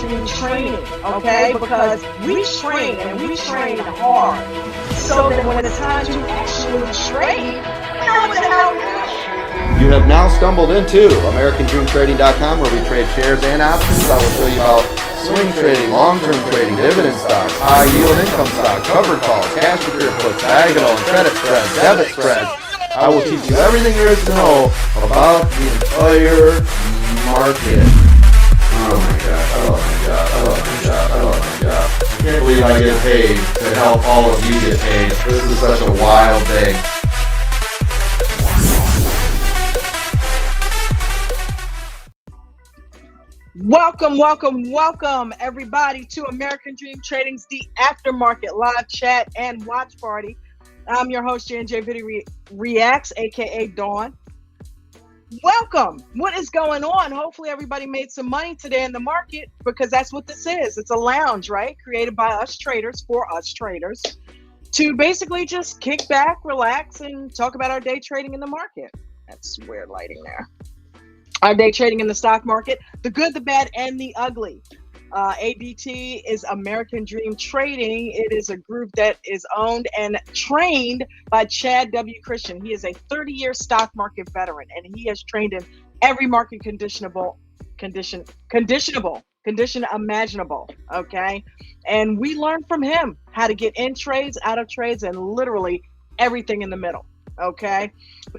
Dream training, okay? Because we train and we train hard so that when it's time to actually trade, we know what the hell we're doing. You have now stumbled into AmericanDreamTrading.com, where we trade shares and options. I will show you about swing trading, long-term trading, dividend stocks, high-yield income stocks, covered calls, cash secure puts, diagonal and credit spreads, debit spreads. I will teach you everything there is to know about the entire market. Oh my God, oh my God, oh my God, oh my God. I can't believe I get paid to help all of you get paid. This is such a wild thing. Welcome, everybody, to American Dream Trading's The Aftermarket live chat and watch party. I'm your host, J&J Video Reacts, aka Dawn. Welcome. What is going on? Hopefully everybody made some money today in the market, because that's what this is. It's a lounge, right? Created by us traders, for us traders, to basically just kick back, relax, and talk about our day trading in the market. That's weird lighting there. Our day trading in the stock market, the good, the bad, and the ugly. ADT is American Dream Trading. It is a group that is owned and trained by Chad W. Christian. He is a 30-year stock market veteran, and he has trained in every market condition imaginable. Okay, and we learned from him how to get in trades, out of trades, and literally everything in the middle. Okay,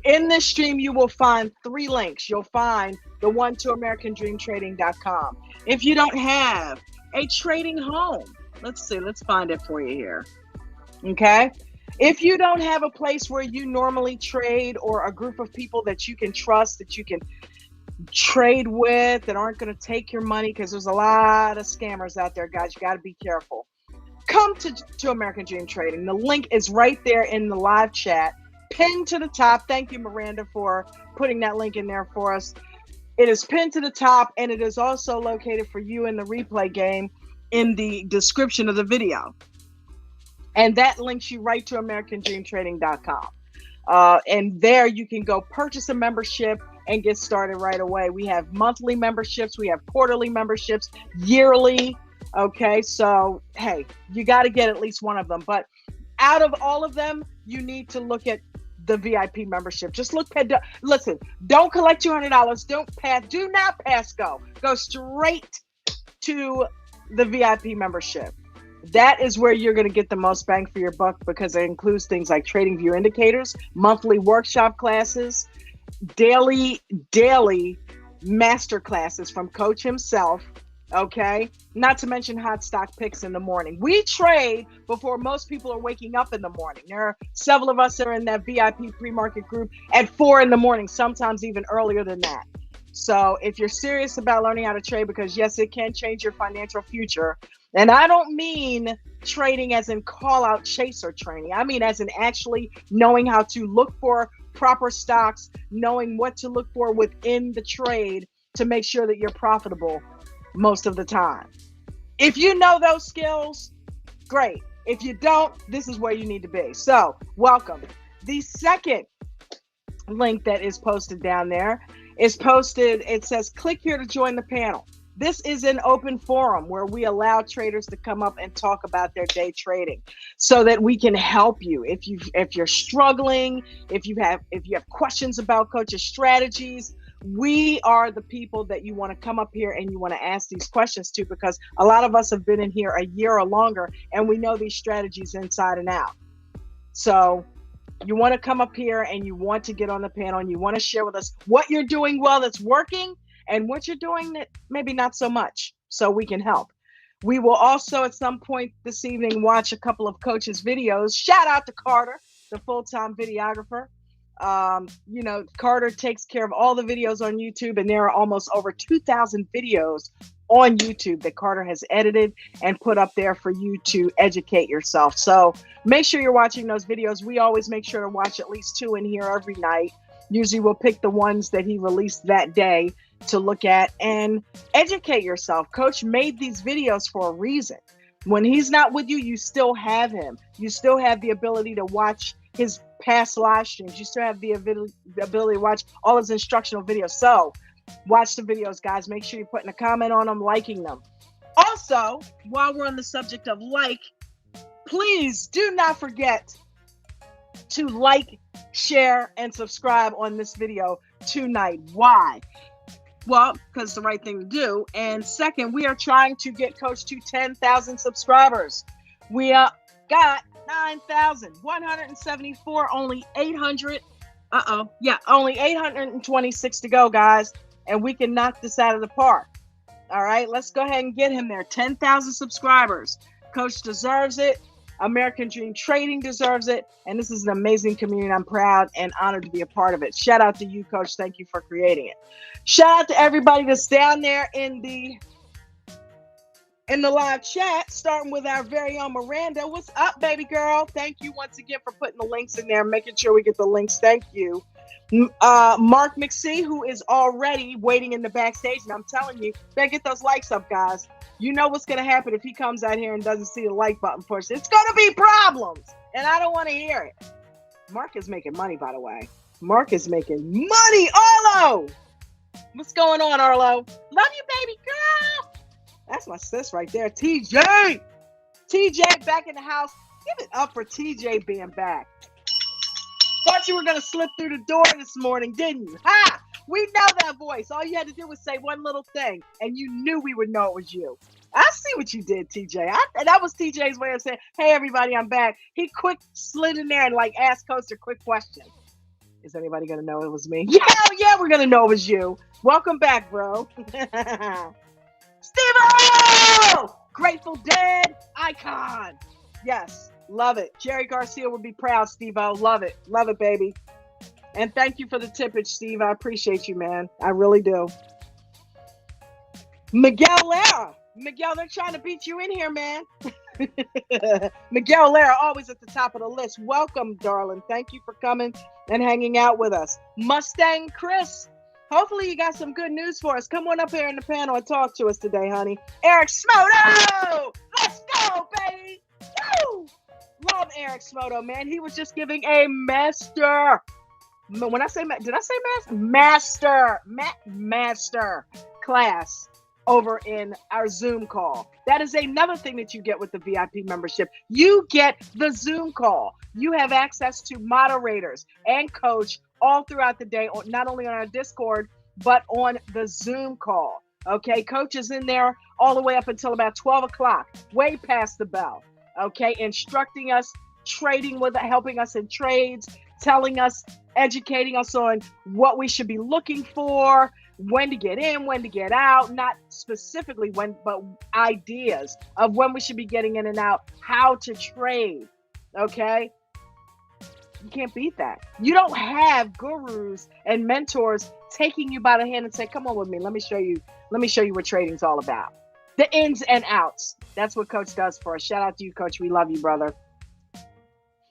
in this stream you will find 3 links. You'll find the one to AmericanDreamTrading.com. If you don't have a trading home, let's find it for you here. Okay, if you don't have a place where you normally trade, or a group of people that you can trust, that you can trade with, that aren't going to take your money, because there's a lot of scammers out there, guys. You got to be careful. Come to American Dream Trading. The link is right there in the live chat, pinned to the top. Thank you, Miranda, for putting that link in there for us. It is pinned to the top, and it is also located for you in the replay game in the description of the video. And that links you right to AmericanDreamTrading.com. And there you can go purchase a membership and get started right away. We have monthly memberships, we have quarterly memberships, yearly. Okay, so hey, you got to get at least one of them. But out of all of them, you need to look at the VIP membership. Just listen, don't collect $200. Do not pass go. Go straight to the VIP membership. That is where you're going to get the most bang for your buck, because it includes things like trading view indicators, monthly workshop classes, daily master classes from Coach himself. Okay, not to mention hot stock picks in the morning. We trade before most people are waking up in the morning. There are several of us that are in that VIP pre-market group at 4 in the morning, sometimes even earlier than that. So if you're serious about learning how to trade, because yes, it can change your financial future. And I don't mean trading as in call out chaser training. I mean as in actually knowing how to look for proper stocks, knowing what to look for within the trade to make sure that you're profitable most of the time. If you know those skills, great. If you don't, this is where you need to be. So welcome. The second link that is posted down there is posted. It says click here to join the panel. This is an open forum where we allow traders to come up and talk about their day trading, so that we can help you. If you're struggling, if you have questions about Coach's strategies, we are the people that you want to come up here and you want to ask these questions to, because a lot of us have been in here a year or longer and we know these strategies inside and out. So you want to come up here and you want to get on the panel and you want to share with us what you're doing well that's working, and what you're doing that maybe not so much, so we can help. We will also at some point this evening watch a couple of Coach's videos. Shout out to Carter, the full-time videographer. Carter takes care of all the videos on YouTube, and there are almost over 2,000 videos on YouTube that Carter has edited and put up there for you to educate yourself. So make sure you're watching those videos. We always make sure to watch at least 2 in here every night. Usually we'll pick the ones that he released that day to look at and educate yourself. Coach made these videos for a reason. When he's not with you, you still have him. You still have the ability to watch his past live streams. You still have the ability to watch all his instructional videos. So watch the videos, guys. Make sure you're putting a comment on them, liking them. Also, while we're on the subject of like, please do not forget to like, share, and subscribe on this video tonight. Why? Well, because it's the right thing to do. And second, we are trying to get Coach to 10,000 subscribers. We got 9,174, only 800. Only 826 to go, guys. And we can knock this out of the park. All right, let's go ahead and get him there. 10,000 subscribers. Coach deserves it. American Dream Trading deserves it. And this is an amazing community. I'm proud and honored to be a part of it. Shout out to you, Coach. Thank you for creating it. Shout out to everybody that's down there in the live chat, starting with our very own Miranda. What's up, baby girl? Thank you once again for putting the links in there, making sure we get the links. Thank you. Mark McSee, who is already waiting in the backstage. And I'm telling you, better get those likes up, guys. You know what's going to happen if he comes out here and doesn't see the like button pushed. It's going to be problems, and I don't want to hear it. Mark is making money, by the way. Mark is making money. Arlo! What's going on, Arlo? Love you, baby girl. That's my sis right there, TJ. TJ back in the house. Give it up for TJ being back. Thought you were going to slip through the door this morning, didn't you? Ha! We know that voice. All you had to do was say one little thing, and you knew we would know it was you. I see what you did, TJ. That was TJ's way of saying, hey, everybody, I'm back. He quick slid in there and, asked Coach a quick question. Is anybody going to know it was me? Yeah, we're going to know it was you. Welcome back, bro. Steve-O! Grateful Dead icon. Yes, love it. Jerry Garcia would be proud, Steve-O. Love it. Love it, baby. And thank you for the tippage, Steve. I appreciate you, man. I really do. Miguel Lara. Miguel, they're trying to beat you in here, man. Miguel Lara, always at the top of the list. Welcome, darling. Thank you for coming and hanging out with us. Mustang Chris. Hopefully you got some good news for us. Come on up here in the panel and talk to us today, honey. Eric Smoto! Let's go, baby! Woo! Love Eric Smoto, man. He was just giving a master. When I say, did I say master? Master class over in our Zoom call. That is another thing that you get with the VIP membership. You get the Zoom call. You have access to moderators and coach all throughout the day, not only on our Discord, but on the Zoom call. Okay, coach is in there all the way up until about 12 o'clock, way past the bell. Okay, instructing us, trading with, helping us in trades, telling us, educating us on what we should be looking for, when to get in, when to get out, not specifically when, but ideas of when we should be getting in and out, how to trade. Okay. You can't beat that. You don't have gurus and mentors taking you by the hand and say, come on with me. Let me show you what trading's all about. The ins and outs. That's what Coach does for us. Shout out to you, Coach. We love you, brother.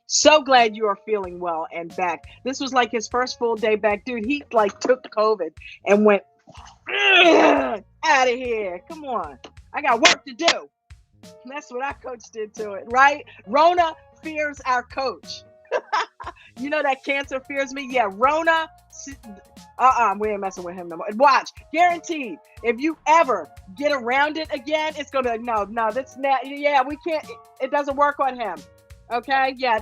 So glad you are feeling well and back. This was like his first full day back. Dude, he took COVID and went out of here. Come on. I got work to do. That's what our coach did to it, right? Rona fears our coach. You know that cancer fears me? Yeah, Rona. We ain't messing with him no more. Watch, guaranteed. If you ever get around it again, it's gonna be like, no, that's not. Yeah, we can't. It doesn't work on him. Okay? Yeah.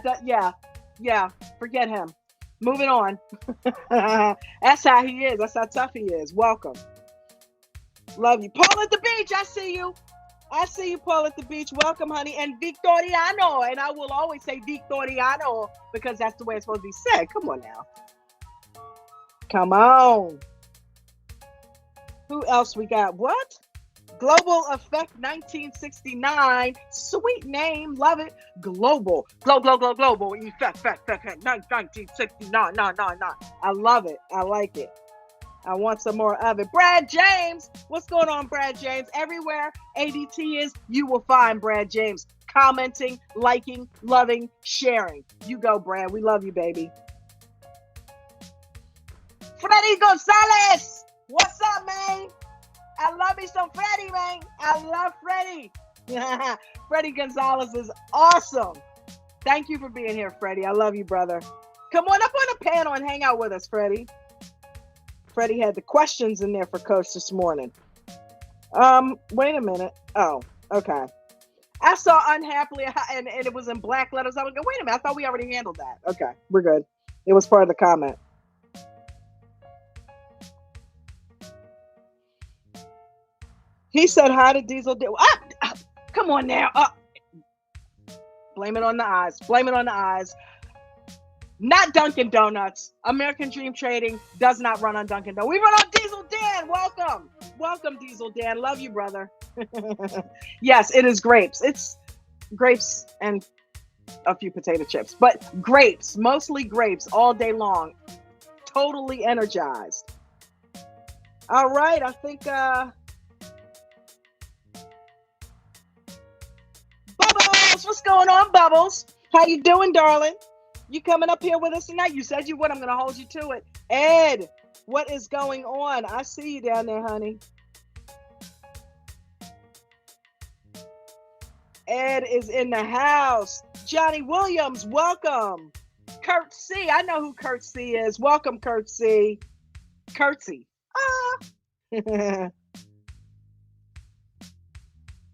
Forget him. Moving on. That's how he is. That's how tough he is. Welcome. Love you. Paul at the beach. I see you. Paul at the beach. Welcome, honey. And Victoriano. And I will always say Victoriano because that's the way it's supposed to be said. Come on now. Come on. Who else we got? What? Global Effect 1969. Sweet name. Love it. Global Effect 1969. No. I love it. I like it. I want some more of it. Brad James. What's going on, Brad James? Everywhere ADT is, you will find Brad James commenting, liking, loving, sharing. You go, Brad. We love you, baby. Freddie Gonzalez. What's up, man? I love me some Freddie, man. I love Freddie. Freddie Gonzalez is awesome. Thank you for being here, Freddie. I love you, brother. Come on up on the panel and hang out with us, Freddie. Freddie had the questions in there for Coach this morning. Wait a minute. Oh, okay. I saw unhappily and it was in black letters. I was going, wait a minute. I thought we already handled that. Okay, we're good. It was part of the comment. He said hi to Diesel. Come on now. Blame it on the eyes. Blame it on the eyes. Not Dunkin' Donuts. American Dream Trading does not run on Dunkin' Donuts. We run on Diesel Dan. Welcome. Welcome, Diesel Dan. Love you, brother. Yes, it is grapes. It's grapes and a few potato chips. But grapes, mostly grapes all day long. Totally energized. All right, I think Bubbles, what's going on, Bubbles? How you doing, darling? You coming up here with us tonight? You said you would. I'm going to hold you to it. Ed, what is going on? I see you down there, honey. Ed is in the house. Johnny Williams, welcome. Kurt C. I know who Kurt C is. Welcome, Kurt C. Curtsy.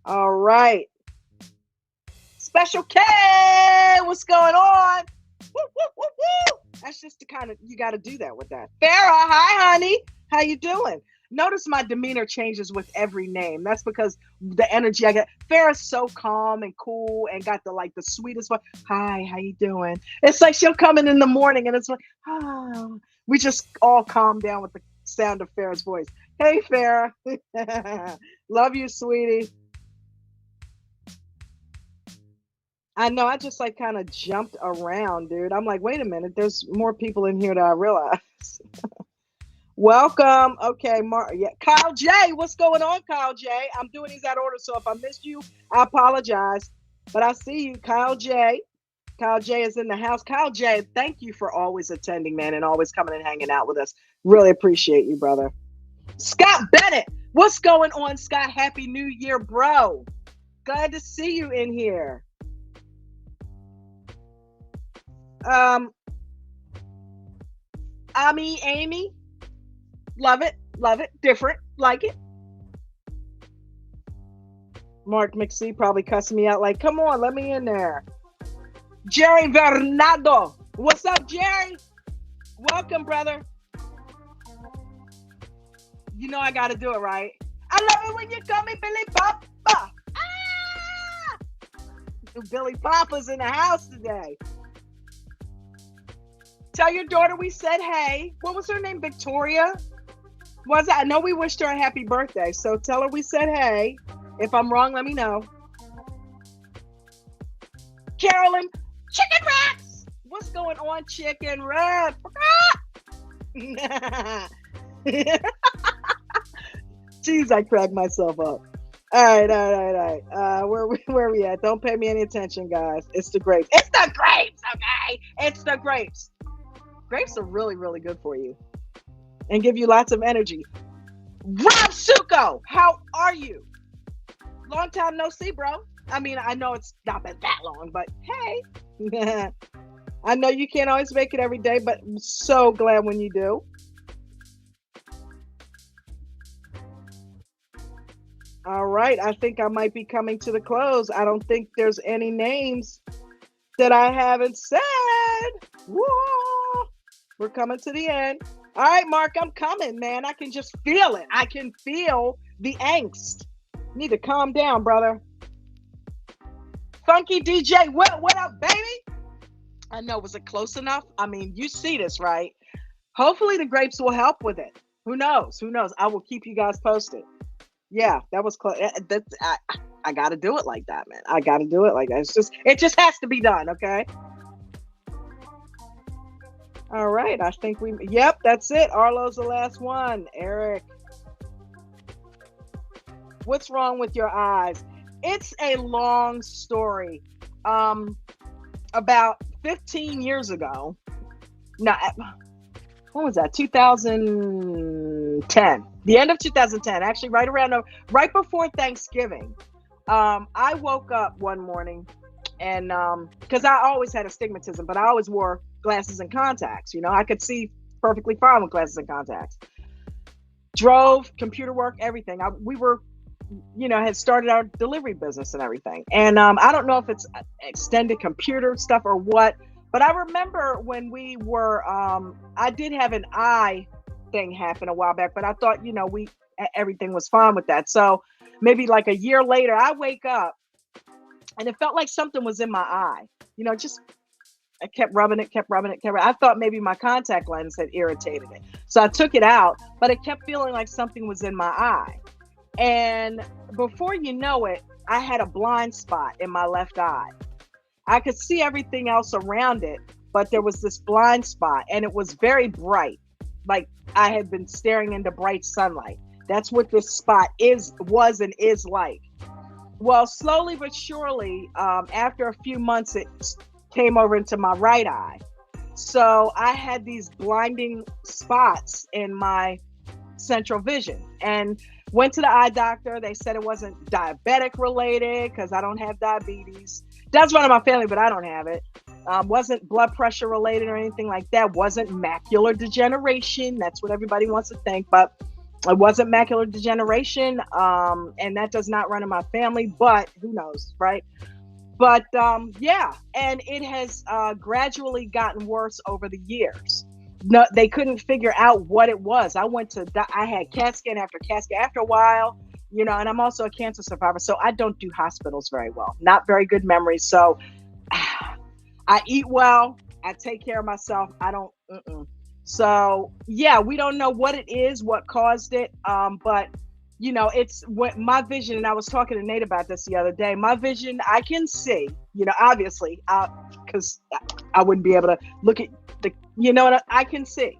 All right. Special K, what's going on? Woo, woo, woo, woo. That's just the kind of, you got to do that with that. Farrah, hi, honey. How you doing? Notice my demeanor changes with every name. That's because the energy I get. Farrah's so calm and cool and got the sweetest one. Hi, how you doing? It's like she'll come in the morning and it's like, oh. We just all calm down with the sound of Farrah's voice. Hey, Farrah. Love you, sweetie. I know, I just kind of jumped around, dude. I'm like, wait a minute, there's more people in here than I realize. Welcome. Okay, Kyle J, what's going on, Kyle J? I'm doing these out of order, so if I missed you, I apologize. But I see you, Kyle J. Kyle J is in the house. Kyle J, thank you for always attending, man, and always coming and hanging out with us. Really appreciate you, brother. Scott Bennett, what's going on, Scott? Happy New Year, bro. Glad to see you in here. Amy, love it, different, like it. Mark McSee probably cussing me out like, come on, let me in there. Jerry Bernardo, what's up, Jerry? Welcome, brother. You know I gotta do it, right? I love it when you call me Billy Papa. Billy Papa's in the house today. Tell your daughter we said hey. What was her name? Victoria? Was it? I know we wished her a happy birthday, so tell her we said hey. If I'm wrong, let me know. Carolyn, Chicken Rex! What's going on, Chicken Rex? Jeez, I cracked myself up. All right. Where we at? Don't pay me any attention, guys. It's the grapes. It's the grapes, okay? It's the grapes. Grapes are really, really good for you and give you lots of energy. Rob Suko, how are you? Long time no see, bro. I mean, I know it's not been that long, but hey. I know you can't always make it every day, but I'm so glad when you do. All right, I think I might be coming to the close. I don't think there's any names that I haven't said. Whoa. We're coming to the end. All right, Mark, I'm coming, man. I can just feel it. I can feel the angst. Need to calm down, brother. Funky DJ, what up, baby? I know, was it close enough? I mean, you see this, right? Hopefully the grapes will help with it. Who knows? I will keep you guys posted. Yeah, that was close. I got to do it like that, man. I got to do it like that. It just has to be done, okay? All right, I think yep, that's it. Arlo's the last one. Eric, what's wrong with your eyes? It's a long story. About 15 years ago, no, when was that? 2010. The end of 2010, actually right before Thanksgiving. I woke up one morning and because I always had astigmatism, but I always wore glasses and contacts. You know, I could see perfectly fine with glasses and contacts. Drove, computer work, everything. We were had started our delivery business and everything. And I don't know if it's extended computer stuff or what, but I remember when we were, I did have an eye thing happen a while back, but I thought, everything was fine with that. So maybe like a year later, I wake up and it felt like something was in my eye. Just I kept rubbing it, kept rubbing it, kept rubbing it. I thought maybe my contact lens had irritated it. So I took it out, but it kept feeling like something was in my eye. And before you know it, I had a blind spot in my left eye. I could see everything else around it, but there was this blind spot and it was very bright. Like I had been staring into bright sunlight. That's what this spot was and is like. Well, slowly but surely, after a few months, it came over into my right eye. So I had these blinding spots in my central vision and went to the eye doctor. They said it wasn't diabetic related because I don't have diabetes. That's one of my family, but I don't have it. Wasn't blood pressure related or anything like that. Wasn't macular degeneration. That's what everybody wants to think, but it wasn't macular degeneration. And that does not run in my family, but who knows, right? But yeah, and it has gradually gotten worse over the years. No, they couldn't figure out what it was. I had CAT scan after CAT scan after a while, and I'm also a cancer survivor. So I don't do hospitals very well, not very good memories. So I eat well. I take care of myself. I don't. So yeah, we don't know what it is, what caused it. But it's what my vision, and I was talking to Nate about this the other day. My vision, I can see, obviously, because I wouldn't be able to look at I can see,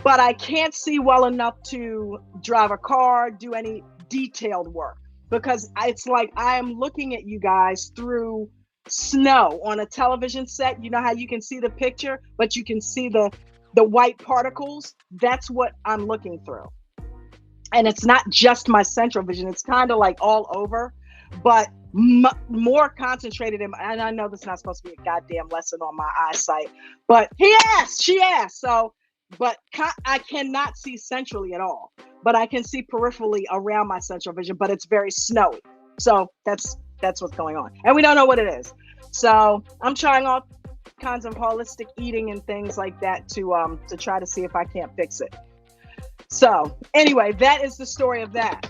but I can't see well enough to drive a car, do any detailed work, because it's like I am looking at you guys through snow on a television set. You know how you can see the picture, but you can see the white particles. That's what I'm looking through. And it's not just my central vision. It's kind of like all over, but more concentrated and I know this is not supposed to be a goddamn lesson on my eyesight, but she asked. So, but I cannot see centrally at all, but I can see peripherally around my central vision, but it's very snowy. So that's what's going on. And we don't know what it is. So I'm trying all kinds of holistic eating and things like that to try to see if I can't fix it. So anyway, that is the story of that.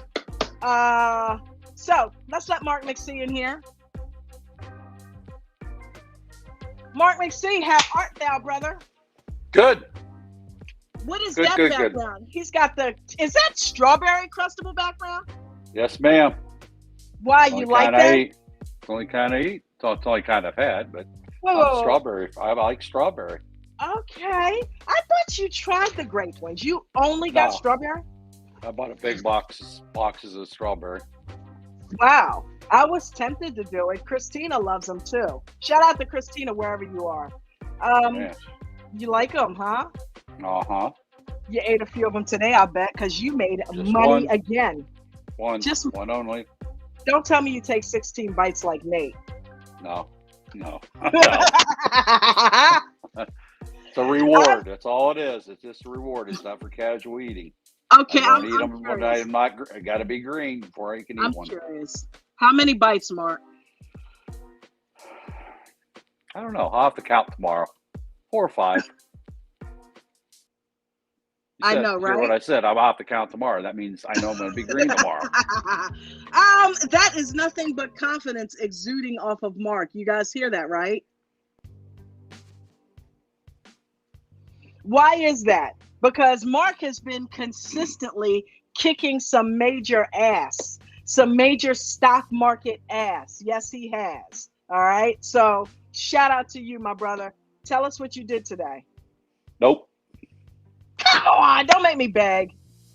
So let's let Mark McSee in here. Mark McSee, how art thou, brother? Good. What is that background? Good. He's got is that strawberry crustable background? Yes, ma'am. Why, you like that? It's only kind of eat. It's only kind of had, but strawberry. I like strawberry. Okay. I thought you tried the grape ones. You only got strawberry? I bought a big boxes of strawberry. Wow. I was tempted to do it. Christina loves them too. Shout out to Christina wherever you are. You like them, huh? Uh-huh. You ate a few of them today, I bet, because you made money again. One only. Don't tell me you take 16 bites like Nate. No. It's a reward. That's all it is. It's just a reward. It's not for casual eating. Okay, I'm eat them when I'm not. I got to be green before I can eat one. I'm curious. How many bites, Mark? I don't know. I'll have to count tomorrow. 4 or 5. I know, right? Hear what I said. I'll have to count tomorrow. That means I know I'm going to be green tomorrow. That is nothing but confidence exuding off of Mark. You guys hear that, right? Why is that? Because Mark has been consistently kicking some major ass, some major stock market ass. Yes, he has. All right. So shout out to you, my brother. Tell us what you did today. Nope. Come on. Don't make me beg.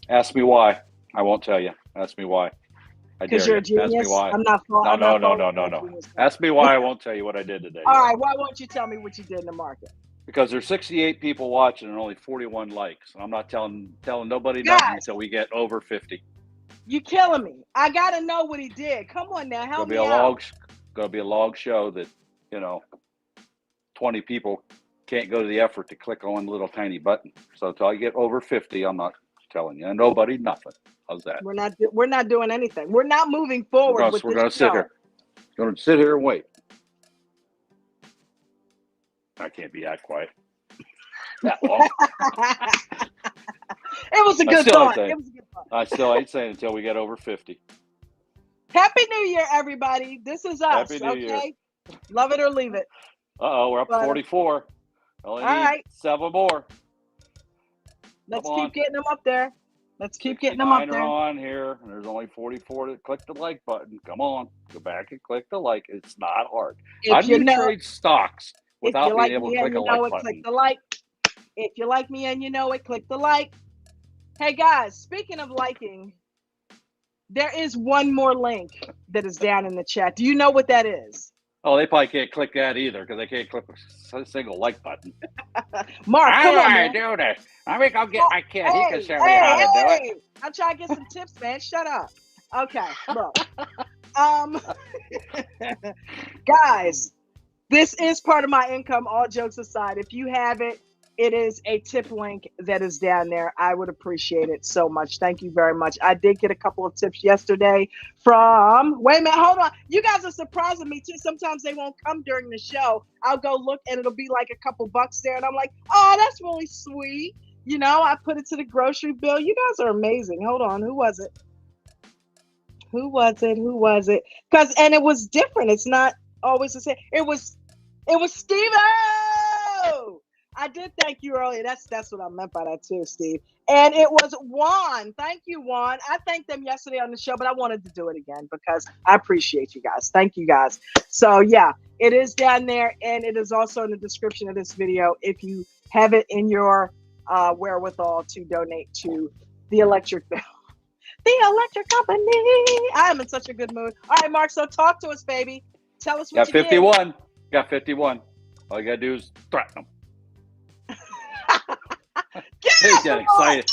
Ask me why. I won't tell you. Ask me why. Because you're a genius. Ask me why. I'm not. No. Ask me why. I won't tell you what I did today. All right. Why won't you tell me what you did in the market? Because there's 68 people watching and only 41 likes. And I'm not telling nobody nothing until we get over 50. You killing me. I got to know what he did. Come on now. Help me out. Going to be a log show that, 20 people can't go to the effort to click on the little tiny button. So until I get over 50, I'm not telling you. And nobody, nothing. How's that? We're not doing anything. We're not moving forward with We're this going to sit show. here. Going to sit here and wait. I can't be that quiet. That long. It was a good thought. I still ain't saying until we get over 50. Happy New Year, everybody. This is us. Happy New Year. Love it or leave it. We're up to 44. Only need 7 more. Let's keep getting them up there. Let's keep getting them up there. On here, and there's only 44 to click the like button. Come on, go back and click the like. It's not hard. I do trade stocks without being able to click a like button. Click the like. If you like me and you know it, click the like. Hey guys, speaking of liking, there is one more link that is down in the chat. Do you know what that is? Oh, they probably can't click that either because they can't click a single like button. Mark, how do I do this? Let me go get my kid. He can show me how to do it. I'm trying to get some tips, man. Shut up. Okay, look. Guys, this is part of my income, all jokes aside. If you have it, it is a tip link that is down there. I would appreciate it so much. Thank you very much. I did get a couple of tips yesterday from, wait a minute, hold on. You guys are surprising me too. Sometimes they won't come during the show. I'll go look and it'll be like a couple bucks there. And I'm like, oh, that's really sweet. You know, I put it to the grocery bill. You guys are amazing. Hold on. Who was it? And it was different. It's not always the same. It was Steve. I did thank you earlier. That's what I meant by that too, Steve. And it was Juan. Thank you, Juan. I thanked them yesterday on the show, but I wanted to do it again because I appreciate you guys. Thank you guys. So yeah, it is down there, and it is also in the description of this video if you have it in your wherewithal to donate to the electric bill. The electric company. I'm in such a good mood. All right, Mark, so talk to us, baby. Tell us what you did. Got 51. All you got to do is threaten them. Ain't that exciting?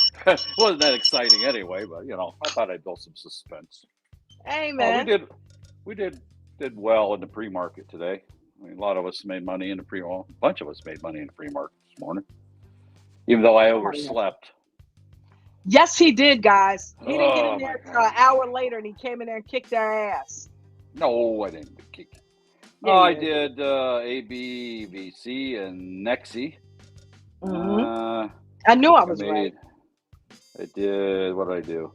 Wasn't that exciting anyway, but you know, I thought I'd build some suspense. Hey man, we did well in the pre-market today. I mean, a lot of us made money in the a bunch of us made money in the pre-market this morning, even though I overslept. Yes, he did, guys. He didn't get in there until an hour later, and he came in there and kicked their ass. No, I didn't kick. Yeah, I did A, B, V, C, and Nexi. Mm-hmm. I knew I was right. I did. What did I do?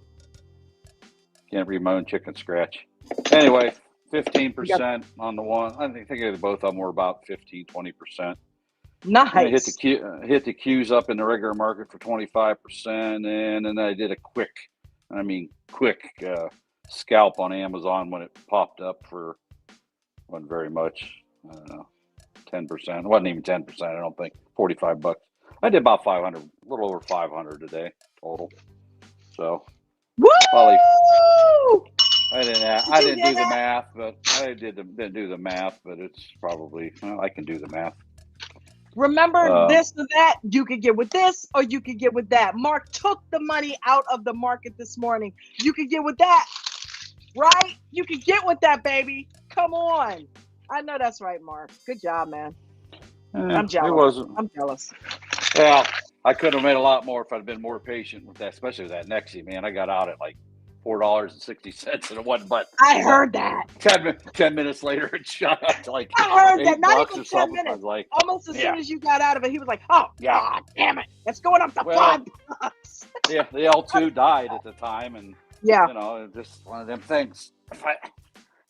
Can't read my own chicken scratch. Anyway, 15% on the one. I think both of them were about 15, 20%. Nice. I hit the Qs up in the regular market for 25%, and then I did a quick scalp on Amazon when it popped up for wasn't very much. I don't know, 10%. It wasn't even 10%. I don't think. $45. I did about 500, a little over 500 today total. So, woo! Probably, I didn't do the math, but didn't do the math. But it's probably I can do the math. Remember this or that? You could get with this, or you could get with that. Mark took the money out of the market this morning. You could get with that, right? You could get with that, baby. Come on. I know that's right, Mark. Good job, man. I'm jealous. I'm jealous. Well, I could have made a lot more if I'd been more patient with that, especially with that Nexi, man. I got out at like $4.60 and it wasn't but I heard that. 10 minutes later it shot up to like I heard that. Not even 10 minutes. I was like, almost as soon as you got out of it, he was like, oh God damn it. It's going up to $5. Yeah, the L2 died at the time, and you know, just one of them things.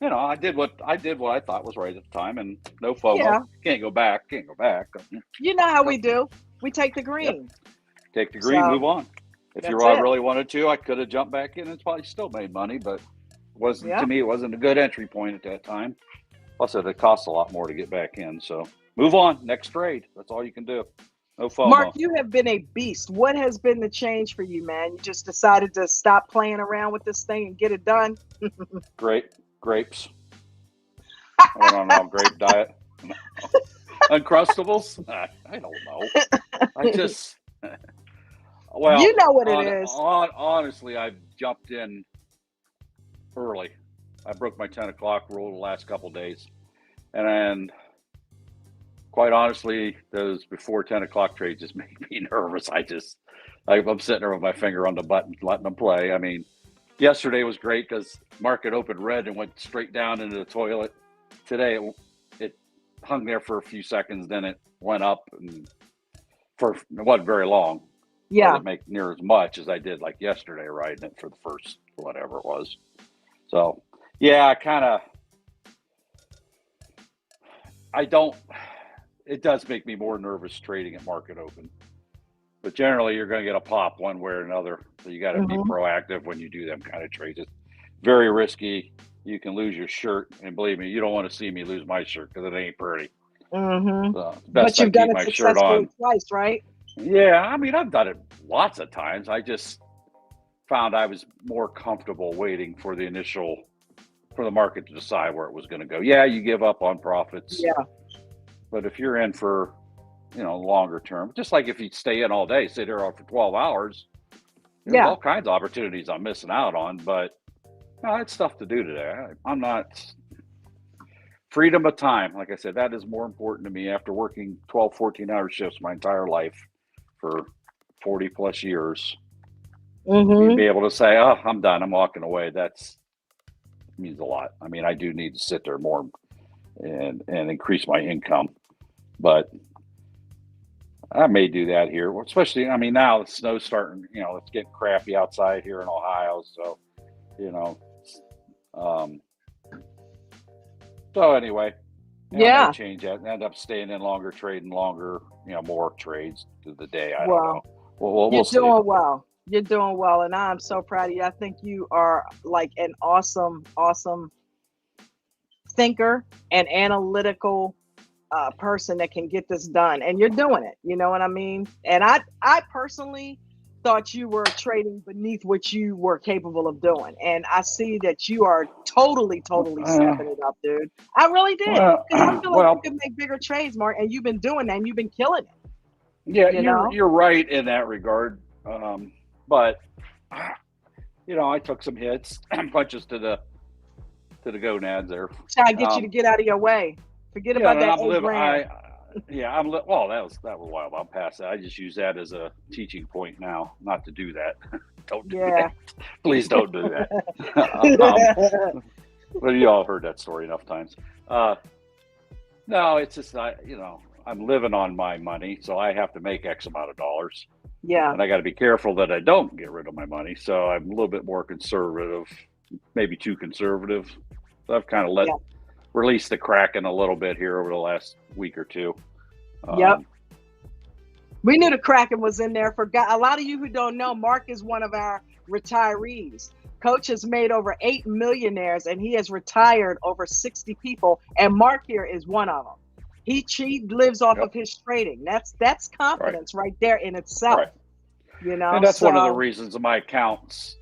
I did what I thought was right at the time, and no FOMO. Yeah. Can't go back. You know how we do. We take the green. Yep. Take the green, move on. If you really wanted to, I could have jumped back in and probably still made money, but to me, it wasn't a good entry point at that time. Plus, it cost a lot more to get back in. So move on. Next trade. That's all you can do. No FOMO. Mark, you have been a beast. What has been the change for you, man? You just decided to stop playing around with this thing and get it done? Grapes. I went on a grape diet. Uncrustables? I don't know. I just, well, you know what it is. Honestly, I've jumped in early. I broke my 10 o'clock rule the last couple of days. And quite honestly, those before 10 o'clock trades just make me nervous. I'm sitting there with my finger on the button, letting them play. I mean, Yesterday was great because market opened red and went straight down into the toilet. Today it hung there for a few seconds, then it went up, and it wasn't very long. Yeah. I didn't make near as much as I did like yesterday riding it for the first whatever it was. So yeah, it does make me more nervous trading at market open. But generally, you're going to get a pop one way or another. So you got to be proactive when you do them kind of trades. It's very risky. You can lose your shirt, and believe me, you don't want to see me lose my shirt because it ain't pretty. So But you've done it successfully twice, right? Yeah, I mean, I've done it lots of times. I just found I was more comfortable waiting for the market to decide where it was going to go. Yeah, you give up on profits. Yeah. But if you're in for longer term, just like if you stay in all day, sit here for 12 hours, there's all kinds of opportunities I'm missing out on, but I had stuff to do today. I'm not freedom of time. Like I said, that is more important to me after working 12, 14-hour shifts my entire life for 40 plus years. To be able to say, oh, I'm done, I'm walking away. That means a lot. I mean, I do need to sit there more and increase my income, but I may do that here, especially, I mean, now the snow's starting, it's getting crappy outside here in Ohio. So, so anyway, I may change that and end up staying in longer, trading longer, more trades through the day. I don't know. We'll see. Doing well. You're doing well. And I'm so proud of you. I think you are like an awesome, awesome thinker and analytical person that can get this done, and you're doing it. You know what I mean? And I personally thought you were trading beneath what you were capable of doing, and I see that you are totally stepping it up, dude. I really did, because I feel like you can make bigger trades, Mark, and you've been doing that, and you've been killing it. Yeah, you're right in that regard, but I took some hits, punches to the gonads there. Try to get you to get out of your way. Forget about that. Well, that was a while. I'm past that. I just use that as a teaching point now, not to do that. Don't do that. Please don't do that. But you all heard that story enough times. No, it's just I'm living on my money, so I have to make X amount of dollars. Yeah. And I got to be careful that I don't get rid of my money. So I'm a little bit more conservative, maybe too conservative. So I've kind of released the Kraken a little bit here over the last week or two. We knew the Kraken was in there. A lot of you who don't know, Mark is one of our retirees. Coach has made over 8 millionaires, and he has retired over 60 people. And Mark here is one of them. He lives off of his trading. That's confidence right there in itself. Right. And that's one of the reasons my accounts,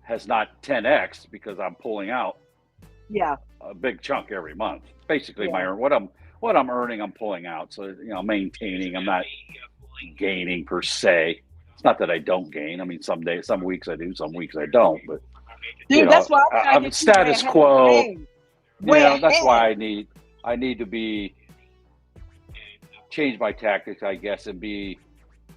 has not 10x, because I'm pulling out a big chunk every month. Basically, what I'm earning, I'm pulling out. So maintaining. I'm not gaining per se. It's not that I don't gain. I mean, some weeks I do, some weeks I don't. But dude, that's why I'm status quo. That's why I need to change my tactics, I guess, and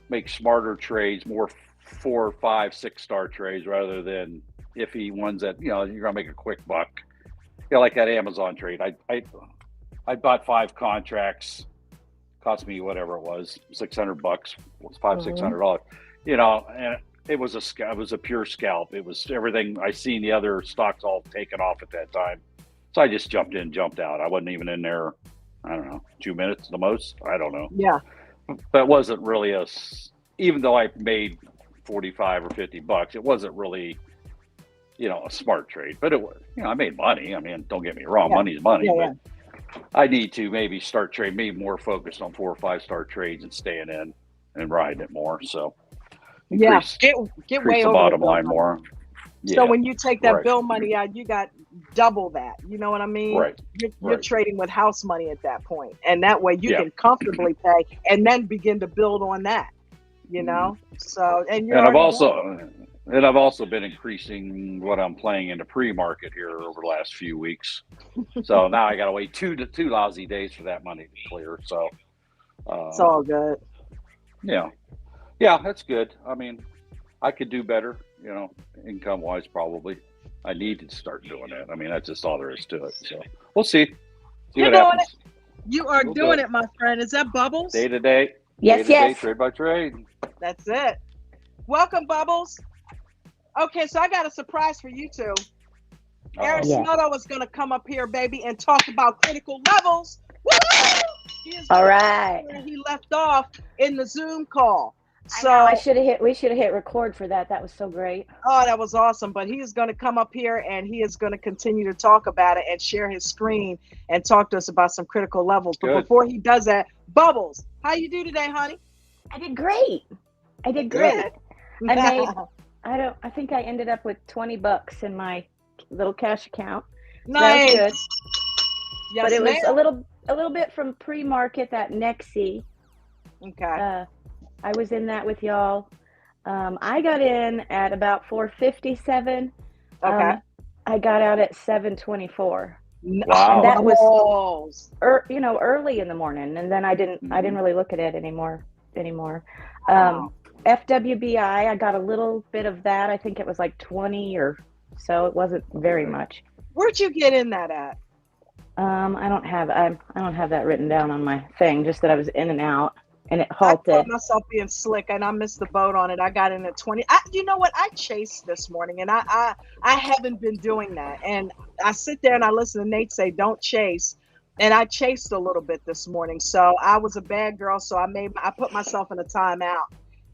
make smarter trades, more 4, 5, 6-star trades rather than iffy ones that you're gonna make a quick buck. Like that Amazon trade. I bought 5 contracts, cost me whatever it was, $600. It was $600. And it was a pure scalp. It was everything. I seen the other stocks all taken off at that time. So I just jumped in, jumped out. I wasn't even in there, I don't know, 2 minutes the most. I don't know. Yeah. But it wasn't really even though I made $45 or $50, it wasn't really, a smart trade. But it was, I made money. I mean, don't get me wrong, money's money. But I need to maybe start trading, maybe more focused on 4 or 5-star trades and staying in and riding it more. So get way the over bottom line more. So when you take that bill money out, you got double that. You know what I mean? Right. You're trading with house money at that point, and that way you can comfortably pay, and then begin to build on that. So I've also been increasing what I'm playing in the pre-market here over the last few weeks. So now I got to wait two lousy days for that money to clear. So it's all good. Yeah, that's good. I mean, I could do better. income wise, probably. I need to start doing that. I mean, that's just all there is to it. So we'll see. You're what doing happens. it. You are doing it, my friend. Is that Bubbles? Day to day. Yes, yes. Trade by trade. That's it. Welcome, Bubbles. Okay, so I got a surprise for you two. Eric Snowdo is going to come up here, baby, and talk about critical levels. Woo! All right. Where he left off in the Zoom call. So we should have hit record for that. That was so great. Oh, that was awesome. But he is going to come up here and he is going to continue to talk about it and share his screen and talk to us about some critical levels. But before he does that, Bubbles, how you do today, honey? I did great. I think I ended up with $20 in my little cash account. Nice. That was good. Yes, but it was a little bit from pre-market, that Nexi. Okay. I was in that with y'all. I got in at about 457. Okay. I got out at 724. Wow. And that was early in the morning, and then I didn't really look at it anymore. FWBI, I got a little bit of that. I think it was like 20 or so. It wasn't very much. Where'd you get in that at? I don't have that written down on my thing. Just that I was in and out. And it halted. I caught myself being slick, and I missed the boat on it. I got in at 20. You know what? I chased this morning, and I haven't been doing that. And I sit there and I listen to Nate say, "Don't chase," and I chased a little bit this morning. So I was a bad girl. So I put myself in a timeout,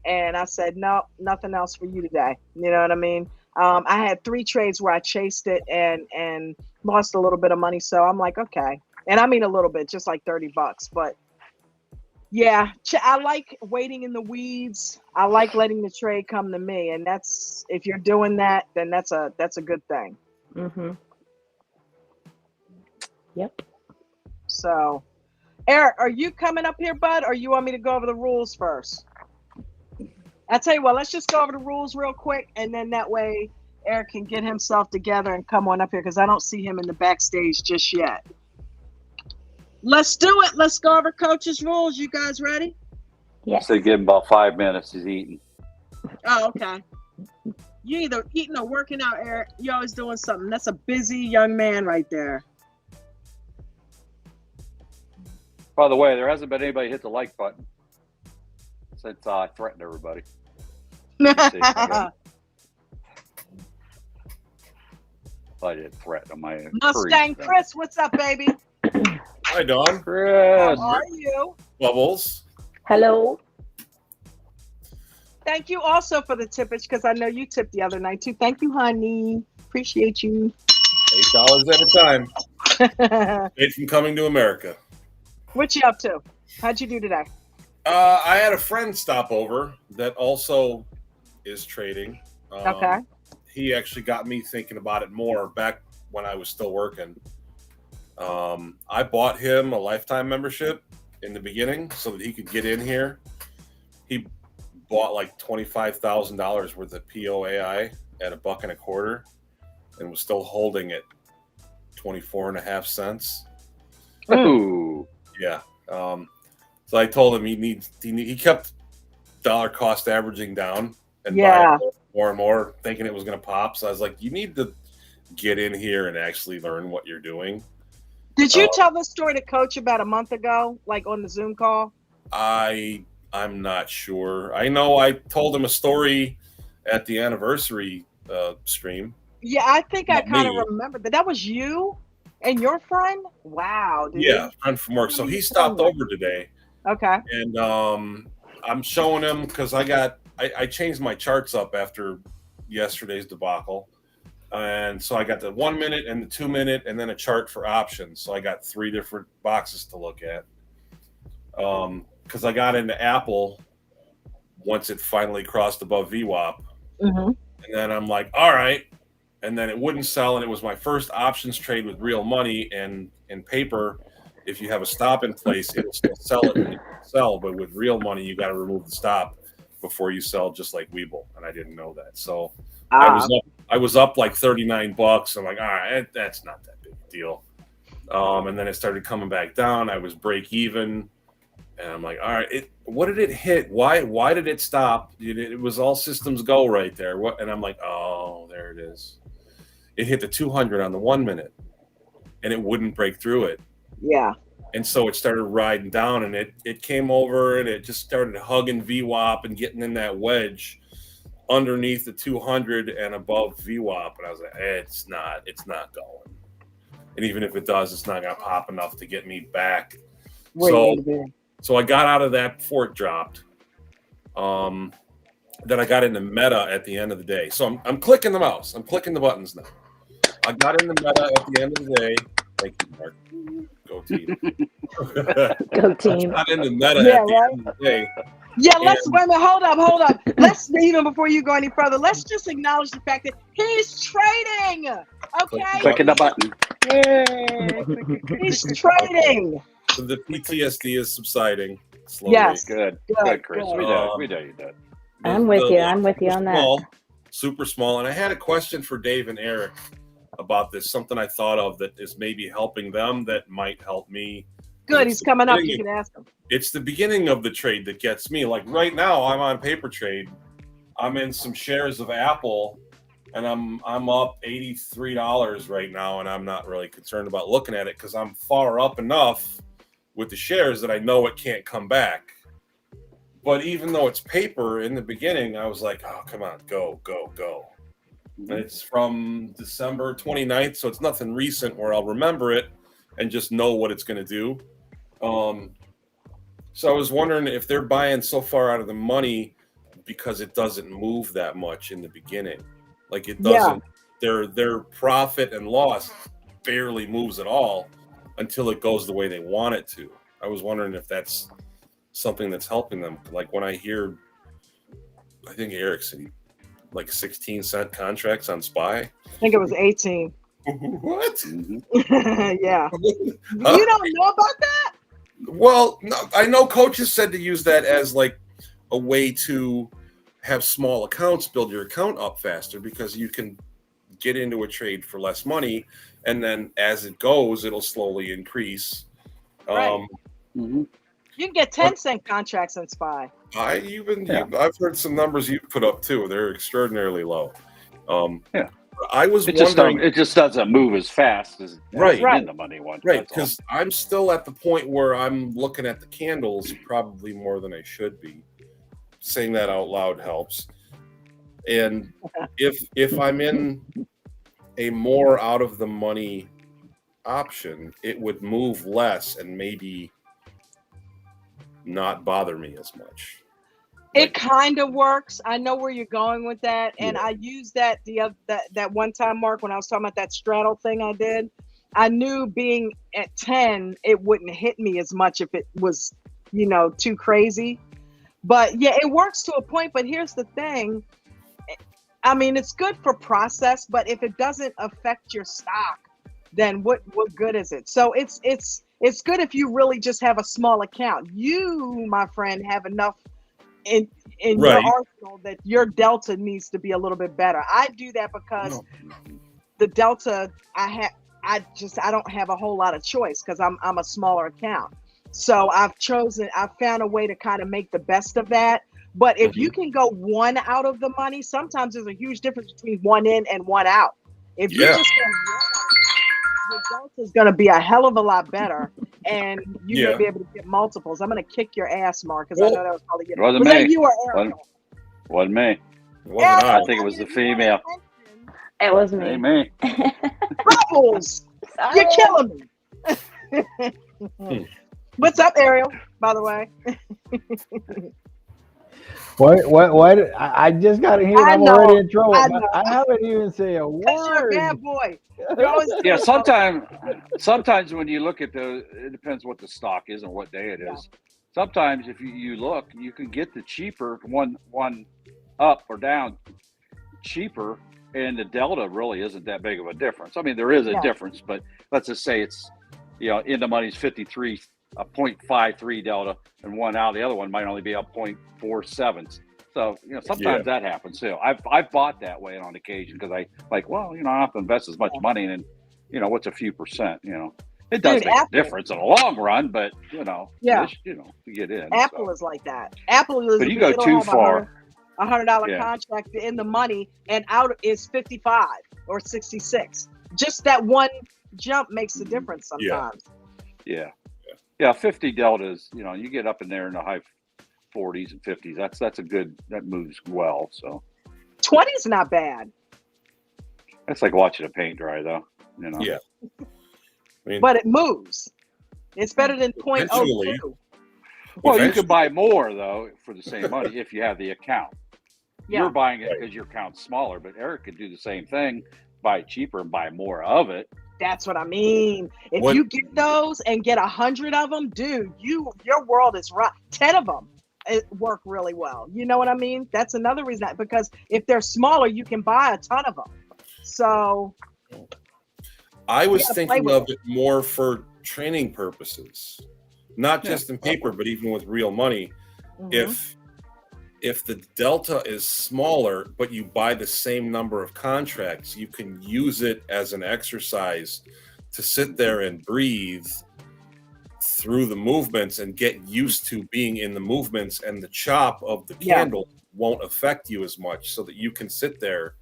and I said, "No, nothing else for you today." You know what I mean? I had 3 trades where I chased it and lost a little bit of money. So I'm like, okay, and I mean a little bit, just like $30, but. Yeah, I like waiting in the weeds. I like letting the trade come to me, and that's if you're doing that, then that's a good thing. Mm-hmm. Yep. So, Eric, are you coming up here, bud, or you want me to go over the rules first? I'll tell you what. Let's just go over the rules real quick, and then that way Eric can get himself together and come on up here because I don't see him in the backstage just yet. Let's do it. Let's go over coach's rules. You guys ready? Yes. So give him about 5 minutes. He's eating. Oh, okay. You either eating or working out, Eric. You're always doing something. That's a busy young man right there. By the way, there hasn't been anybody hit the like button since I threatened everybody. I did threaten my Mustang Chris, what's up, baby? Hi, Dawn. Chris. How are you? Bubbles. Hello. Thank you also for the tippage because I know you tipped the other night too. Thank you, honey. Appreciate you. $8 at a time. Made from coming to America. What you up to? How'd you do today? I had a friend stop over that also is trading. Okay. He actually got me thinking about it more back when I was still working. I bought him a lifetime membership in the beginning so that he could get in here. He bought like $25,000 worth of POAI at $1.25 and was still holding it 24.5 cents. Ooh. Yeah. So I told him he kept dollar cost averaging down and buying more and more, thinking it was going to pop. So I was like, you need to get in here and actually learn what you're doing. Did you tell this story to Coach about a month ago, like on the Zoom call? I'm not sure. I know I told him a story at the anniversary stream. Yeah, I think I kind of remember that was you and your friend. Wow. Yeah, friend from work. So he stopped over today. Okay. And I'm showing him because I changed my charts up after yesterday's debacle. And so I got the 1 minute and the 2 minute and then a chart for options. So I got 3 different boxes to look at. Because I got into Apple once it finally crossed above VWAP. Mm-hmm. And then I'm like, all right. And then it wouldn't sell. And it was my first options trade with real money. And in paper, if you have a stop in place, it'll still sell it when you sell. But with real money, you got to remove the stop before you sell, just like Webull. And I didn't know that. So I was up like $39. I'm like, all right, that's not that big a deal. And then it started coming back down. I was break even. And I'm like, all right, what did it hit? Why did it stop? It was all systems go right there. What? And I'm like, oh, there it is. It hit the 200 on the 1 minute, and it wouldn't break through it. Yeah. And so it started riding down, and it came over, and it just started hugging VWAP and getting in that wedge underneath the 200 and above VWAP. And I was like, it's not going. And even if it does, it's not going to pop enough to get me back. So I got out of that before it dropped. Then I got into meta at the end of the day. So I'm clicking the mouse. I'm clicking the buttons now. I got into meta at the end of the day. Thank you, Mark. Go team. Go team. I got into meta at the end of the day. Yeah, let's wait a minute. Hold up. Let's even before you go any further, let's just acknowledge the fact that he's trading. Okay. Clicking the button. Yeah. He's trading. So the PTSD is subsiding slowly. Yes. Good, Chris. We know you did. I'm with you on that. Super small. And I had a question for Dave and Eric about this, something I thought of that is maybe helping them that might help me. Good, he's coming up. You can ask him. It's the beginning of the trade that gets me. Like right now, I'm on paper trade. I'm in some shares of Apple, and I'm up $83 right now, and I'm not really concerned about looking at it because I'm far up enough with the shares that I know it can't come back. But even though it's paper in the beginning, I was like, oh, come on, go. And it's from December 29th, so it's nothing recent where I'll remember it and just know what it's going to do. So I was wondering if they're buying so far out of the money because it doesn't move that much in the beginning. Like it doesn't, their profit and loss barely moves at all until it goes the way they want it to. I was wondering if that's something that's helping them. Like when I hear, I think Eric said like 16-cent contracts on SPY. I think it was 18. What? Yeah. You don't know about that? Well, no, I know coaches said to use that as like a way to have small accounts, build your account up faster because you can get into a trade for less money. And then as it goes, it'll slowly increase. Right. You can get 10-cent contracts on SPY. I've heard some numbers you put up too. They're extraordinarily low. I was wondering. It just doesn't move as fast as in the money one. Right, because I'm still at the point where I'm looking at the candles probably more than I should be. Saying that out loud helps. And if I'm in a more out of the money option, it would move less and maybe not bother me as much. It kind of works. I know where you're going with that, and I used that that one time, Mark, when I was talking about that straddle thing I did. I knew being at 10, it wouldn't hit me as much if it was, too crazy. But yeah, it works to a point. But here's the thing. I mean, it's good for process, but if it doesn't affect your stock, then what good is it? So it's good if you really just have a small account. You, my friend, have enough in your arsenal that your delta needs to be a little bit better. I do that because the delta I don't have a whole lot of choice because I'm a smaller account. So I've found a way to kind of make the best of that. But if you can go one out of the money, sometimes there's a huge difference between one in and one out. If you just go one out of the money, your delta is going to be a hell of a lot better, and you're going to be able to get multiples. I'm going to kick your ass, Mark, because I know that was probably you. Wasn't me. You or Eric? Wasn't me. I think it was the female. It was me. Hey, me. Rebels! You're killing me. What's up, Ariel, by the way? What? I just got in here. I'm already in trouble. I haven't even said a word. You're a bad boy. Yeah, sometimes when you look at it depends what the stock is and what day it is. Sometimes if you look, you can get the cheaper one up or down cheaper, and the delta really isn't that big of a difference. I mean, there is a difference, but let's just say it's in the money's 53, a 0.53 delta, and one out. The other one might only be a 0.47. So sometimes that happens too. I've bought that way on occasion because I don't have to invest as much money, and what's a few percent. It does Dude, make Apple, a difference in the long run, but yeah, to get in. Apple is like that. Apple is, but you go too far. $100 contract in the money, and out is 55 or 66. Just that one jump makes a difference sometimes. Yeah. 50 deltas. You get up in there in the high 40s and 50s. That's a good. That moves well. So 20 is not bad. That's like watching a paint dry, though. Yeah. I mean, but it moves. It's better than eventually. 0.02. Well, you can buy more though for the same money if you have the account. Yeah. You're buying it because your account's smaller, but Eric could do the same thing, buy it cheaper and buy more of it. That's what I mean. If you get those and get 100 of them, dude, your world is right. 10 of them work really well. You know what I mean? That's another reason, because if they're smaller, you can buy a ton of them. So I was thinking of it more for training purposes, not just in paper, but even with real money. Mm-hmm. If the delta is smaller, but you buy the same number of contracts, you can use it as an exercise to sit there and breathe through the movements and get used to being in the movements, and the chop of the candle won't affect you as much, so that you can sit there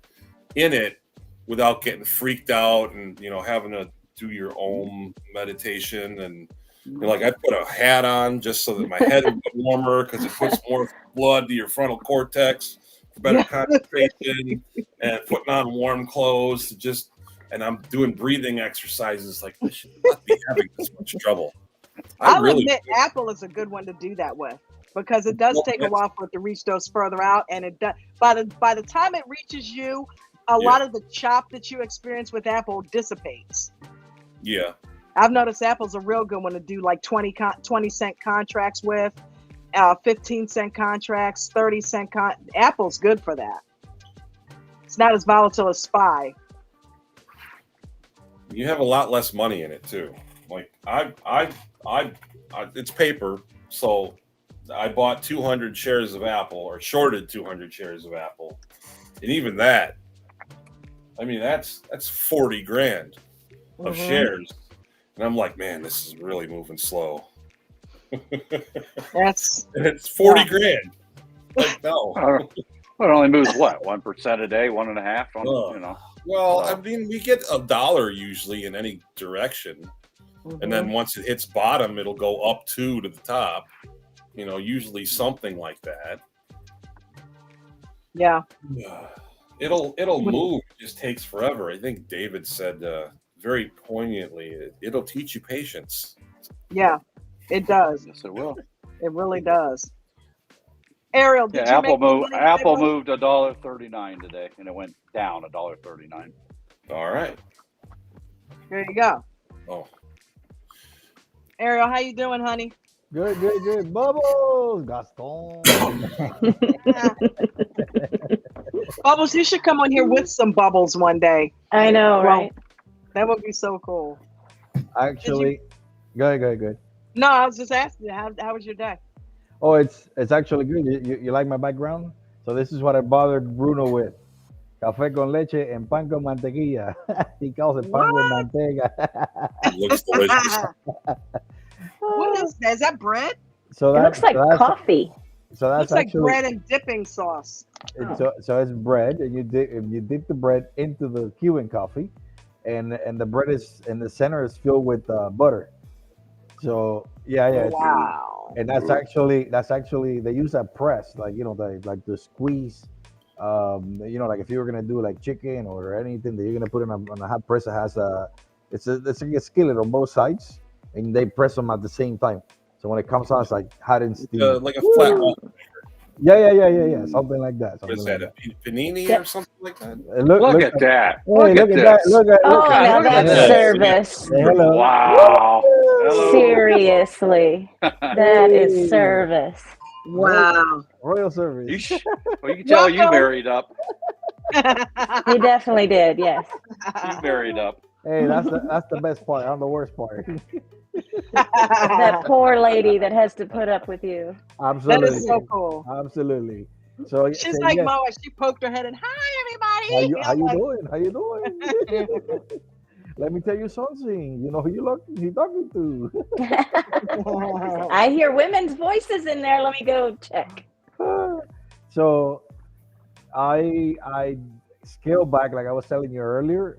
in it without getting freaked out and having to do your own meditation. And like, I put a hat on just so that my head would get warmer, because it puts more blood to your frontal cortex for better concentration, and putting on warm clothes and I'm doing breathing exercises. Like, I should not be having this much trouble. I'll admit Apple is a good one to do that with, because it does take a while for it to reach those further out, and it does, by the time it reaches you, a lot of the chop that you experience with Apple dissipates. Yeah. I've noticed Apple's a real good one to do like 20-cent contracts with, 15-cent contracts, 30-cent Apple's good for that. It's not as volatile as SPY. You have a lot less money in it too. Like I it's paper, so I bought 200 shares of Apple, or shorted 200 shares of Apple, and even that, I mean, that's 40 grand of shares. And I'm like, man, this is really moving slow. And it's 40 grand. Like, no. It only moves what, 1% a day, 1.5%? Well, I mean, we get $1 usually in any direction. And then once it hits bottom, it'll go up 2 to the top. Usually something like that. Yeah. It'll move. It just takes forever. I think David said very poignantly, it'll teach you patience. Yeah, it does. Yes, it will. It really does. Ariel, did you Apple moved $1.39 today, and it went down $1.39. All right. There you go. Oh. Ariel, how you doing, honey? Good. Bubbles, Gaston. Bubbles, you should come on here with some bubbles one day. I know, right? That would be so cool. Actually, good. No, I was just asking you, how was your day? Oh, it's actually good. You like my background? So this is what I bothered Bruno with. Café con leche and pan con mantequilla. He calls it pan with manteiga. It looks delicious. What is that? Is that bread? So it looks like coffee. So that's looks like bread and dipping sauce. So it's bread, and you dip the bread into the Cuban coffee, and the bread is in the center is filled with butter. So Wow. And that's actually they use a press, like like the squeeze. Like if you were gonna do like chicken or anything that you're gonna put on a hot press, it has it's like a skillet on both sides, and they press them at the same time. So when it comes out, it's like hot and steamy. Like a flat one. Yeah. Something like that. What is that? A panini or something like that? Look at that. Look at this. Look at now that's service. Hello. Wow. Hello. Seriously, that is service. Wow. Royal service. You can tell you married up. You definitely did. Yes. You married up. Hey, that's the best part. I'm the worst part. That poor lady that has to put up with you. Absolutely. That is so cool. Absolutely. So she's like Moa. She poked her head and, hi everybody. How you doing? Let me tell you something. You know who you talking to. I hear women's voices in there. Let me go check. So I scaled back, like I was telling you earlier.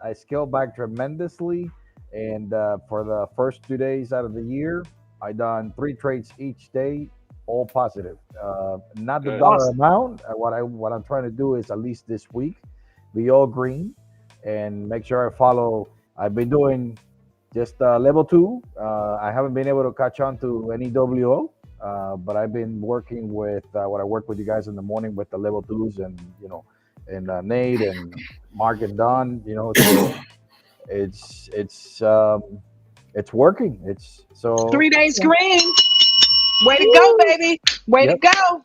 I scaled back tremendously, and for the first 2 days out of the year, I done 3 trades each day, all positive. Not the Good. dollar Awesome. amount. What I'm trying to do is at least this week be all green and make sure I follow. I've been doing just level two. I haven't been able to catch on to any WO. But I've been working with what I work with you guys in the morning with the level twos, and and Nate and Mark and Don. So it's it's um, it's working. It's so 3 days yeah. green. Way to go, baby. Way to Yep. go.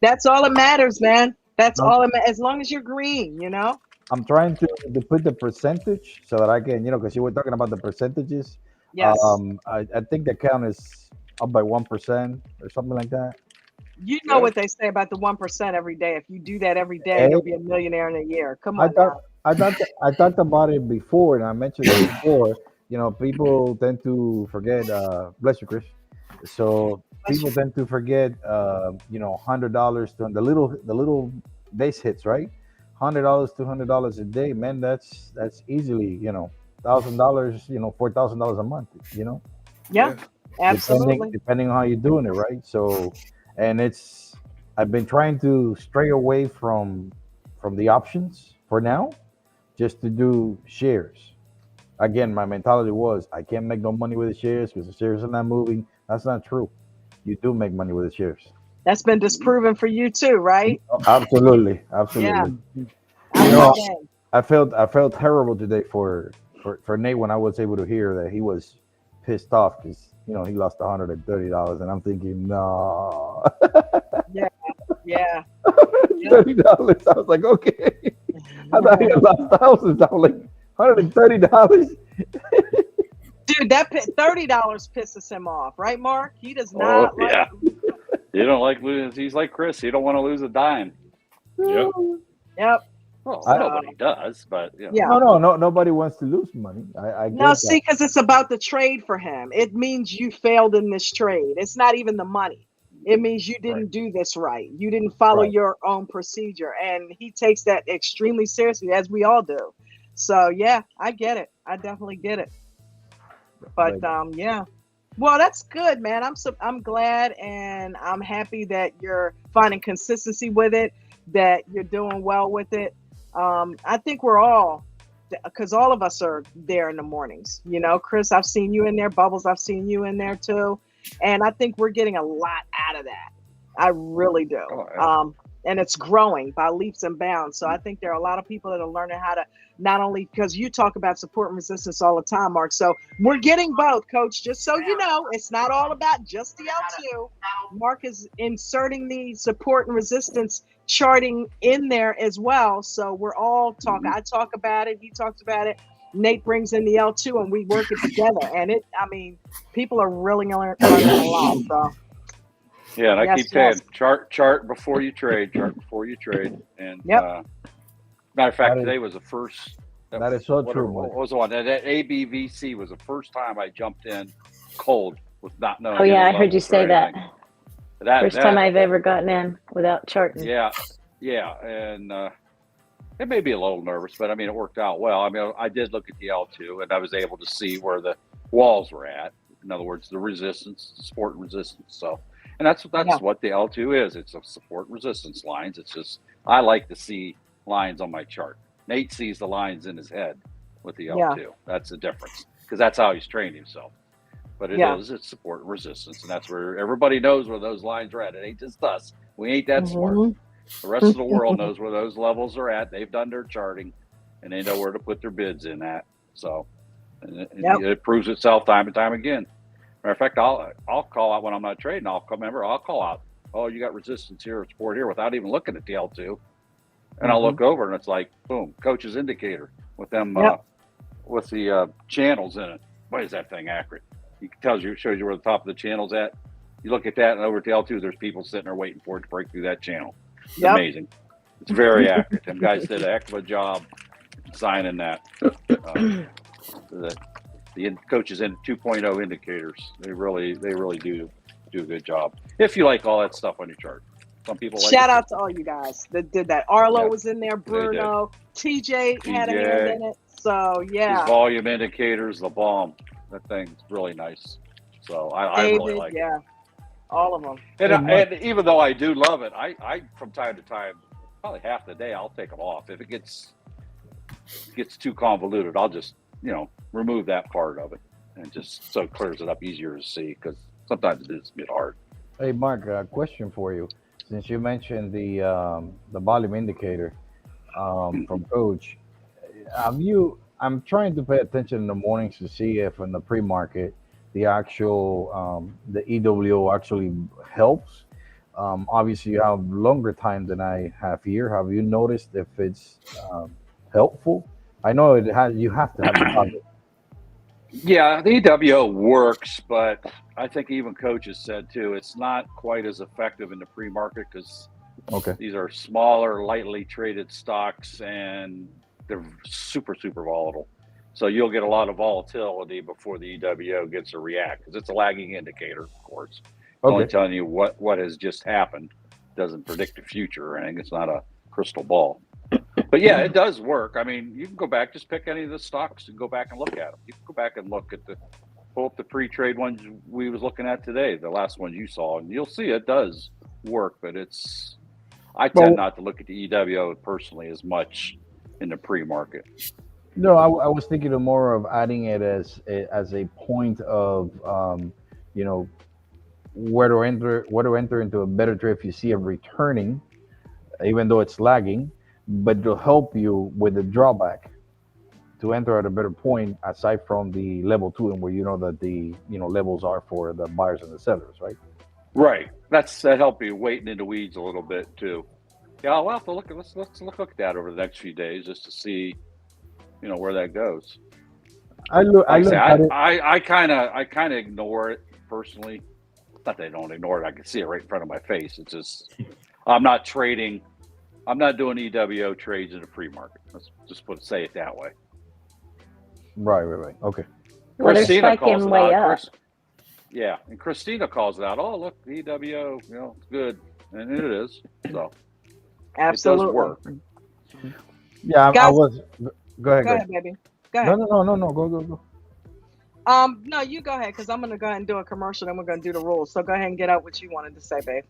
That's all that matters, man. That's I'm, all it as long as you're green. I'm trying to put the percentage so that I can, because you were talking about the percentages. Yes. I think the count is up by 1% or something like that. You know Good. what they say about the 1% every day. If you do that every day, Hey, you'll be a millionaire in a year. Come I on thought now. I talked about it before, and I mentioned it before. People tend to forget. Bless you, Chris. So Bless people you. tend to forget. $100 to the little base hits, right? $100, $200 a day, man. That's easily $1,000. $4,000 a month. Yeah, Yeah. Depending absolutely. depending on how you're doing it, right? So, and I've been trying to stray away from the options for now, just to do shares. Again, my mentality was I can't make no money with the shares because the shares are not moving. That's not true. You do make money with the shares. That's been disproven for you too, right? Absolutely, Yeah, absolutely. I You bought know, in. I felt terrible today for Nate when I was able to hear that he was pissed off because he lost $130, and I'm thinking, no. Yeah, yeah, yeah. $30. I was like, okay. I thought he had lost thousands. I was like, $130. Dude, that $30 pisses him off, right, Mark? He does Oh not like. yeah. You don't like losing. He's like Chris. You don't want to lose a dime. Yep. Yep. Well, I, So nobody does, but yeah. no, nobody wants to lose money. I No, get see, that. because it's about the trade for him. It means you failed in this trade. It's not even the money. It means you right. didn't do this right. You didn't follow Right. your own procedure. And he takes that extremely seriously, as we all do. So yeah, I get it. I definitely get it. But But yeah. Well, that's good, man. I'm glad and I'm happy that you're finding consistency with it, that you're doing well with it. I think we're all because all of us are there in the mornings. Chris, I've seen you in there. Bubbles, I've seen you in there too. And I think we're getting a lot out of that. I really do. Oh yeah. And it's growing by leaps and bounds. So I think there are a lot of people that are learning how to not only because you talk about support and resistance all the time, Mark. So we're getting both, Coach. Just so you know, it's not all about just the L2. Mark is inserting the support and resistance charting in there as well. So we're all talking. I talk about it. He talks about it. Nate brings in the L2 and we work it together. And people are really learning a lot. So Yeah, and I yes, keep saying yes. chart before you trade, chart before you trade. And Yep. matter of that fact, is today was the first. that is so true, What Mike. was the one? That ABVC was the first time I jumped in cold with not knowing Oh, yeah, any I heard you levels or say that. anything. That First time that I've ever gotten in without charting. yeah, and it made me a little nervous, but I mean it worked out well. I mean I did look at the L2 and I was able to see where the walls were at. In other words, the resistance, the support and resistance. So, and that's Yeah. what the L2 is. It's a support resistance lines. It's just I like to see lines on my chart. Nate sees the lines in his head with the Yeah. L2. That's the difference because that's how he's trained himself. But Yeah. it's support and resistance, and that's where everybody knows where those lines are at. It ain't just us. We ain't that smart. Mhm. The rest of the world knows where those levels are at. They've done their charting, and they know where to put their bids in at. So, and Yep. it proves itself time and time again. Matter of fact, I'll call out when I'm not trading. I'll call out. Oh, you got resistance here or support here without even looking at the L2, and I'll Mhm. look over and it's like boom, coach's indicator with them Yep. with the channels in it. Why is that thing accurate? It shows you where the top of the channel's at. You look at that, and over at the L2, there's people sitting there waiting for it to break through that channel. It's Yep. amazing. It's very accurate. Them guys did a heck of a job designing that. The coaches in 2.0 indicators, they really do a good job. If you like all that stuff on your chart, some people like Shout out to all you guys that did that. Arlo Yeah, was in there, Bruno, TJ had a TJ. hand in it. So His yeah, volume indicators, the bomb. That thing's really nice. So I David, really like it. yeah, all of them. And even though I do love it, I from time to time, probably half the day, I'll take them off. If it gets too convoluted, I'll just remove that part of it, and just so it clears it up easier to see, because sometimes it is a bit hard. Hey, Mark, a question for you. Since you mentioned the volume indicator from Coach, I'm trying to pay attention in the mornings to see if in the pre-market the actual the EWO actually helps. Obviously, you have longer time than I have here. Have you noticed if it's helpful? I know it has. You have to have the target. Yeah, the EWO works, but I think even coaches said too, it's not quite as effective in the pre-market, because these are smaller, lightly traded stocks, and they're super, super volatile. So you'll get a lot of volatility before the EWO gets to react, because it's a lagging indicator, of course. It's only telling you what has just happened. It doesn't predict the future or anything. It's not a crystal ball. But yeah, it does work. I mean, you can go back, just pick any of the stocks and go back and look at them. You can go back and pull up the pre-trade ones we was looking at today, the last ones you saw, and you'll see it does work. But I tend not to look at the EWO personally as much in the pre-market. No, I was thinking of more of adding it as a point of where to enter into a better trade if you see it returning, even though it's lagging, but it'll help you with the drawback to enter at a better point, aside from the level 2, and where you know that the levels are for the buyers and the sellers, right? Right. That help you waiting in the weeds a little bit too. Yeah, I'll have to look at let's look at that over the next few days just to see where that goes. I kind of ignore it personally. Not that I don't ignore it. I can see it right in front of my face. It's just I'm not trading. I'm not doing EWO trades in the pre-market. Let's just say it that way. Right. Okay. Well, they're Christina calls spiking it way out. up. Yeah, and Christina calls it out. Oh, look, the EWO, it's good, and it is. So Absolutely. It does work. Yeah, Guys, I was. Go ahead, baby. Go ahead. No. Go. No, you go ahead, because I'm going to go ahead and do a commercial, then we're going to do the rules. So go ahead and get out what you wanted to say, babe.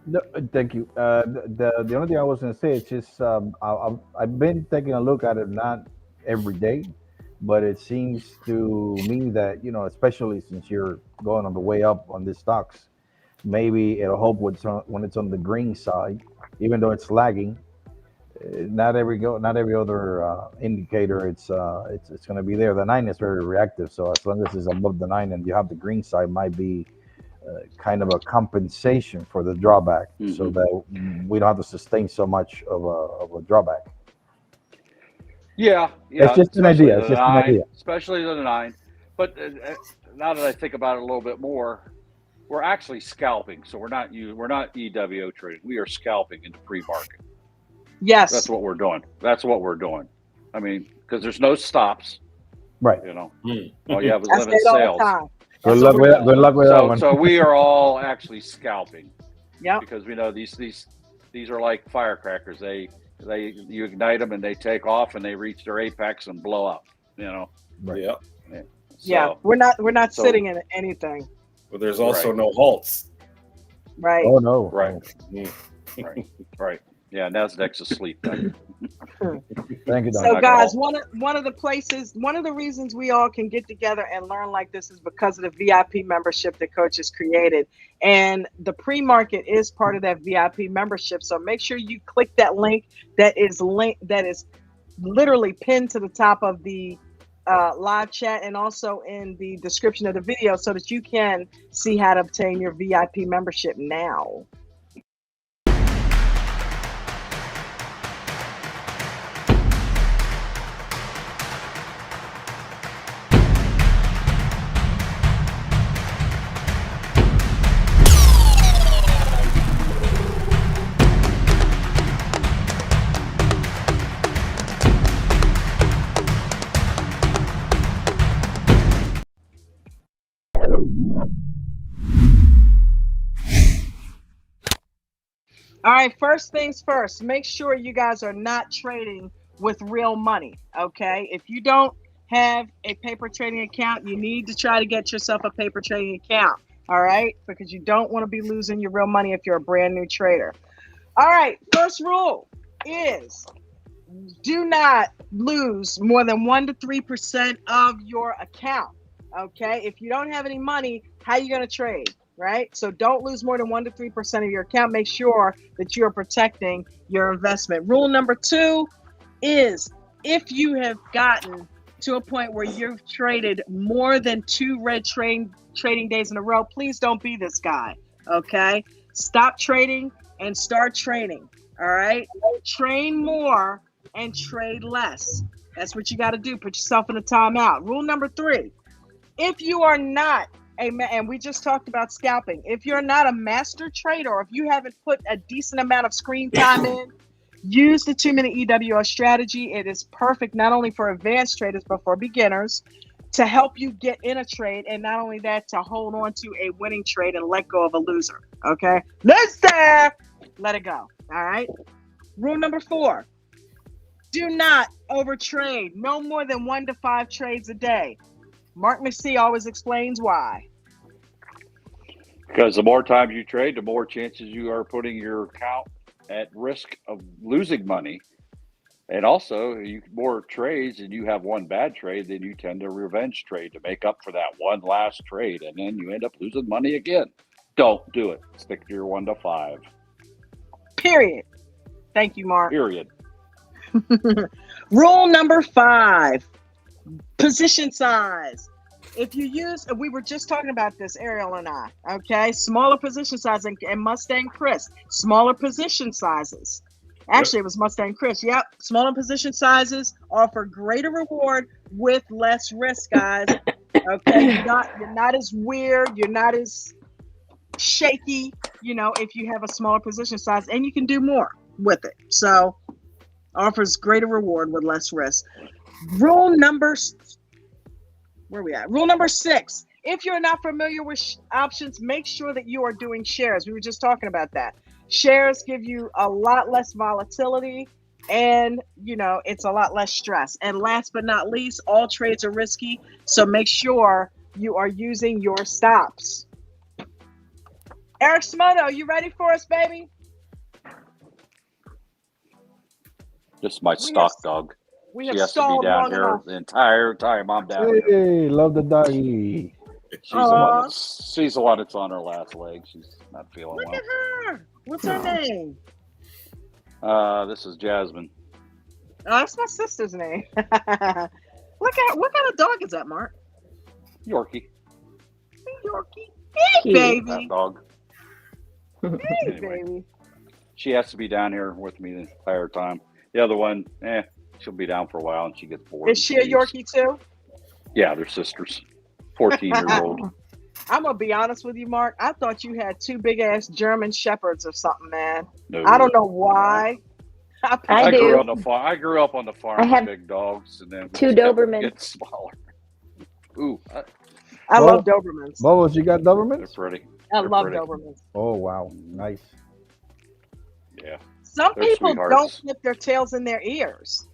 No, thank you. The only thing I was going to say is just I've been taking a look at it, not every day, but it seems to me that especially since you're going on the way up on these stocks, maybe it'll help when it's on the green side, even though it's lagging. Not every other indicator it's going to be there. The 9 is very reactive, so as long as it's above the 9 and you have the green side, might be kind of a compensation for the drawback, so that we don't have to sustain so much of a drawback. Yeah. It's just an idea. It's just an idea. Especially the 9. But now that I think about it a little bit more, we're actually scalping. So we're not EWO trading. We are scalping in the pre-market. Yes. That's what we're doing. I mean, because there's no stops. Right. All you have is limit sales. Good luck with that one. So we are all actually scalping. Yeah. Because we know these are like firecrackers. You ignite them and they take off and they reach their apex and blow up. Right. Yeah. Yeah. We're not sitting in anything. But there's also no halts. Right. Oh no. Right. Right. Yeah, Nasdaq's asleep. Thank you, Don. So guys, one of the reasons we all can get together and learn like this is because of the VIP membership that Coach has created. And the pre-market is part of that VIP membership. So make sure you click that link that is literally pinned to the top of the live chat and also in the description of the video, so that you can see how to obtain your VIP membership now. All right, first things first, make sure you guys are not trading with real money, okay? If you don't have a paper trading account, you need to try to get yourself a paper trading account, all right? Because you don't want to be losing your real money if you're a brand new trader. All right, first rule is do not lose more than 1 to 3% of your account, okay? If you don't have any money, how are you going to trade? Right? So don't lose more than 1 to 3% of your account. Make sure that you are protecting your investment. Rule number 2 is if you have gotten to a point where you've traded more than 2 red trading days in a row, please don't be this guy. Okay? Stop trading and start training. All right? Train more and trade less. That's what you got to do. Put yourself in a timeout. Rule number 3, if you are not and we just talked about scalping. If you're not a master trader, or if you haven't put a decent amount of screen time in, use the 2-minute EWS strategy. It is perfect not only for advanced traders, but for beginners to help you get in a trade. And not only that, to hold on to a winning trade and let go of a loser. Okay? Let it go. All right? Rule number 4, do not overtrade. No more than 1 to 5 trades a day. Mark McSee always explains why. Because the more times you trade, the more chances you are putting your account at risk of losing money. And also, more trades and you have one bad trade, then you tend to revenge trade to make up for that one last trade. And then you end up losing money again. Don't do it. Stick to your 1 to 5. Period. Thank you, Mark. Period. Rule number 5. Position size. If you use, we were just talking about this, Ariel and I, okay? Smaller position size and Mustang Chris, smaller position sizes. Actually, it was Mustang Chris. Yep. Smaller position sizes offer greater reward with less risk, guys. Okay. You're not as weird. You're not as shaky, if you have a smaller position size, and you can do more with it. So offers greater reward with less risk. Rule number 6. If you're not familiar with options, make sure that you are doing shares. We were just talking about that. Shares give you a lot less volatility and, it's a lot less stress. And last but not least, all trades are risky. So make sure you are using your stops. Eric Smoto, you ready for us, baby? This is my stock dog. We She have has to be stalled down long here enough. the entire time I'm down here. Hey, love the doggy. She's the one that's on her last leg. She's not feeling Look well. at her. What's her name? This is Jasmine. Oh, that's my sister's name. Look at what kind of dog is that, Mark? Yorkie. Yorkie. Hey, baby. That dog. Hey, Anyway. baby. She has to be down here with me the entire time. The other one, she'll be down for a while and she gets bored. Is she a Yorkie too? Yeah, they're sisters. 14 years old. I'm gonna be honest with you, Mark. I thought you had 2 big ass German shepherds or something, man. No. I don't know why. I do. grew I grew up on the farm I have with big dogs, and then 2 we just kept Dobermans. getting smaller. Ooh, I love Dobermans. Bubbles, you got they're Dobermans? pretty. I They're love pretty. Dobermans. Oh, wow. Nice. Yeah. Some They're people sweethearts. don't clip their tails in their ears.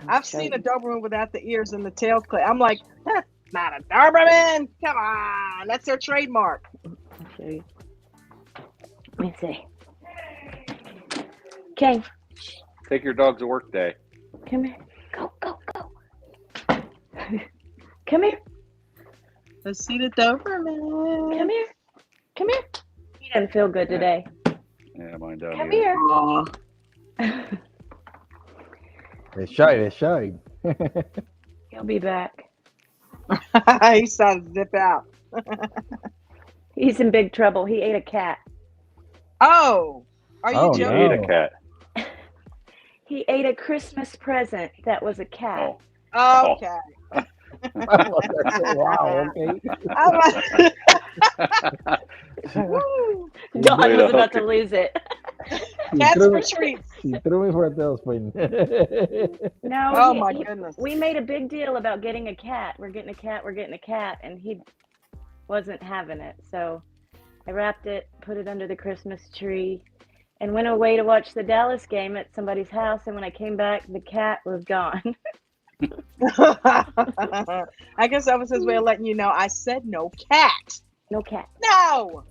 I've seen a Doberman without the ears and the tail clip. I'm like, that's not a Doberman. Come on, that's their trademark. I'll show you. Let me see. Okay, Take your dog to work day. come here. Go, go, go. Come here. Let's see the Doberman. Come here. Come here. He doesn't feel good today. Yeah, mine down Come here. here. Aw. They're shy. He'll be back. He's trying to zip out. He's in big trouble. He ate a cat. Oh, are you Oh, He joking? ate no. a cat. He ate a Christmas present that was a cat. Oh. Okay. Wow, okay. I'm like, woo. Dawn Way to was about hook to it. lose it. Cats threw for me- treats. He threw me for a tailspin. No. Oh my goodness. We made a big deal about getting a cat. We're getting a cat. We're getting a cat, and he wasn't having it. So I wrapped it, put it under the Christmas tree, and went away to watch the Dallas game at somebody's house. And when I came back, the cat was gone. I guess that was his way of letting you know I said no cat. No cat. No.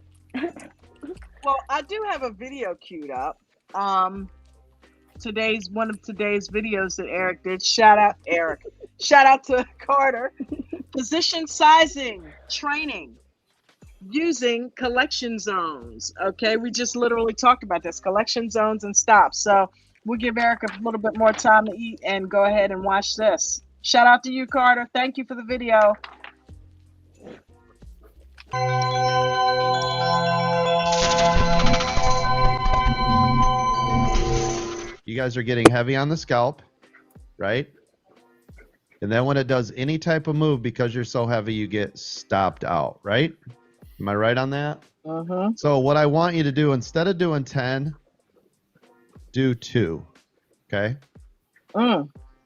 Well, I do have a video queued up. Today's one of today's videos that Eric did. Shout out Eric. Shout out to Carter. Position sizing training using collection zones. Okay, we just literally talked about this, collection zones and stops. So we'll give Eric a little bit more time to eat and go ahead and watch this. Shout out to you, Carter. Thank you for the video. You guys are getting heavy on the scalp, right? And then when it does any type of move, because you're so heavy, you get stopped out, right? Am I right on that? Uh-huh. So what I want you to do, instead of doing 10, do 2, okay?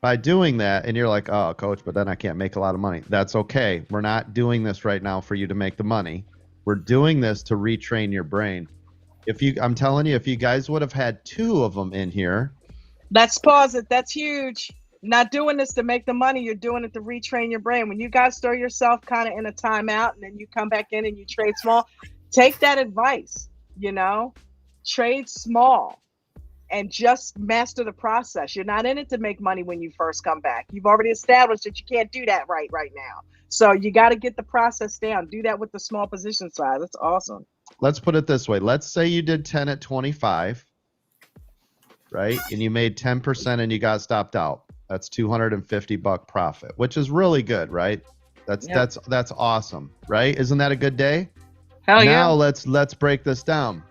By doing that, and you're like, oh, coach, but then I can't make a lot of money. That's okay. We're not doing this right now for you to make the money. We're doing this to retrain your brain. I'm telling you, if you guys would have had 2 of them in here. Let's pause it. That's huge. Not doing this to make the money. You're doing it to retrain your brain. When you guys throw yourself kind of in a timeout and then you come back in and you trade small, take that advice, trade small and just master the process. You're not in it to make money when you first come back. You've already established that you can't do that right now. So you got to get the process down. Do that with the small position size. That's awesome. Let's put it this way. Let's say you did 10 at 25, right? And you made 10% and you got stopped out. That's $250 profit, which is really good, right? That's awesome, right? Isn't that a good day? Hell yeah. Now let's break this down.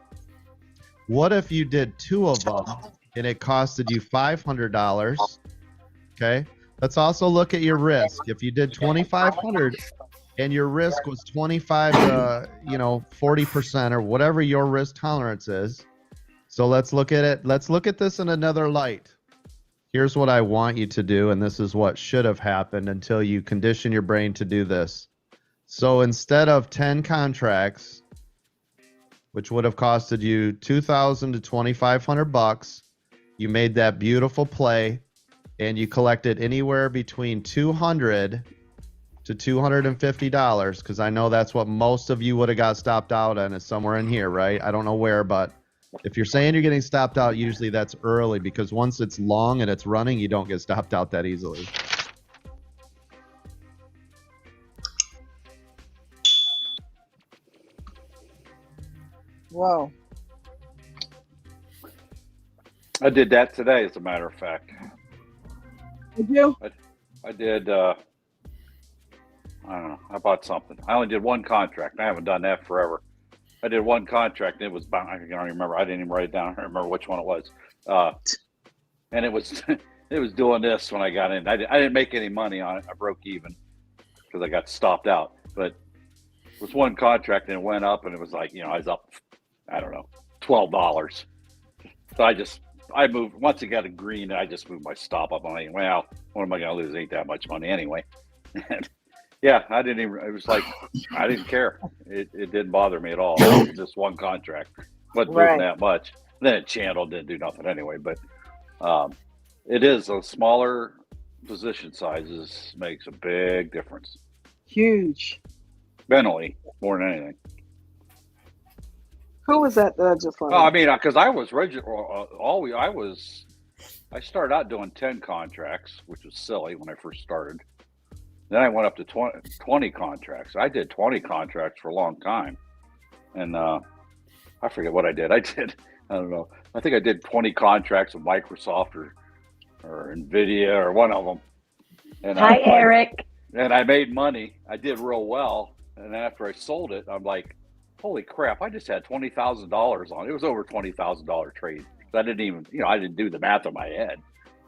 What if you did 2 of them and it costed you $500? Okay. Let's also look at your risk. If you did 2,500 and your risk was 25 to 40% or whatever your risk tolerance is. So let's look at it. Let's look at this in another light. Here's what I want you to do, and this is what should have happened until you condition your brain to do this. So instead of 10 contracts, which would have costed you $2,000 to $2,500, you made that beautiful play, and you collected anywhere between $200 to $250, because I know that's what most of you would have got stopped out on, is somewhere in here, right? I don't know where, but if you're saying you're getting stopped out, usually that's early, because once it's long and it's running, you don't get stopped out that easily. Whoa. I did that today, as a matter of fact. Did you? I did, I don't know, I bought something. I only did 1 contract. I haven't done that forever. I did 1 contract, and it was, I don't even remember. I didn't even write it down. I don't remember which one it was. And it was it was doing this when I got in. I didn't make any money on it. I broke even because I got stopped out. But it was 1 contract, and it went up, and it was like, I was up, I don't know, $12. So I moved, once it got a green, I just moved my stop up. I'm like, well, what am I going to lose? Ain't that much money anyway. And yeah, I didn't even, it was like, I didn't care. It didn't bother me at all. It was just 1 contract. Wasn't moving that much. Then it channeled, didn't do nothing anyway. But it is, a smaller position sizes makes a big difference. Huge. Mentally, more than anything. Who was that just for? Oh, I mean, because I was I started out doing 10 contracts, which was silly when I first started. Then I went up to 20 contracts. I did 20 contracts for a long time. And I forget what I did. I don't know. I think I did 20 contracts with Microsoft or NVIDIA or one of them. And Hi, Eric. And I made money. I did real well. And after I sold it, I'm like, holy crap, I just had $20,000 on it. It was over $20,000 trade. I didn't even, I didn't do the math in my head.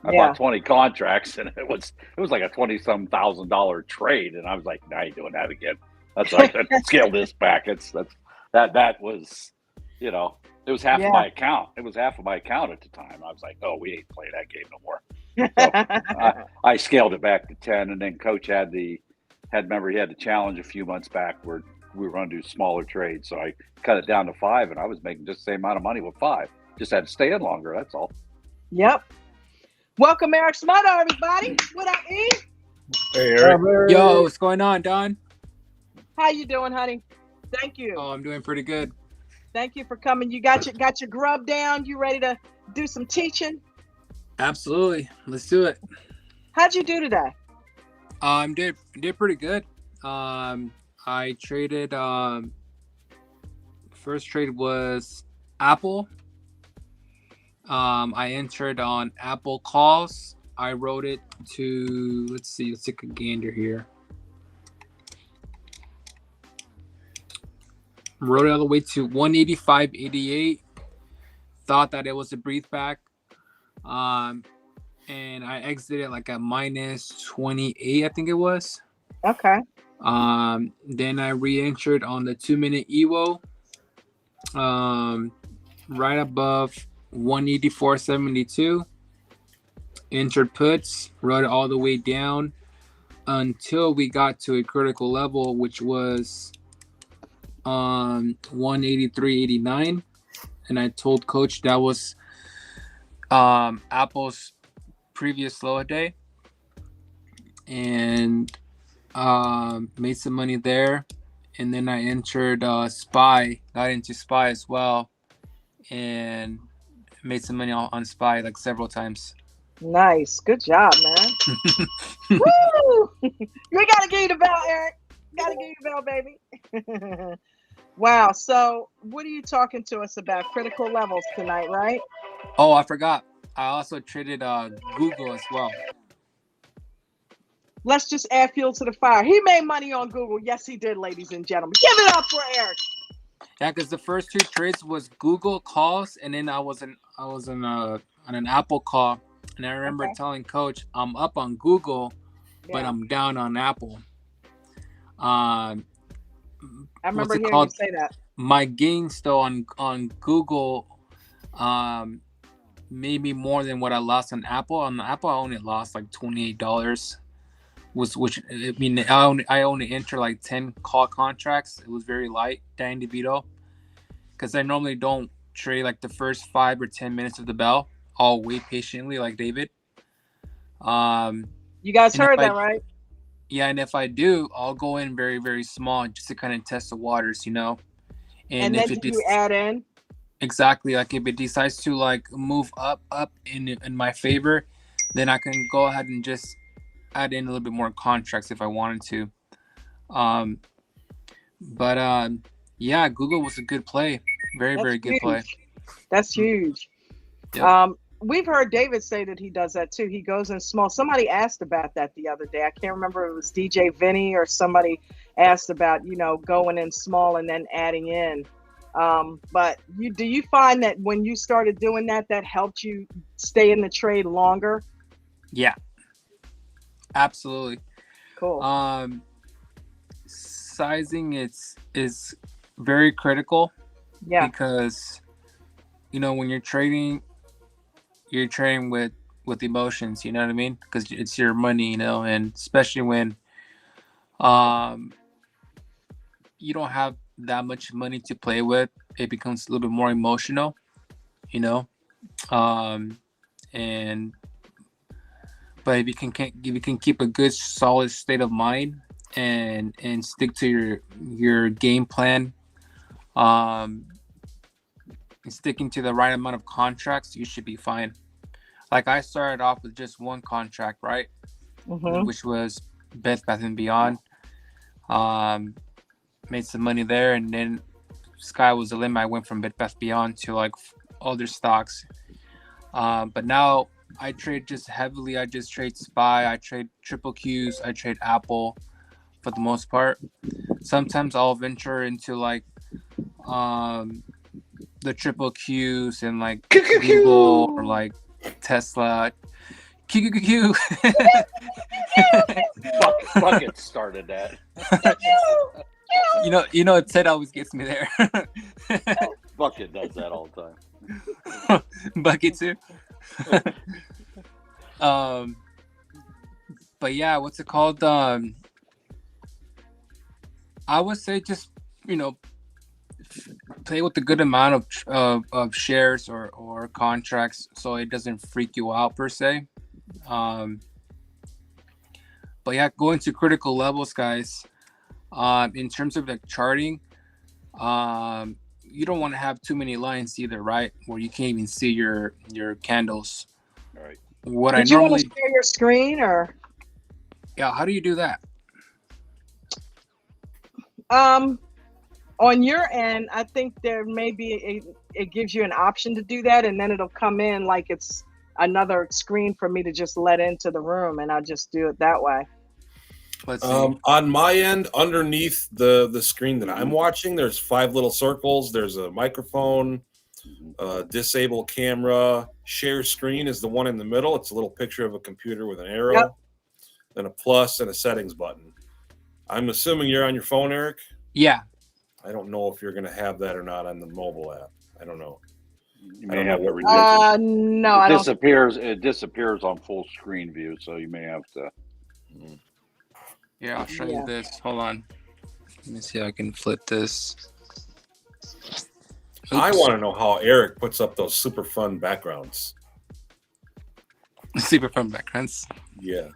I bought 20 contracts, and it was like a $20,000 trade, and I was like, I ain't doing that again. That's like, let's scale this back. That was, it was half of my account. It was half of my account at the time. I was like, oh, we ain't playing that game no more. So I scaled it back to 10, and then Coach had he had the challenge a few months back where we were going to do smaller trades. So I cut it down to 5, and I was making just the same amount of money with 5. Just had to stay in longer. That's all. Yep. Welcome, Eric Smutter, everybody. What up, E? Hey, Eric. Yo, what's going on, Don? How you doing, honey? Thank you. Oh, I'm doing pretty good. Thank you for coming. You got your grub down. You ready to do some teaching? Absolutely. Let's do it. How'd you do today? Did pretty good. I traded. First trade was Apple. I entered on Apple calls. I wrote it to. Let's take a gander here. Wrote it all the way to 185.88. Thought that it was a breathe back. And I exited like at minus 28, I think it was. Okay. Then I re-entered on the 2-minute EWO. Right above 184.72. Entered puts, wrote it all the way down until we got to a critical level, which was 183.89. And I told coach that was Apple's previous low day, and made some money there. And then I entered SPY, got into SPY as well, and made some money on SPY like several times. Nice. Good job, man. Woo! We gotta give you the bell, Eric. Gotta give you the bell, baby. Wow. So what are you talking to us about? Critical levels tonight, right? Oh, I forgot. I also traded Google as well. Let's just add fuel to the fire. He made money on Google. Yes, he did, ladies and gentlemen. Give it up for Eric. Yeah, because the first 2 trades was Google calls, and then I was on an Apple call, and I remember telling coach I'm up on Google, but I'm down on Apple. I remember hearing you say that. My gains though on Google, maybe more than what I lost on Apple. On Apple, I only lost like $28. Which I mean, I only enter like 10 call contracts. It was very light, Dan DeVito, because I normally don't trade like the first 5 or 10 minutes of the bell. I'll wait patiently, like David. You guys heard that, right? Yeah, and if I do, I'll go in very, very small just to kind of test the waters, And then if you add in? Exactly. Like if it decides to like move up in my favor, then I can go ahead and just add in a little bit more contracts if I wanted to. Yeah, Google was a good play. Very good play. That's huge. Yep. We've heard David say that he does that too. He goes in small. Somebody asked about that the other day. I can't remember if it was DJ Vinny or somebody asked about, going in small and then adding in. But do you find that when you started doing that helped you stay in the trade longer? Yeah, absolutely. Cool. Sizing is very critical. Yeah. Because, when you're trading with emotions, you know what I mean? Because it's your money, and especially when you don't have that much money to play with, it becomes a little bit more emotional, but if you can keep a good solid state of mind and stick to your game plan, and sticking to the right amount of contracts, you should be fine. Like I started off with just one contract, right? Mm-hmm. Which was Bed Bath & Beyond. Made some money there, and then sky was the limit. I went from Bed Bath Beyond to like other stocks. But now I trade just heavily. I just trade SPY. I trade triple Qs. I trade Apple for the most part. Sometimes I'll venture into like the triple Qs and like Google or like Tesla. Q. Bucket started that. Ted always gets me there. Bucket does that all the time. Bucket too. But yeah, what's it called? I would say just play with a good amount of shares or contracts, so it doesn't freak you out per se. But yeah, going to critical levels, guys. In terms of like charting, you don't want to have too many lines either, right? Where you can't even see your candles. Right. What Did I you want normally to share your screen or? Yeah, how do you do that? On your end, I think there may be it gives you an option to do that, and then it'll come in like it's another screen for me to just let into the room, and I'll just do it that way. Let's see. On my end, underneath the screen that I'm watching, there's 5 little circles. There's a microphone, disable camera, share screen is the one in the middle. It's a little picture of a computer with an arrow, then a plus and a settings button. I'm assuming you're on your phone, Eric? Yeah. I don't know if you're going to have that or not on the mobile app. I don't know. You may have to no, I don't. It disappears on full screen view, so you may have to. Yeah, I'll show you this. Hold on. Let me see if I can flip this. Oops. I want to know how Eric puts up those super fun backgrounds. Super fun backgrounds. Yeah.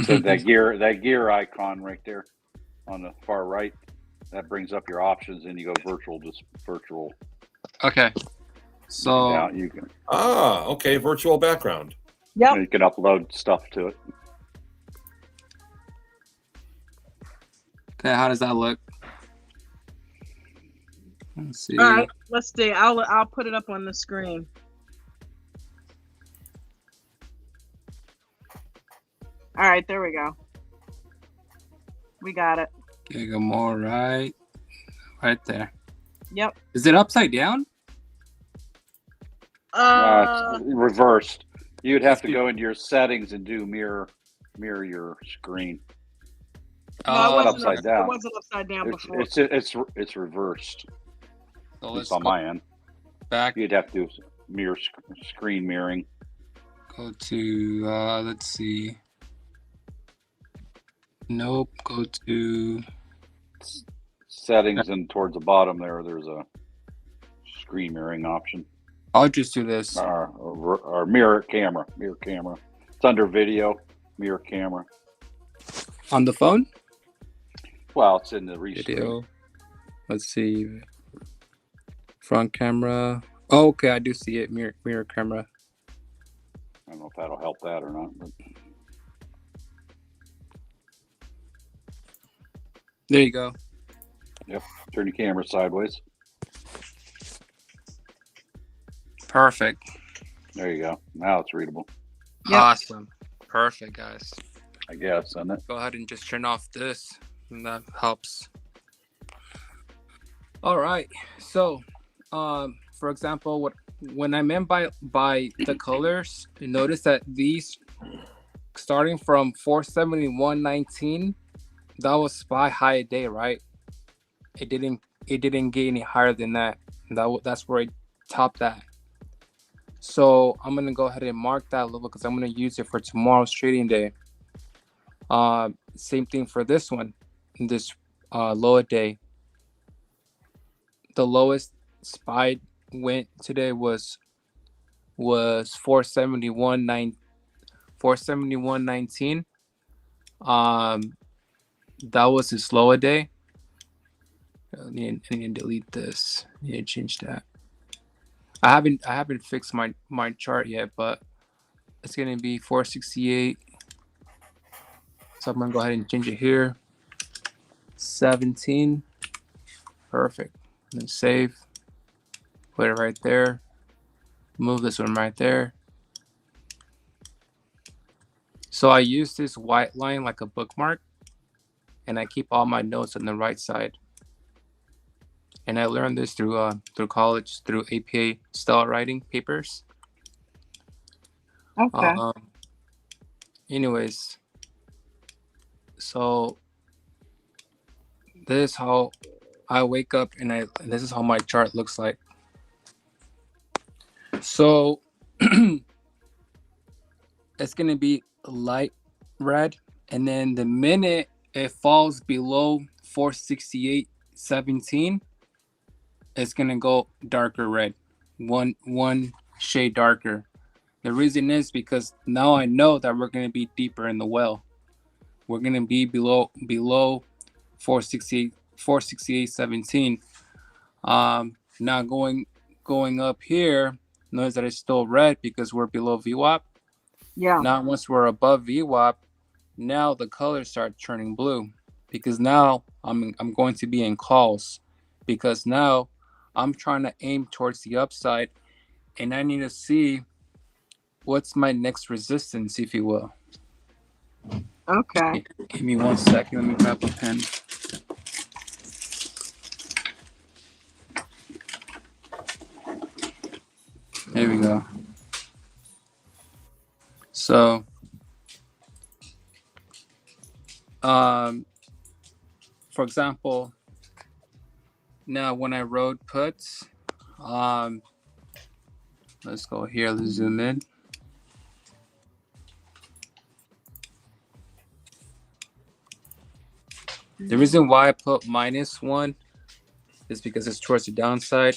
So that gear icon right there on the far right, that brings up your options, and you go virtual. Okay. So now you can. Okay, virtual background. Yep. You can upload stuff to it. okay, how does that look? Let's see. All right, let's see. I'll put it up on the screen. All right, there we go. We got it. Okay, go more right there. Yep. Is it upside down? It's reversed. You'd have to go into your settings and do mirror your screen. No, it wasn't upside down. It wasn't upside down before. It's reversed. So let's on my end. Back. You'd have to do screen mirroring. Go to let's see. Nope. Go to settings, and towards the bottom there's a screen mirroring option. I'll just do this. Or mirror camera. It's under video, mirror camera. On the phone? Well, it's in the video. Let's see. Front camera. Oh, okay, I do see it. Mirror camera. I don't know if that'll help that or not. But... There you go. Yep. Turn your camera sideways. Perfect. There you go. Now it's readable. Yep. Awesome. Perfect, guys. I guess, isn't it? Go ahead and just turn off this, and that helps. All right. So, for example, when I meant by the colors, you notice that these, starting from 471.19, that was SPY high a day, right? It didn't get any higher than that. That's where it topped at. So I'm gonna go ahead and mark that level because I'm gonna use it for tomorrow's trading day. Same thing for this one, this lower day. The lowest SPY went today was 471.19. That was his lower day. I need to delete this. I need to change that. I haven't fixed my chart yet, but it's gonna be 468. So I'm gonna go ahead and change it here. 17. Perfect. And then save. Put it right there. Move this one right there. So I use this white line like a bookmark, and I keep all my notes on the right side. And I learned this through college, through APA style writing papers. Okay. Anyways, so this is how I wake up, and this is how my chart looks like. So it's gonna be light red, and then the minute it falls below 468.17, it's gonna go darker red, one shade darker. The reason is because now I know that we're gonna be deeper in the well. We're gonna be below 468.17. Now going up here, notice that it's still red because we're below VWAP. Yeah. Now once we're above VWAP, now the colors start turning blue because now I'm going to be in calls because now I'm trying to aim towards the upside and I need to see what's my next resistance, if you will. Okay. Give me 1 second. Let me grab a pen. There we go. So, for example, now when I wrote puts, let's go here. Let's zoom in. The reason why I put -1 is because it's towards the downside,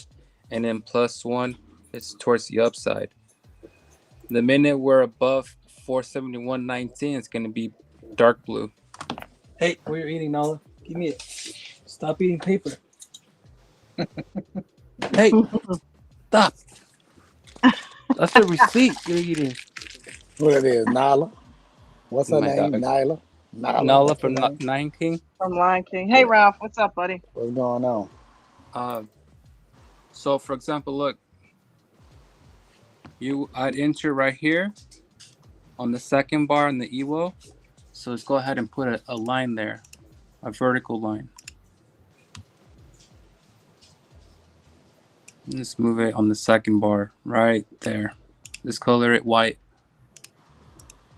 and then +1 it's towards the upside. The minute we're above 471.19, it's going to be dark blue. Hey, what are you eating, Nala? Give me it. Stop eating paper. Hey, stop. That's a receipt you're eating. What it is, Nala? What's her My name? dog. Nyla? Nala What's her from name? Lion King. From Lion King. Hey, Ralph, what's up, buddy? What's going on? So for example, look, I'd enter right here on the second bar in the EWO. So let's go ahead and put a line there, a vertical line. Let's move it on the second bar right there. Let's color it white.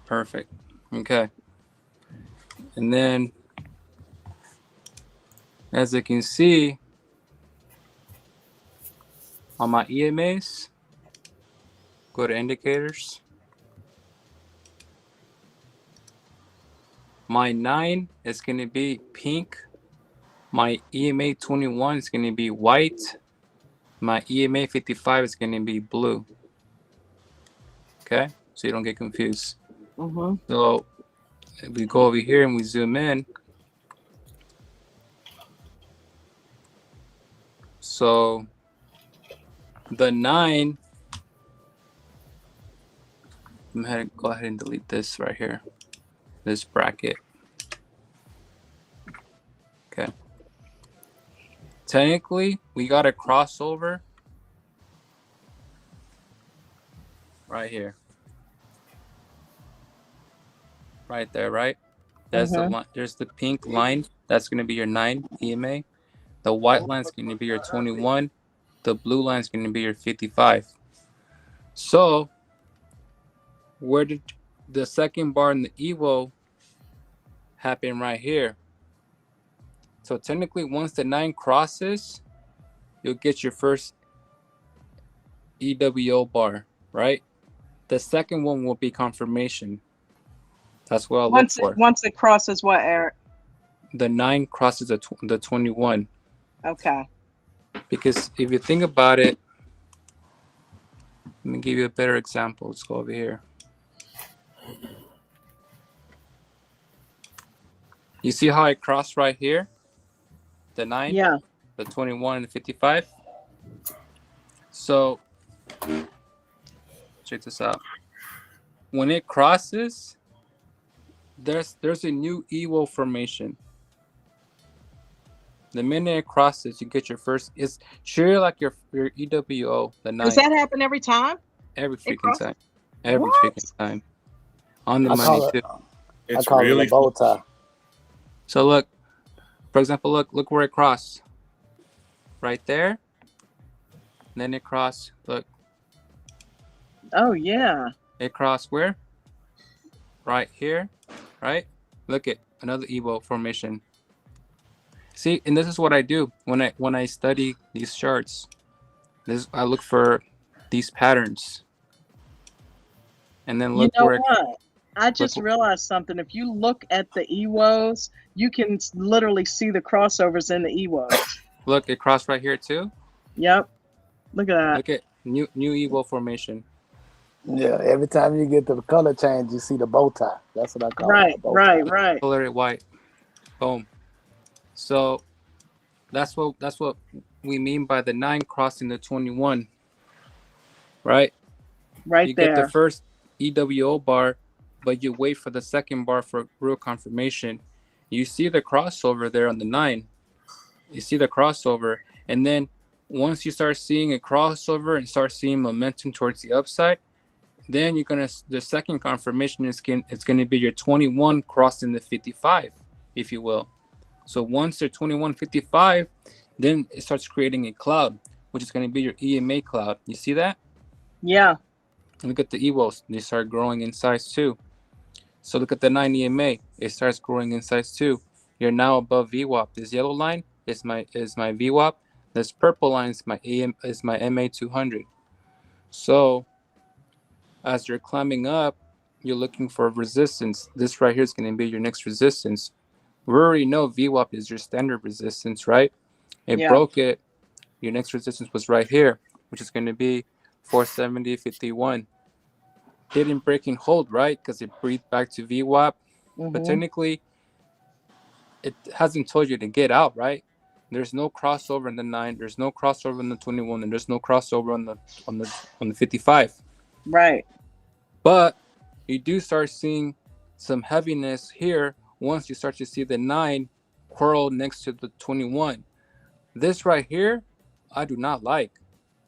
Perfect. Okay. And then, as you can see, on my EMAs, go to indicators. My 9 is going to be pink. My EMA 21 is going to be white. My EMA 55 is going to be blue. Okay, so you don't get confused. Mm-hmm. So if we go over here and we zoom in, so the 9, I'm going to go ahead and delete this right here, this bracket. Okay. Technically, we got a crossover right here. Right there, right? That's the line. There's the pink line. That's going to be your 9 EMA. The white line is going to be your 21. The blue line is going to be your 55. So, where did the second bar in the EVO happen? Right here. So technically, once the 9 crosses, you'll get your first EWO bar, right? The second one will be confirmation. That's what I'll look for. Once it crosses what, Eric? The 9 crosses the 21. Okay. Because if you think about it, let me give you a better example. Let's go over here. You see how I crossed right here? The 9, yeah, the 21, and the 55. So check this out. When it crosses, there's a new EWO formation. The minute it crosses, you get your first. It's sure like your EWO, the 9. Does that happen every time? Every freaking time. Every freaking time. On the I money too. I call it a bow tie. So look, for example, look where it crossed. Right there. And then it crossed. Look. Oh yeah. It crossed where? Right here. Right? Look at another EWO formation. See, and this is what I do when I study these charts. I look for these patterns. And then look where what? I just realized something. If you look at the EWOs, you can literally see the crossovers in the EWOs. Look, it crossed right here too. Yep. Look at that. Look at new Evo formation. Yeah, every time you get the color change, you see the bow tie. That's what I call it. Right, Bow right, tie. right. Color it white. Boom. So that's what we mean by the 9 crossing the 21. Right? Right you there. Get the first EWO bar, but you wait for the second bar for real confirmation. You see the crossover there on the 9. You see the crossover, and then once you start seeing a crossover and start seeing momentum towards the upside, then the second confirmation it's gonna be your 21 crossing the 55, if you will. So once they're 21.55, then it starts creating a cloud, which is gonna be your EMA cloud. You see that? Yeah. Look at the EVOs; they start growing in size too. So look at the 9 EMA; it starts growing in size too. You're now above VWAP. This yellow line is my VWAP. This purple line is my MA 200. So as you're climbing up, you're looking for resistance. This right here is going to be your next resistance. We already know VWAP is your standard resistance, right? It broke it. Your next resistance was right here, which is going to be 470.51. Didn't break and hold, right? Because it breathed back to VWAP. But technically, it hasn't told you to get out, right? There's no crossover in the 9. There's no crossover in the 21, and there's no crossover on the 55. Right. But you do start seeing some heaviness here once you start to see the 9 curl next to the 21. This right here, I do not like.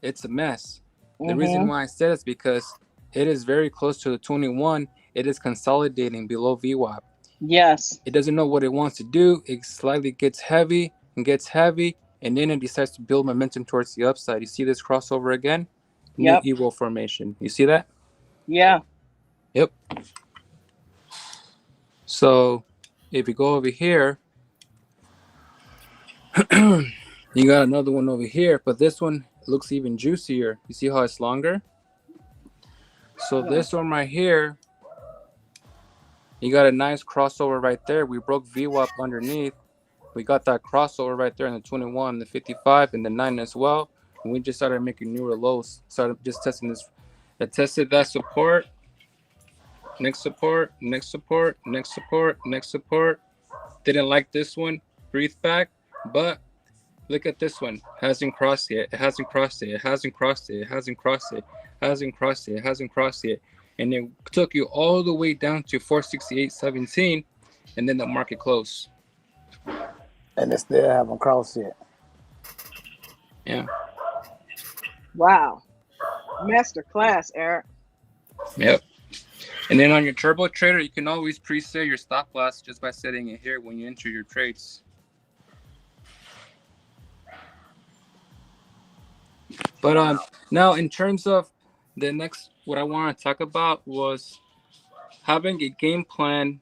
It's a mess. The reason why I said is because it is very close to the 21. It is consolidating below VWAP. Yes. It doesn't know what it wants to do. It slightly gets heavy, and then it decides to build momentum towards the upside. You see this crossover again? New Evo formation. You see that? Yeah. Yep. So if you go over here, you got another one over here, but this one looks even juicier. You see how it's longer? So this one right here, you got a nice crossover right there. We broke VWAP underneath. We got that crossover right there in the 21, the 55, and the 9 as well. And we just started making newer lows. Started just testing this. I tested that support. Next support, next support, next support, next support. Didn't like this one. Breathe back. But look at this one. Hasn't crossed yet. It hasn't crossed it. It hasn't crossed it. It hasn't crossed it. Hasn't crossed it. It hasn't crossed it. And it took you all the way down to 468.17, and then the market closed. And it still haven't crossed yet. Yeah. Wow. Master class, Eric. Yep. And then on your turbo trader, you can always preset your stop loss just by setting it here when you enter your trades. But now in terms of the next, what I want to talk about was having a game plan.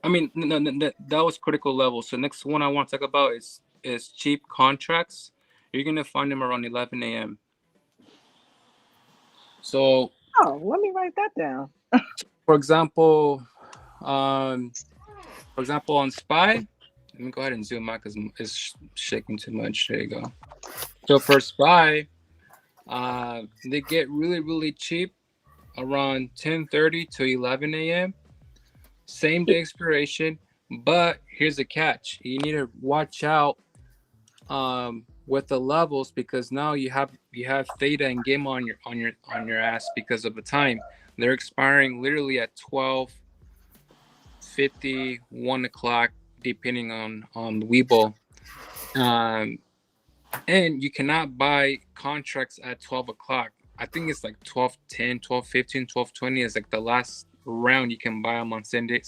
I mean, that was critical level. So next one I want to talk about is cheap contracts. You're gonna find them around 11 a.m. So, let me write that down. for example, on SPY, let me go ahead and zoom out because it's shaking too much. There you go. So for SPY, they get really, really cheap around 10:30 to 11 a.m. Same day expiration, but here's the catch: you need to watch out with the levels, because now you have theta and gamma on your ass because of the time. They're expiring literally at 12:50, 1 o'clock, depending on Webull. And you cannot buy contracts at 12 o'clock. I think it's like 12:10, 12:15, 12:20 is like the last round you can buy them on same day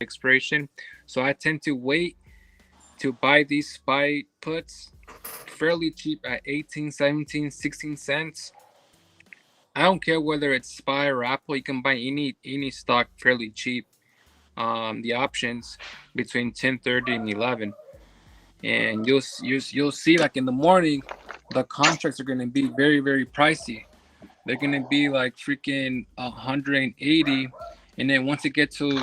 expiration. So I tend to wait to buy these SPY puts fairly cheap at 18, 17, 16 cents. I don't care whether it's SPY or Apple. You can buy any stock fairly cheap. The options between 10:30 and 11, and you'll see, like in the morning, the contracts are going to be very, very pricey. They're going to be like freaking 180, and then once we get to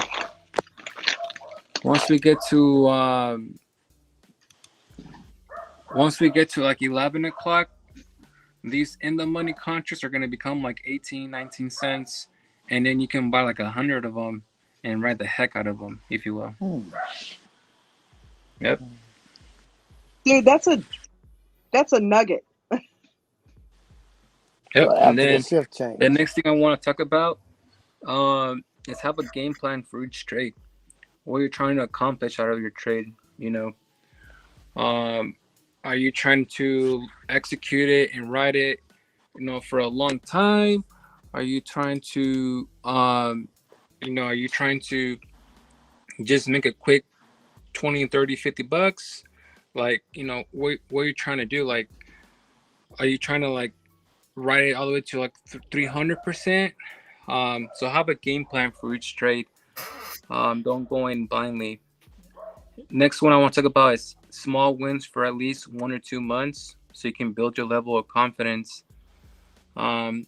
like 11 o'clock, these in the money contracts are going to become like 18, 19 cents, and then you can buy like 100 of them and ride the heck out of them, if you will. Yep. Dude, that's a nugget. Yep. So And after the then shift change. the next thing I want to talk about is have a game plan for each trade. What you're trying to accomplish out of your trade, you know. Are you trying to execute it and ride it, you know, for a long time? Are you trying to are you trying to just make a quick 20, 30, 50 bucks? Like, you know, what are you trying to do? Like, are you trying to like ride it all the way to like 300%? So have a game plan for each trade. Don't go in blindly. Next one I want to talk about is small wins for at least 1 or 2 months so you can build your level of confidence. I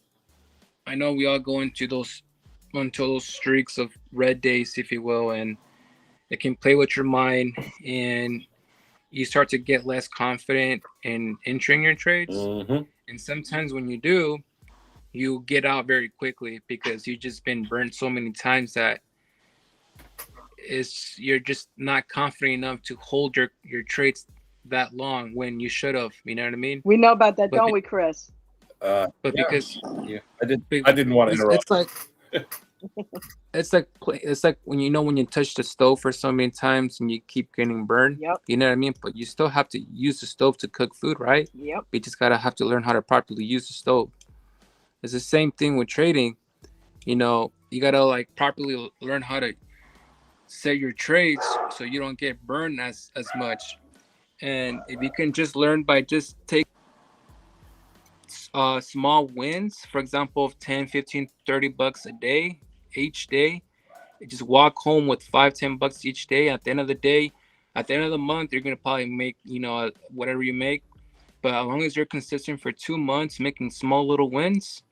know we all go into those streaks of red days, if you will, and it can play with your mind, and you start to get less confident in entering your trades. And sometimes when you do, you get out very quickly because you've just been burned so many times that you're just not confident enough to hold your trades that long when you should have. You know what I mean? We know about that, don't we, Chris? But yeah. because I didn't want to interrupt. It's like when you touch the stove for so many times and you keep getting burned. Yep. You know what I mean? But you still have to use the stove to cook food, right? Yep. You just have to learn how to properly use the stove. It's the same thing with trading. You know, you gotta like properly learn how to set your trades so you don't get burned as much. And if you can just learn by just take small wins, for example, of 10, 15, 30 bucks a day, each day, just walk home with 5-10 bucks each day. At the end of the day, at the end of the month, you're going to probably make, you know, whatever you make. But as long as you're consistent for 2 months, making small little wins,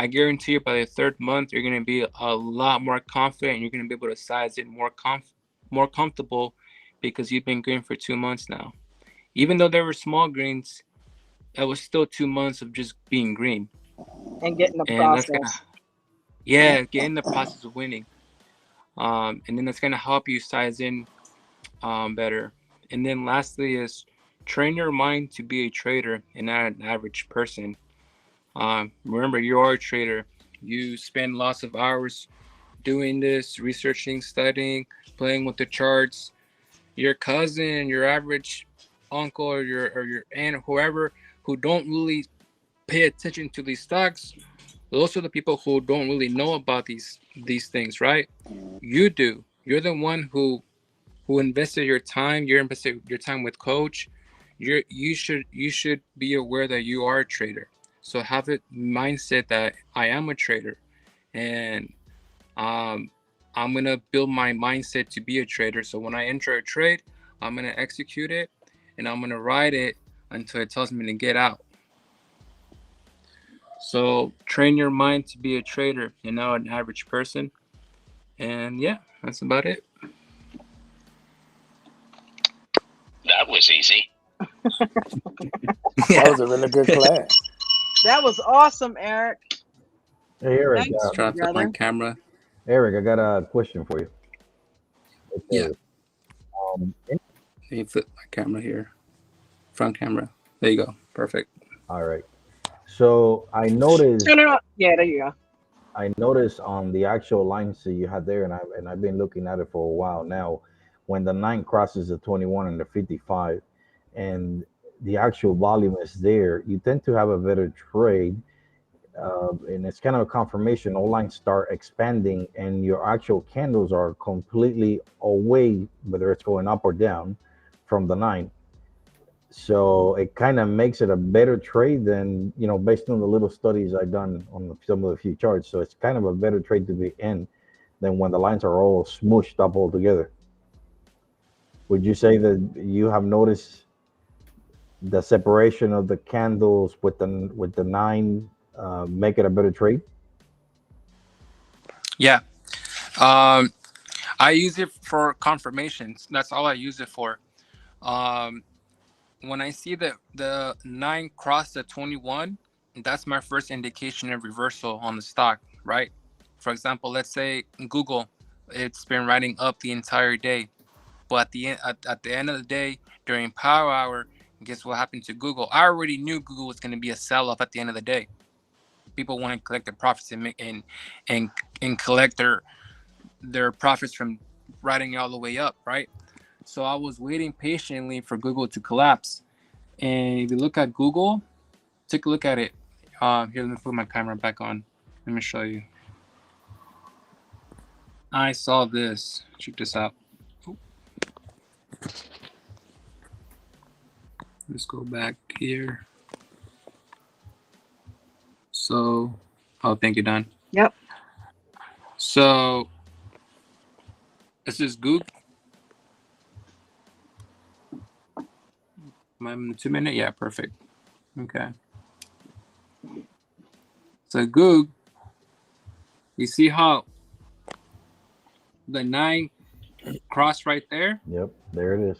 I guarantee you by the third month, you're going to be a lot more confident. You're going to be able to size it more comfortable because you've been green for 2 months now. Even though there were small greens, it was still 2 months of just being green. And getting the process. Getting the process of winning. And then that's going to help you size in better. And then lastly is train your mind to be a trader and not an average person. Remember, you are a trader. You spend lots of hours doing this, researching, studying, playing with the charts. Your cousin, your average uncle, or your aunt, or whoever who don't really pay attention to these stocks, those are the people who don't really know about these things, right? You do. You're the one who invested your time. You invested your time with coach. You should be aware that you are a trader. So have a mindset that I am a trader, and I'm gonna build my mindset to be a trader. So when I enter a trade, I'm gonna execute it, and I'm gonna ride it until it tells me to get out. So train your mind to be a trader and not an average person. And yeah, that's about it. That was easy. That was a really good class. That was awesome, Eric. Hey, Eric. Thanks, Try to flip my camera. Eric, I got a question for you. Yeah. Let me flip my camera here. Front camera. There you go. Perfect. All right. So I noticed. No. Yeah, there you go. I noticed on the actual lines that you had there, and I've been looking at it for a while now. When the 9 crosses the 21 and the 55, and the actual volume is there, you tend to have a better trade. And it's kind of a confirmation. All lines start expanding, and your actual candles are completely away, whether it's going up or down, from the 9. So it kind of makes it a better trade than, you know, based on the little studies I've done on some of the few charts. So it's kind of a better trade to be in than when the lines are all smooshed up all together. Would you say that you have noticed the separation of the candles with the 9 make it a better trade? Yeah. I use it for confirmations. That's all I use it for. When I see that the 9 cross the 21, that's my first indication of reversal on the stock, right? For example, let's say Google, it's been riding up the entire day, but at the end of the day, during power hour, guess what happened to Google? I already knew Google was going to be a sell-off at the end of the day. People want to collect their profits and collect their profits from riding all the way up, right? So I was waiting patiently for Google to collapse. And if you look at Google, take a look at it. Here, let me put my camera back on. Let me show you. I saw this. Check this out. Let's go back here. So, thank you, Don. Yep. So, this is Google. Am I in 2 minutes? Yeah, perfect. Okay. So Google, you see how the 9 crossed right there? Yep, there it is.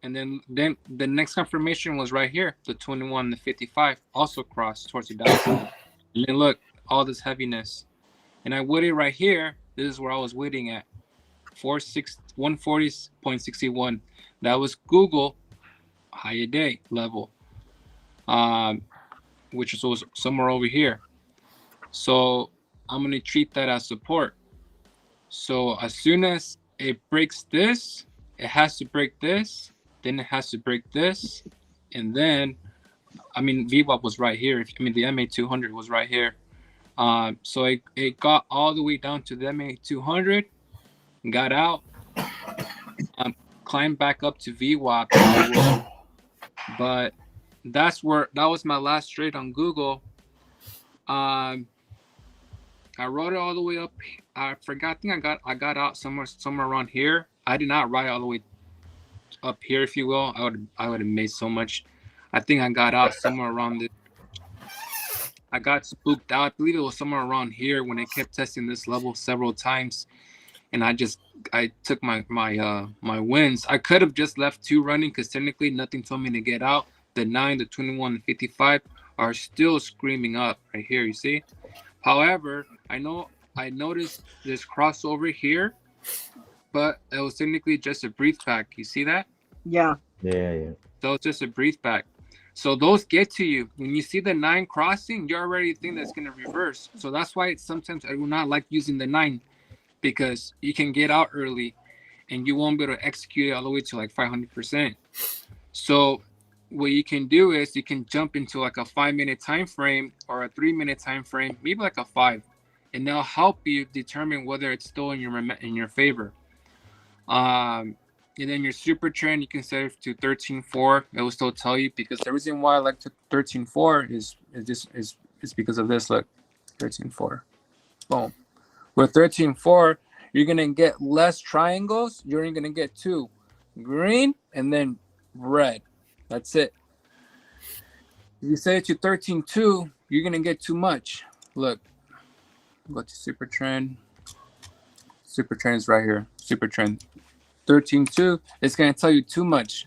And then the next confirmation was right here, the 21 and the 55 also crossed towards the downside. And then look, all this heaviness. And I waited right here. This is where I was waiting at. 140.61. That was Google higher day level. Which was somewhere over here. So I'm going to treat that as support. So as soon as it breaks this, it has to break this, then it has to break this, and then, I mean, VWAP was right here. I mean, the MA200 was right here. So it got all the way down to the MA200, got out, climbed back up to VWAP, but that was my last trade on Google. I rode it all the way up. I forgot. I think I got out somewhere around here. I did not ride all the way up here, if you will. I would have made so much. I think I got out somewhere around this. I got spooked out. I believe it was somewhere around here when it kept testing this level several times, and I took my wins. I could have just left 2 running because technically nothing told me to get out. The 9, the 21, and 55 are still screaming up right here. You see. However, I noticed this crossover here, but it was technically just a brief back. You see that? Yeah. Yeah. So it's just a brief back. So those get to you. When you see the 9 crossing, you already think that's going to reverse. So that's why sometimes I do not like using the 9, because you can get out early and you won't be able to execute it all the way to like 500%. So what you can do is you can jump into like a 5-minute time frame or a 3-minute time frame, maybe like a 5, and they'll help you determine whether it's still in your favor. And then your super trend, you can set it to 13.4. It will still tell you, because the reason why I like 13.4 is because of this. Look, 13.4, boom. With 13.4, you're gonna get less triangles. You're only gonna get 2, green and then red. That's it. If you set it to 13.2, you're gonna get too much. Look, go to super trend. Super trend is right here. Super trend 13.2. It's gonna tell you too much.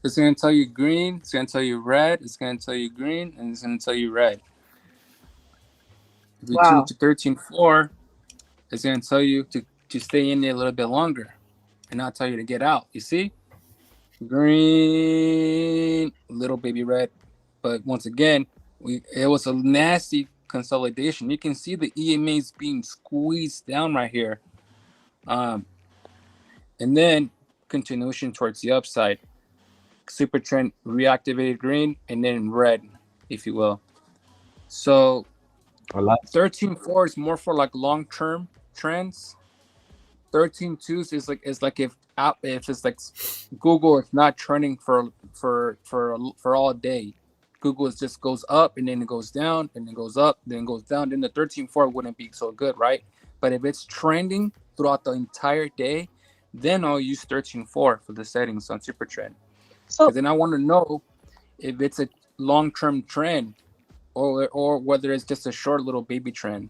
It's gonna tell you green. It's gonna tell you red. It's gonna tell you green, and it's gonna tell you red. If you change to 13.4, it's gonna tell you to stay in there a little bit longer, and not tell you to get out. You see? Green, little baby red. But once again, it was a nasty consolidation. You can see the EMAs being squeezed down right here. And then continuation towards the upside. Super trend reactivated green and then red, if you will. So 13.4 is more for like long-term trends. 13.2 is like if it's like Google is not trending for all day. Google just goes up and then it goes down and then goes up, then it goes down. Then the 13.4 wouldn't be so good, right? But if it's trending throughout the entire day, then I'll use 13.4 for the settings on Super Trend. So then I want to know if it's a long-term trend or whether it's just a short little baby trend.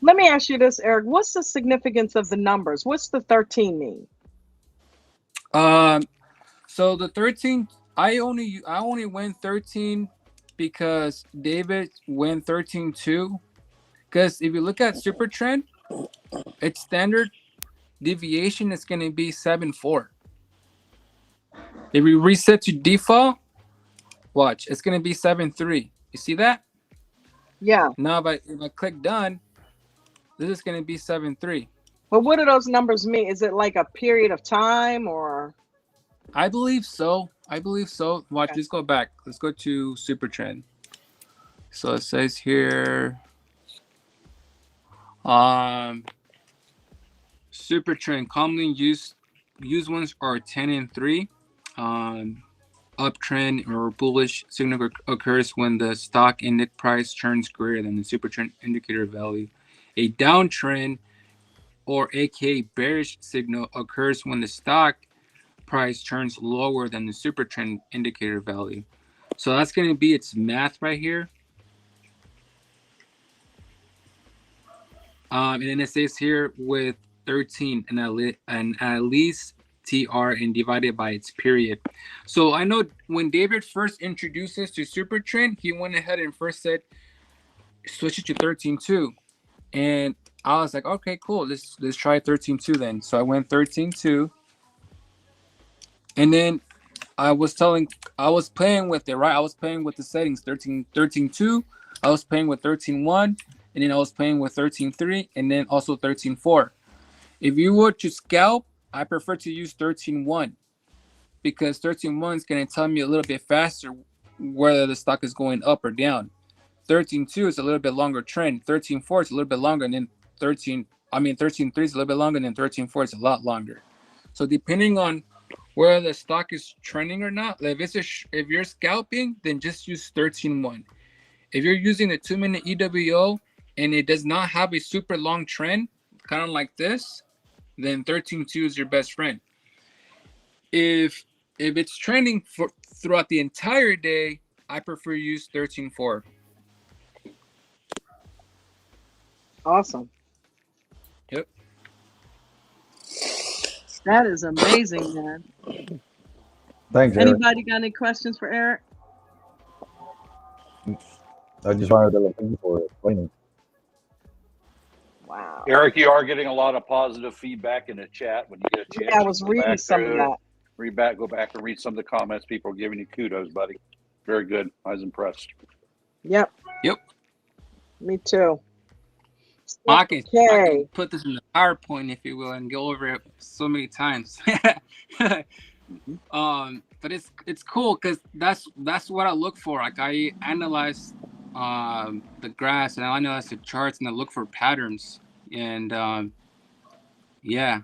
Let me ask you this, Eric. What's the significance of the numbers? What's the 13 mean? So the 13 I only went 13 because David went 13 too. Because if you look at Super Trend, its standard deviation is going to be 7.4. If we reset to default, watch, it's going to be 7.3. You see that? Yeah. Now if I click done, this is going to be 7.3. But what do those numbers mean? Is it like a period of time or? I believe so. Watch, Okay. let's go back. Let's go to Super Trend. So it says here, Super Trend commonly used ones are 10 and 3. Uptrend or bullish signal occurs when the stock index price turns greater than the Super Trend indicator value. A downtrend, or aka bearish signal, occurs when the stock price turns lower than the Super Trend indicator value. So that's going to be its math right here. And then it says here with 13 and at least TR and divided by its period. So I know when David first introduced us to Super Trend, he went ahead and first said switch it to 13.2, and I was like, okay, cool, let's try 13.2 then. So I went 13.2, and then I was playing with it, right? I was playing with the settings 13.2. I was playing with 13.1, and then I was playing with 13.3, and then also 13.4. If you were to scalp, I prefer to use 13.1 because 13.1 is going to tell me a little bit faster whether the stock is going up or down. 13.2 is a little bit longer trend. 13.4 is a little bit longer, and then 13.3 is a little bit longer, and then 13.4 is a lot longer. So depending on whether the stock is trending or not, like if you're scalping, then just use 13.1. If you're using the 2-minute EWO and it does not have a super long trend, kind of like this, then 13.2 is your best friend. If it's trending throughout the entire day, I prefer use 13.4. Awesome. Yep. That is amazing, man. Thanks, Eric. Anybody got any questions for Eric? I just wanted to thank you for explaining. Wow. Eric, you are getting a lot of positive feedback in the chat. When you get a chance, Yeah, I was reading some of that. Go back and read some of the comments. People are giving you kudos, buddy. Very good. I was impressed. Yep. Me too. I can put this in the PowerPoint, if you will, and go over it so many times. But it's cool because that's what I look for. Like I analyze the graphs and I analyze the charts and I look for patterns. And yeah.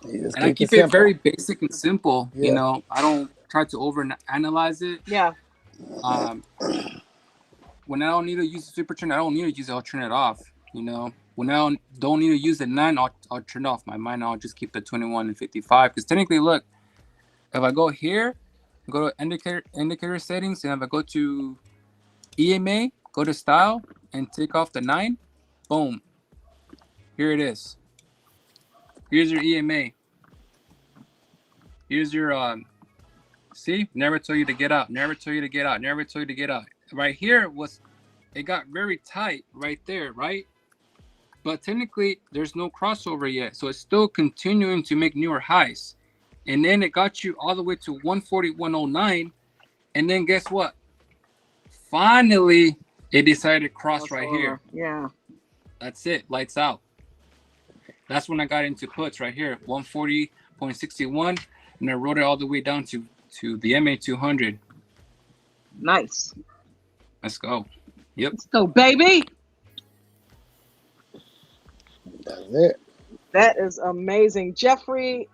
And I keep it very basic and simple. Yeah. You know, I don't try to over analyze it. Yeah. When I don't need to use the Super Trend, I don't need to use it. I'll turn it off. You know, when I don't need to use the 9, I'll turn off my mind. I'll just keep the 21 and 55. Because technically, look, if I go here, go to indicator settings, and if I go to EMA, go to style, and take off the 9, boom, here it is. Here's your EMA. Here's your see, never told you to get out. Never told you to get out. Never told you to get out. Right here it got very tight right there, right? But technically, there's no crossover yet. So it's still continuing to make newer highs. And then it got you all the way to 141.09. And then guess what? Finally, it decided to cross right here. Yeah. That's it. Lights out. That's when I got into puts right here. 140.61. And I wrote it all the way down to the MA200. Nice. Let's go. Yep. Let's go, baby. That's it. That is amazing. Jeffrey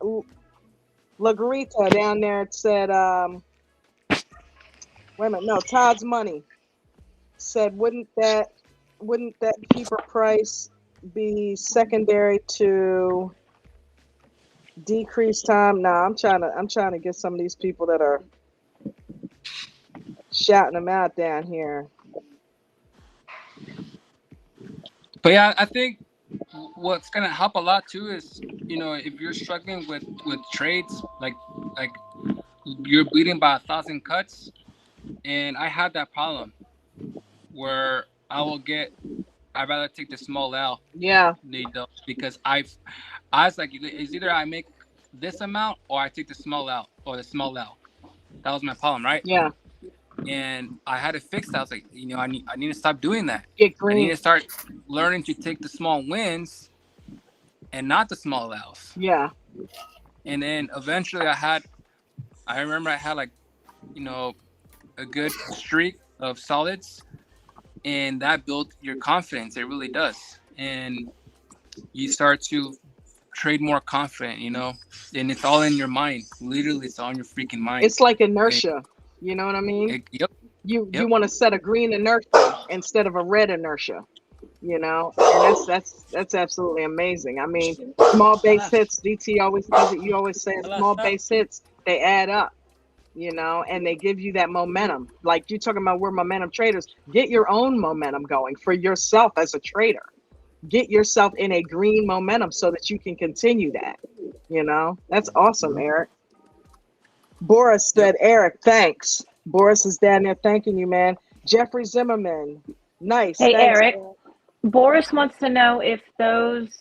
Lagarita down there said, wait a minute, no, Todd's Money said, wouldn't that keeper price be secondary to decrease time? Nah, I'm trying to get some of these people that are shouting them out down here. But yeah, I think what's gonna help a lot too is, you know, if you're struggling with trades, like you're bleeding by 1,000 cuts, and I had that problem where I'd rather take the small L. Yeah. Because I was like, it's either I make this amount or I take the small L or the small L. That was my problem, right? Yeah. And I had to fix that. I was like, I need to stop doing that. Get I need green. to start learning to take the small wins and not the small L's. Yeah. And then eventually I remember I had like, a good streak of solids, and that built your confidence. It really does. And you start to trade more confident, and it's all in your mind. Literally, it's all in your freaking mind. It's like inertia. You know what I mean? Yep. You want to set a green inertia instead of a red inertia, and that's absolutely amazing. I mean, small base hits, DT always does it. You always say small base hits, they add up, and they give you that momentum. Like you're talking about, we're momentum traders. Get your own momentum going for yourself as a trader. Get yourself in a green momentum so that you can continue that. That's awesome, Eric. Boris said, Eric, thanks. Boris is down there thanking you, man. Jeffrey Zimmerman, nice. Hey, thanks, Eric. Boris wants to know if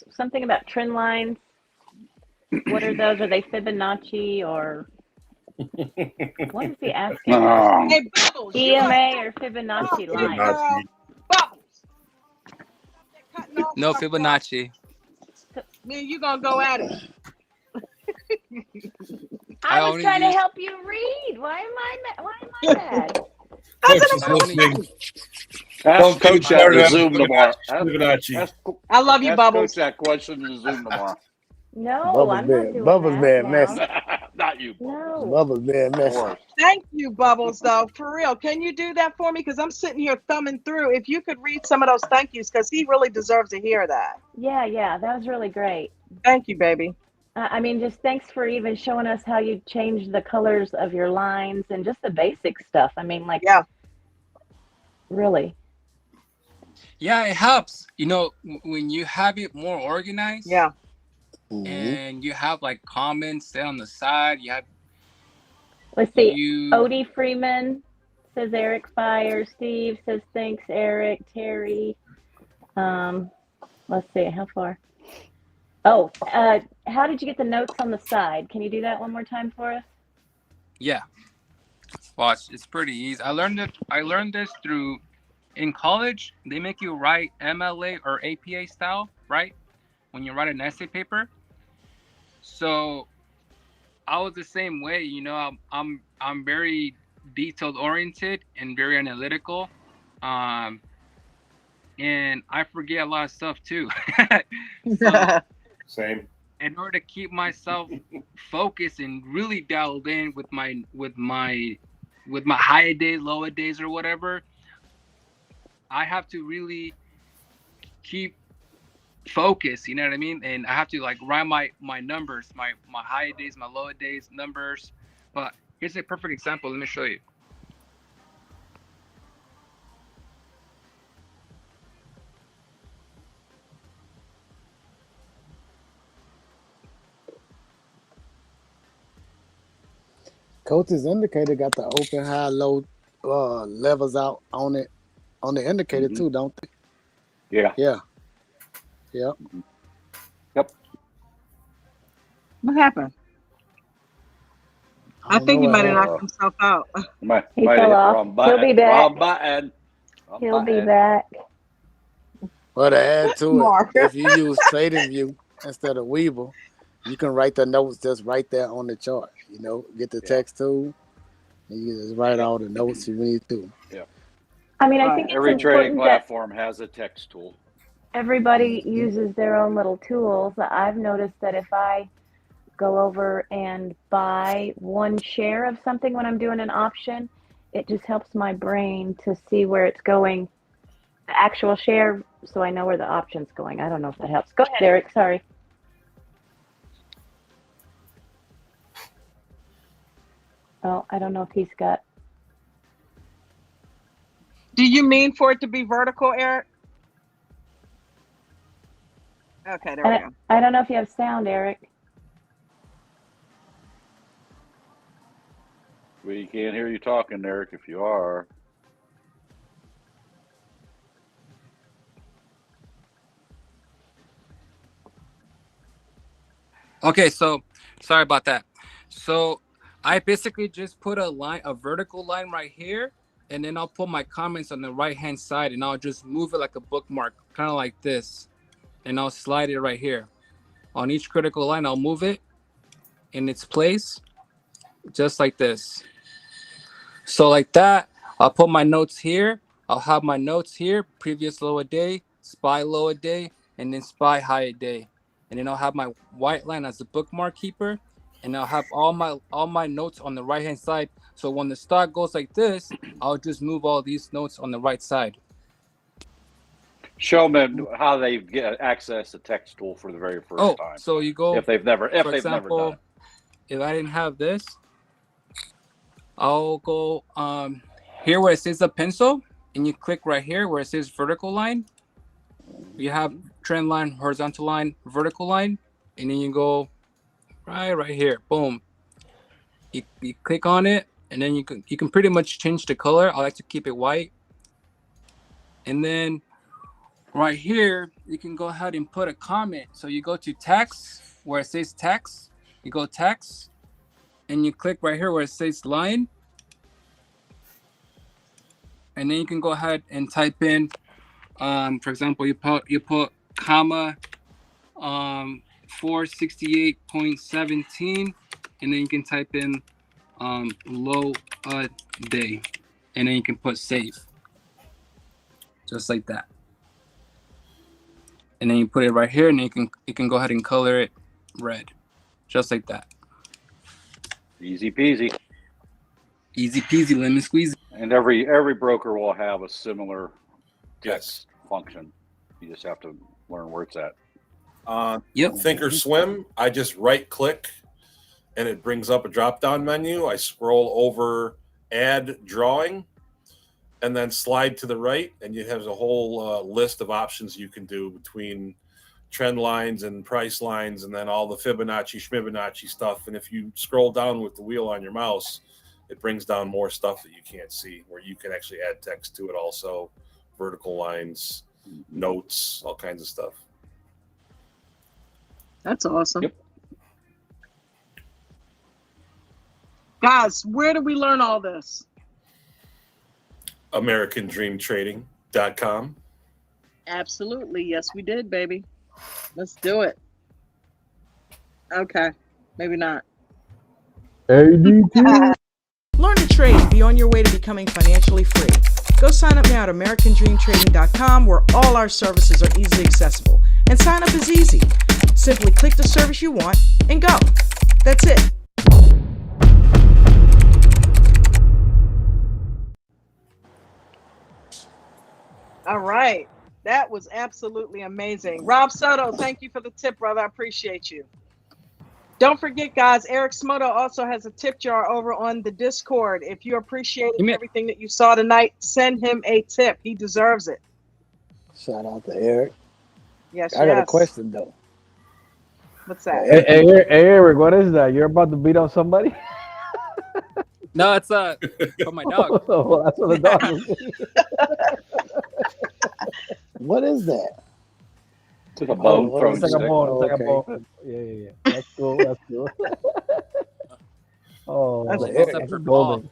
something about trend lines. What are those? Are they Fibonacci or what is he asking? Hey, Bubbles, EMA or Fibonacci lines? No Fibonacci. Man, you gonna go at it. I was trying to help you read. Why am I mad? Ask Coach that to Zoom tomorrow. I love you, Bubbles. Coach that question to Zoom tomorrow. No, I'm not doing Bubbles that being now. messy. Not you. No. Bubbles being messy. Thank you, Bubbles, though. For real. Can you do that for me? Because I'm sitting here thumbing through. If you could read some of those thank yous, because he really deserves to hear that. Yeah, that was really great. Thank you, baby. I mean, just thanks for even showing us how you change the colors of your lines and just the basic stuff. I mean, really. Yeah, it helps. When you have it more organized. Yeah. And you have like comments there on the side. You have. Let's see. Odie Freeman says Eric Fire. Steve says thanks, Eric. Terry. Let's see. How far? Oh, how did you get the notes on the side? Can you do that one more time for us? Yeah. Watch. It's pretty easy. I learned this through in college. They make you write MLA or APA style, right? When you write an essay paper. So I was the same way, I'm very detailed oriented and very analytical. And I forget a lot of stuff too. So, same. In order to keep myself focused and really dialed in with my high days, lower days or whatever, I have to really keep focus, you know what I mean? And I have to write my numbers, my high days, my lower days numbers. But here's a perfect example. Let me show you. Coach's indicator got the open, high, low levels out on the indicator too, don't they? Yeah. Yeah. Yep. What happened? I think he might have knocked himself out. He fell off. He'll be back. Wrong button. He'll be back. Well, to add to it, if you use TradingView instead of Weeble, you can write the notes just right there on the chart. Get the text tool, and you just write all the notes you need to. Yeah. I mean, I think every trading platform has a text tool. Everybody uses their own little tools. I've noticed that if I go over and buy one share of something when I'm doing an option, it just helps my brain to see where it's going, the actual share, so I know where the option's going. I don't know if that helps. Go ahead, Eric. Sorry. Oh, I don't know if he's got. Do you mean for it to be vertical, Eric? Okay, there we go. I don't know if you have sound, Eric. We can't hear you talking, Eric, if you are. Okay, so sorry about that. So I basically just put a vertical line right here, and then I'll put my comments on the right-hand side, and I'll just move it like a bookmark, kind of like this, and I'll slide it right here. On each critical line, I'll move it in its place, just like this. So like that, I'll put my notes here. I'll have my notes here, previous low a day, SPY low a day, and then SPY high a day. And then I'll have my white line as the bookmark keeper, and I'll have all my notes on the right-hand side. So when the stock goes like this, I'll just move all these notes on the right side. Show them how they get access to text tool for the very first time. So you go, if they've never done it. If I didn't have this, I'll go here where it says the pencil, and you click right here where it says vertical line. You have trend line, horizontal line, vertical line, and then you go right here. Boom. You click on it, and then you can pretty much change the color. I like to keep it white. And then right here, you can go ahead and put a comment. So you go to text where it says text. You go text, and you click right here where it says line. And then you can go ahead and type in, for example, you put comma 468.17, and then you can type in low a day, and then you can put save, just like that. And then you put it right here, and you can go ahead and color it red, just like that. Easy peasy. Easy peasy, lemon squeezy. And every broker will have a similar text function. You just have to learn where it's at. Thinkorswim, I just right click and it brings up a drop down menu. I scroll over add drawing and then slide to the right, and you have a whole list of options you can do between trend lines and price lines, and then all the Fibonacci, Schmibonacci stuff. And if you scroll down with the wheel on your mouse, it brings down more stuff that you can't see, where you can actually add text to it also, vertical lines, notes, all kinds of stuff. That's awesome. Yep. Guys, where did we learn all this? AmericanDreamTrading.com. Absolutely. Yes, we did, baby. Let's do it. Okay. Maybe not. ADT. Learn to trade and be on your way to becoming financially free. Go sign up now at AmericanDreamTrading.com, where all our services are easily accessible. And sign up is easy. Simply click the service you want and go. That's it. All right. That was absolutely amazing. Rob Soto, thank you for the tip, brother. I appreciate you. Don't forget, guys, Eric Smoto also has a tip jar over on the Discord. If you appreciated everything that you saw tonight, send him a tip. He deserves it. Shout out to Eric. Yes, I got a question, though. What's that? Hey, Eric, what is that? You're about to beat on somebody? No, it's for my dog. Oh, that's what the dog is. What is that? It's like a bone throwing It's like a bone. It's like a Okay. bone. Yeah. That's cool. That's cool. Oh, That's for golden.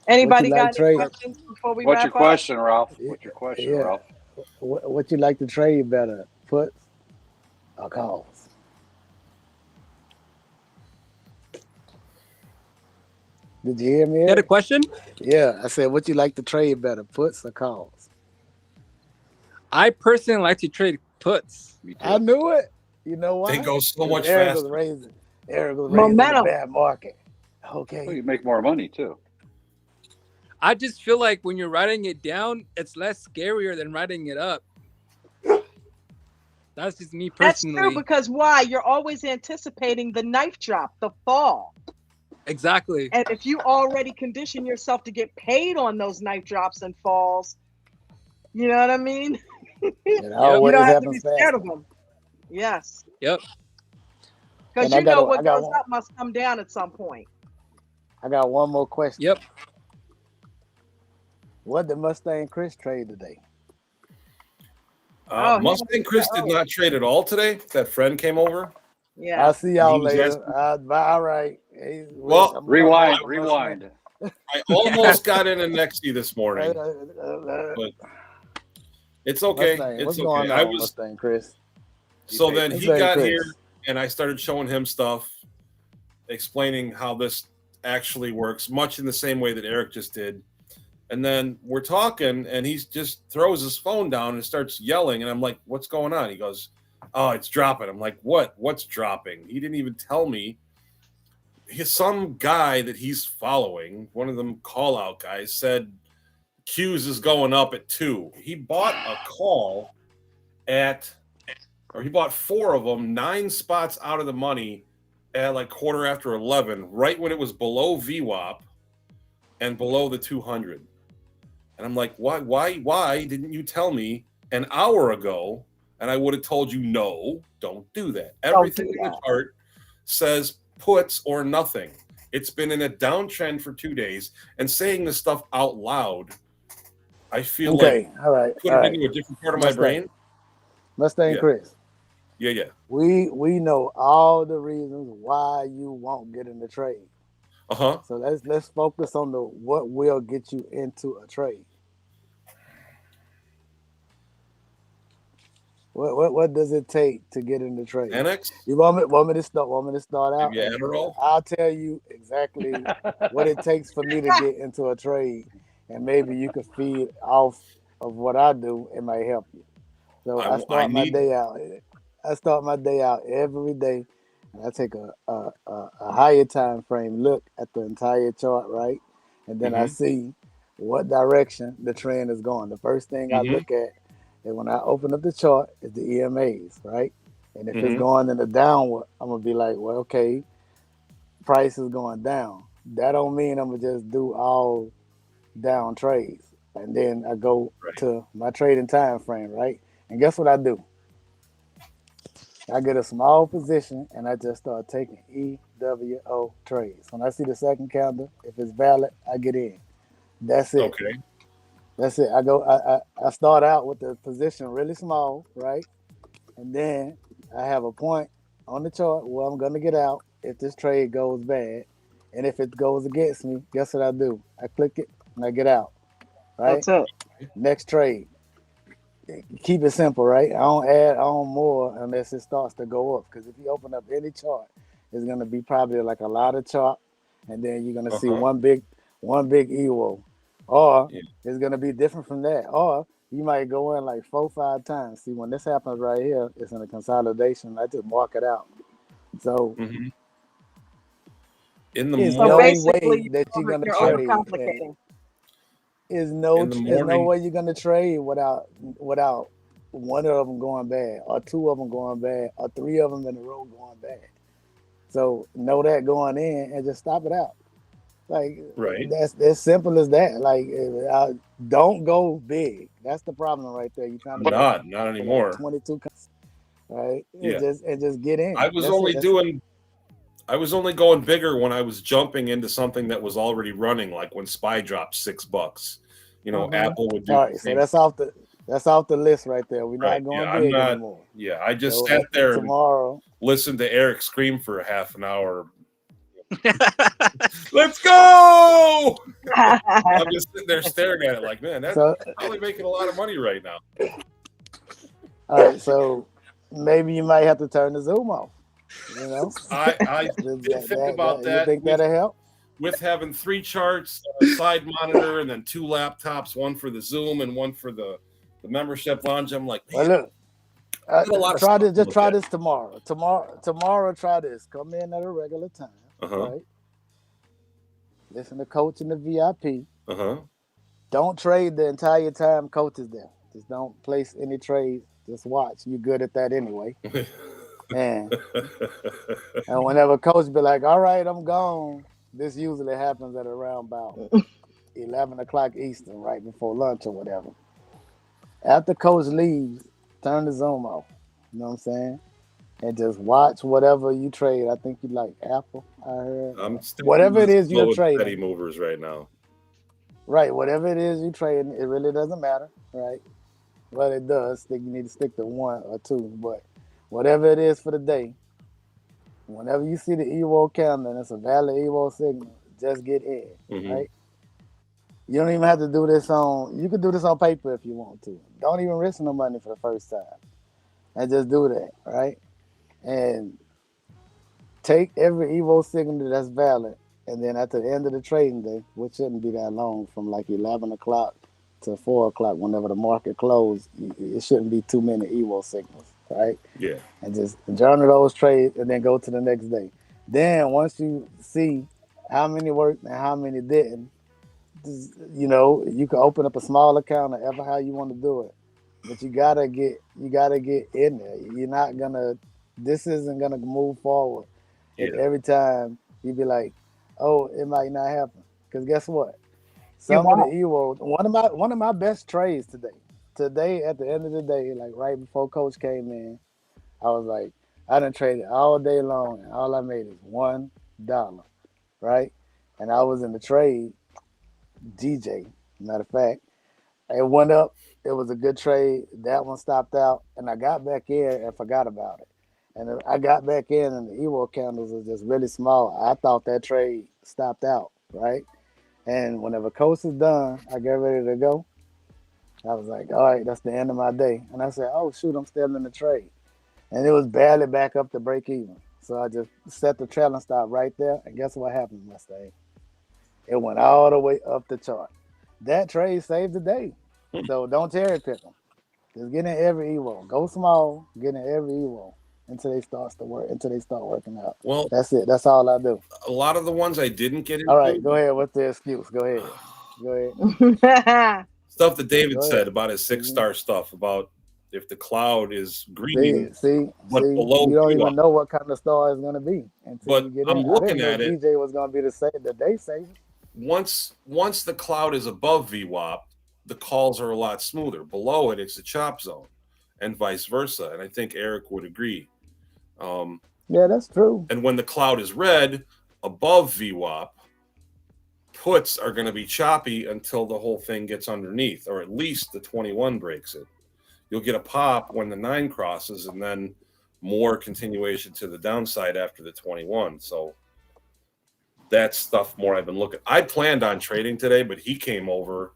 Anybody What you got like any trade? questions before we What's wrap your up? question, Ralph? What's your question, Yeah. Ralph? What you like to trade better, puts or calls? Did you hear me? You had a Eric? question? Yeah, I said, what you like to trade better, puts or calls? I personally like to trade puts. I knew it. You know why? They go so much Eric faster. was raising the Momentum. bad market. Okay. Well, you make more money too. I just feel like when you're writing it down, it's less scarier than writing it up. That's just me That's personally. true, because why? You're always anticipating the knife drop, the fall. Exactly. And if you already condition yourself to get paid on those knife drops and falls, you know what I mean? It You always don't have to be happens scared fast. of them. Yes. Yep. Because And I you know got what one. goes up must come down at some point. I got one more question. Yep. What did Mustang Chris trade today? Mustang Chris did not trade at all today. That friend came over. Yeah. I'll see y'all later. All right. Hey, Well, rewind. I almost got in a Nexty this morning, but it's okay. Mustang, it's what's okay. going on, I was Mustang Chris? so then he Mustang got Chris. here, and I started showing him stuff, explaining how this actually works, much in the same way that Eric just did. And then we're talking, and he just throws his phone down and starts yelling. And I'm like, "What's going on?" He goes, "Oh, it's dropping." I'm like, "What? What's dropping?" He didn't even tell me. Some guy that he's following, one of them call out guys, said Q's is going up at 2. He bought a call he bought 4 of them, 9 spots out of the money at like 11:15, right when it was below VWAP and below the 200. And I'm like, why didn't you tell me an hour ago? And I would have told you, no, don't do that. Everything in the chart says puts or nothing. It's been in a downtrend for 2 days, and saying this stuff out loud, I feel like all right, put it into a different part of my brain. Mustang Chris. Yeah. We know all the reasons why you won't get in the trade. So let's focus on what will get you into a trade. What does it take to get in the trade? Annex? You want me to start out? Yeah, Adderall? I'll tell you exactly what it takes for me to get into a trade, and maybe you can feed off of what I do. It might help you. So I start my day out every day, and I take a higher time frame look at the entire chart, right? And then I see what direction the trend is going. The first thing I look at is when I open up the chart is the EMAs, right? And if it's going in the downward, I'm gonna be like, well, okay, price is going down. That don't mean I'm gonna just do all down trades. And then I go to my trading time frame, right? And guess what I do? I get a small position and I just start taking EWO trades. When I see the second candle, if it's valid, I get in. That's it. Okay. That's it. I start out with the position really small, right? And then I have a point on the chart where I'm gonna get out if this trade goes bad. And if it goes against me, guess what I do? I click it and I get out. Right? That's it. Next trade. Keep it simple, right? I don't add on more unless it starts to go up. Because if you open up any chart, it's gonna be probably like a lot of chart, and then you're gonna see one big EWO. Or it's gonna be different from that. Or you might go in like 4-5 times. See, when this happens right here, it's in a consolidation. I just mark it out. So in the there's morning, no way that you're gonna trade. There's no way you're gonna trade without one of them going bad, or 2 of them going bad, or 3 of them in a row going bad. So know that going in and just stop it out. Like that's as simple as that. Like don't go big. That's the problem right there. You're trying to not anymore. 22, right? Yeah. And just get in. I was I was only going bigger when I was jumping into something that was already running, like when SPY dropped $6. You know, Apple would do. All right, so that's off the list right there. We're not going big anymore. Yeah, I just sat there tomorrow. And listened to Eric scream for a half an hour. Let's go! I'm just sitting there staring at it like, man, that's probably making a lot of money right now. All right, so maybe you might have to turn the Zoom off. You know, I did think about that. You think that'll help? With having 3 charts, a side monitor, and then 2 laptops, one for the Zoom and one for the membership lounge. I'm like, man, look, try this tomorrow. Tomorrow, try this. Come in at a regular time, right? Listen to Coach in the VIP. Don't trade the entire time Coach is there. Just don't place any trades. Just watch. You're good at that anyway. And whenever Coach be like, all right, I'm gone, this usually happens at around about 11 o'clock Eastern, right before lunch or whatever. After Coach leaves, turn the Zoom off. You know what I'm saying? and just watch whatever you trade. I think you like Apple. I heard. I'm still Whatever it is you're steady trading. movers right now. Right, whatever it is you trading, it really doesn't matter, right? Well, it does. You need to stick to 1 or 2, but whatever it is for the day, whenever you see the EVO candle and it's a valid EVO signal, just get in, right? You don't even have to do this you can do this on paper if you want to. Don't even risk no money for the first time. And just do that, right? And take every EVO signal that's valid, and then at the end of the trading day, which shouldn't be that long, from like 11 o'clock to 4 o'clock, whenever the market closed, it shouldn't be too many EVO signals, right? Yeah. And just journal those trades and then go to the next day. Then once you see how many worked and how many didn't, you can open up a small account or ever how you want to do it. But you gotta get in there. You're not gonna. This isn't gonna move forward if every time you be like, "Oh, it might not happen." Because guess what? Some of the EVO. One of my best trades today. Today, at the end of the day, like right before Coach came in, I was like, I done traded all day long, and all I made is $1, right? And I was in the trade. DJ, matter of fact, it went up. It was a good trade. That one stopped out, and I got back in and forgot about it. And I got back in, and the EVO candles was just really small. I thought that trade stopped out, right? And whenever Coach is done, I get ready to go. I was like, all right, that's the end of my day. And I said, oh, shoot, I'm still in the trade. And it was barely back up to break even. So I just set the trailing stop right there. And guess what happened, Mustang? It went all the way up the chart. That trade saved the day. So don't cherry pick them. Just get in every EVO. Go small, get in every EVO until they start working out. Well, that's it. That's all I do. A lot of the ones I didn't get into. All right, go ahead. What's the excuse? Go ahead. Stuff that David said about his 6-star stuff about if the cloud is green, but below you don't even know what kind of star it's going to be until you get I'm in. looking at it. DJ was going to be the day saver. Once the cloud is above VWAP, the calls are a lot smoother. Below it, it's a chop zone, and vice versa. And I think Eric would agree. Yeah, that's true. And when the cloud is red above VWAP, puts are going to be choppy until the whole thing gets underneath, or at least the 21 breaks it. You'll get a pop when the 9 crosses, and then more continuation to the downside after the 21. So that's stuff more I've been looking. I planned on trading today, but he came over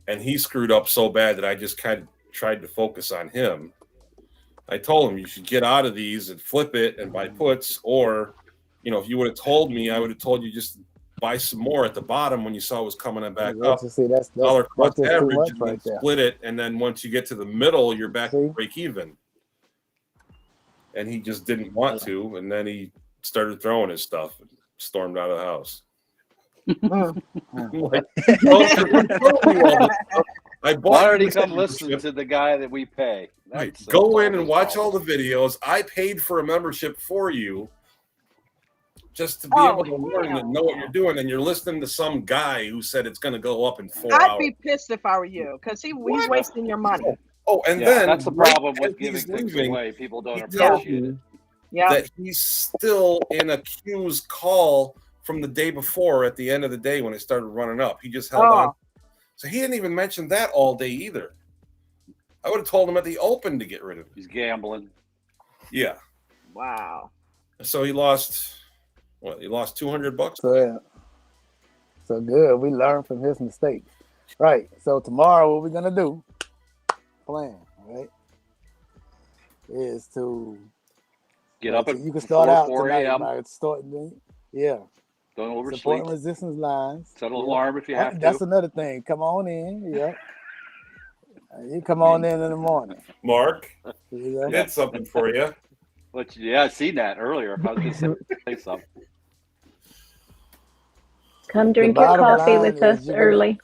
and he screwed up so bad that I just kind of tried to focus on him. I told him you should get out of these and flip it and buy puts, or, if you would have told me, I would have told you just buy some more at the bottom when you saw it was coming back up. That's dollar cost average, and right then split it, and then once you get to the middle, you're back to break even. And he just didn't want to, and then he started throwing his stuff and stormed out of the house. I bought. Why don't he come listen to the guy that we pay? Right. Go in and watch all the videos. I paid for a membership for you, just to be able to learn and know what you're doing, and you're listening to some guy who said it's going to go up in 4 hours. I'd be pissed if I were you, because he's wasting your money. And then that's the problem with giving things away. People don't appreciate it. Yeah, that he's still in a Q's call from the day before at the end of the day when it started running up. He just held on. So he didn't even mention that all day either. I would have told him at the open to get rid of it. He's gambling. Yeah. Wow. So he lost, He lost $200. So, yeah. So good. We learned from his mistakes. Right. So tomorrow what we're going to do, plan, right, is to get up at you can start out 4 tonight a.m. by starting, don't oversleep. Support resistance lines. Set an alarm if you have to. That's another thing. Come on in. Yeah. You come on in the morning. Mark, that's something for you. I seen that earlier. If I was going to say something. Come drink your coffee with us early.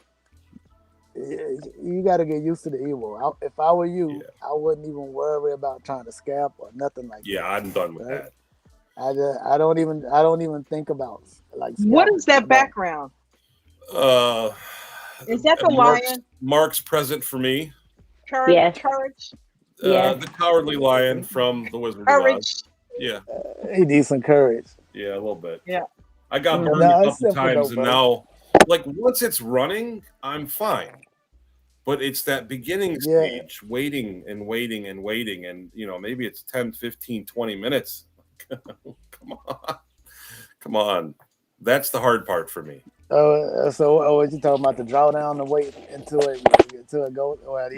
You got to get used to the EVO. If I were you, I wouldn't even worry about trying to scalp or nothing like that. Yeah, I'm done with that. I don't even think about like. What is that background? Is that the lion? Mark's present for me. Courage. Yes. Courage. The Cowardly Lion from The Wizard of Oz. Yeah. He needs some courage. Yeah, a little bit. Yeah. I got burned a couple times, and now, like, once it's running, I'm fine. But it's that beginning stage, waiting, and, maybe it's 10, 15, 20 minutes. Come on. That's the hard part for me. So what you talking about, the drawdown and wait until it goes? Well,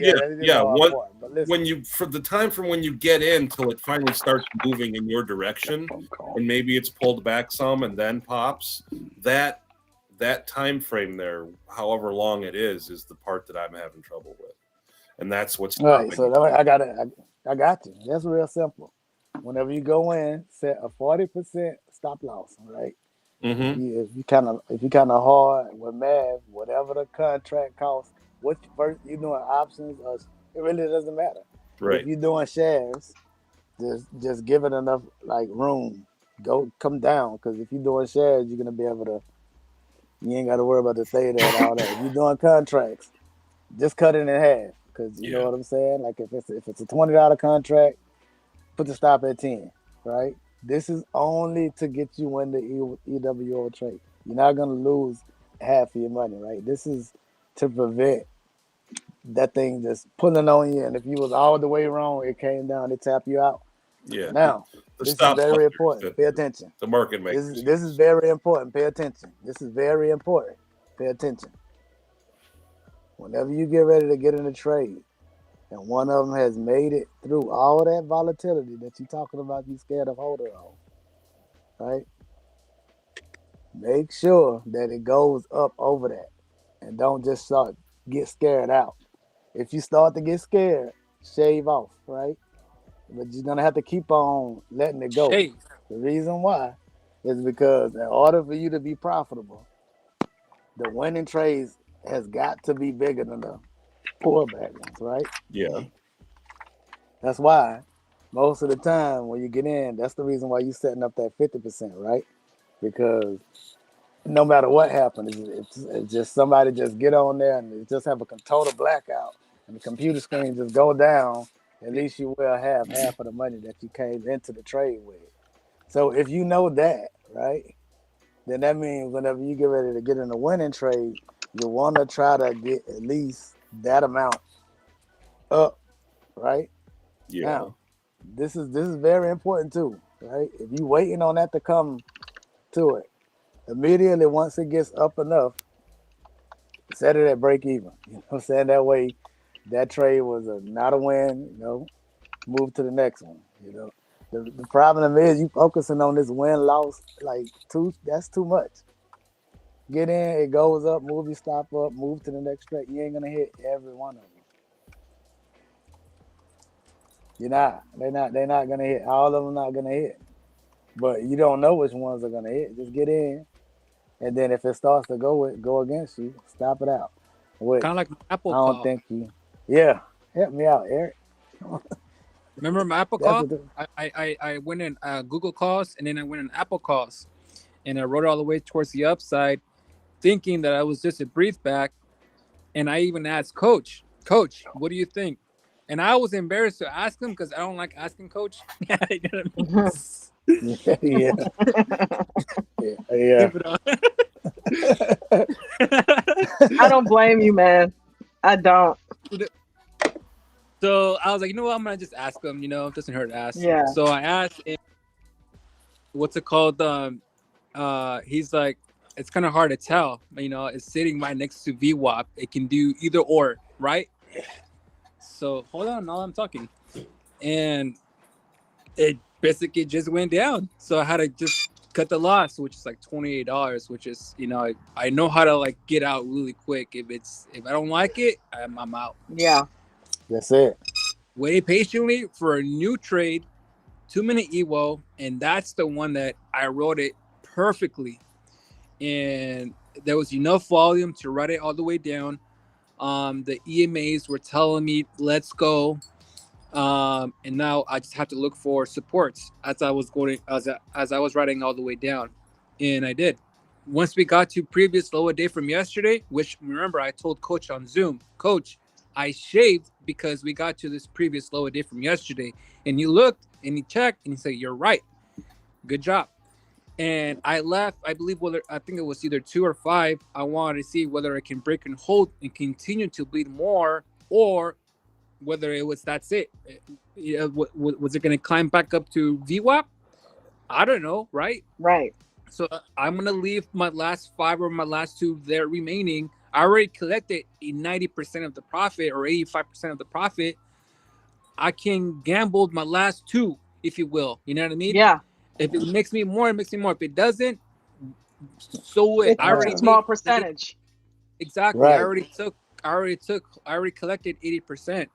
For the time from when you get in till it finally starts moving in your direction, and maybe it's pulled back some and then pops, that time frame there, however long it is the part that I'm having trouble with, and that's what's stopping. Right, so I got it. I got you. That's real simple. Whenever you go in, set a 40% stop loss. Right. Mm-hmm. If you kind of hard with math, whatever the contract costs, what first you doing options, it really doesn't matter. Right. If you're doing shares, just give it enough room. Come down, because if you're doing shares, you're gonna be able to. You ain't got to worry about the theta and all that. If you're doing contracts, just cut it in half, because you know what I'm saying. Like if it's a $20 contract, put the stop at 10. Right. This is only to get you in the EWO trade. You're not going to lose half of your money, right? This is to prevent that thing just pulling on you. And if you was all the way wrong, it came down to tap you out. Yeah. Now, this is very important. Pay attention. The market makers. This is very important. Pay attention. This is very important. Pay attention. Whenever you get ready to get in a trade, and one of them has made it through all that volatility that you're talking about, you scared of holding on, right? Make sure that it goes up over that, and don't just get scared out. If you start to get scared, shave off, right? But you're gonna have to keep on letting it go. The reason why is because in order for you to be profitable, the winning trades has got to be bigger than the pullback ones, right? Yeah. That's why most of the time when you get in, that's the reason why you're setting up that 50%, right? Because no matter what happens, it's just somebody just get on there and just have a total blackout and the computer screen just go down, at least you will have half of the money that you came into the trade with. So if you know that, right, then that means whenever you get ready to get in a winning trade, you want to try to get at least that amount up, right? Yeah. Now, this is very important too, right? If you waiting on that to come to it, immediately once it gets up enough, set it at break even. You know what I'm saying? That way, that trade was not a win. Move to the next one. The problem is you focusing on this win loss that's too much. Get in, it goes up, move your stop up, move to the next trade. You ain't gonna hit every one of them. You're not. They're not gonna hit. All of them not gonna hit. But you don't know which ones are gonna hit. Just get in, and then if it starts to go against you, stop it out. Kind of like my Apple call. I don't think you. Yeah, help me out, Eric. Remember my Apple call? I went in Google calls, and then I went in Apple calls, and I rode all the way towards the upside, thinking that I was just a brief back, and I even asked Coach, what do you think? And I was embarrassed to ask him because I don't like asking Coach. Yeah. I don't blame you, man. I don't. So I was like, you know what? I'm gonna just ask him. It doesn't hurt to ask. Yeah. So I asked him, what's it called? He's like, it's kind of hard to tell. It's sitting right next to VWAP. It can do either or, right? So hold on, now I'm talking, and it basically just went down. So I had to just cut the loss, which is like $28, which is I know how to get out really quick. If I don't like it, I'm out. Yeah, that's it. Wait patiently for a new trade, 2-minute EWO, and that's the one that I wrote it perfectly, and there was enough volume to write it all the way down. The EMAs were telling me let's go, and now I just have to look for supports as I was writing all the way down, and I did. Once we got to previous lower day from yesterday, which remember I told Coach on Zoom, Coach, I shaved because we got to this previous low date from yesterday. And you looked and you checked and you said, you're right. Good job. And I left, I believe, I think it was either 2 or 5. I wanted to see whether I can break and hold and continue to bleed more, or whether that's it. Was it going to climb back up to VWAP? I don't know, right? Right. So I'm going to leave my last 5 or my last 2 there remaining. I already collected 90% of the profit or 85% of the profit. I can gamble my last 2, if you will. You know what I mean? Yeah. If it makes me more, it makes me more. If it doesn't, so it's a small percentage. Exactly. Right. I already collected 80%.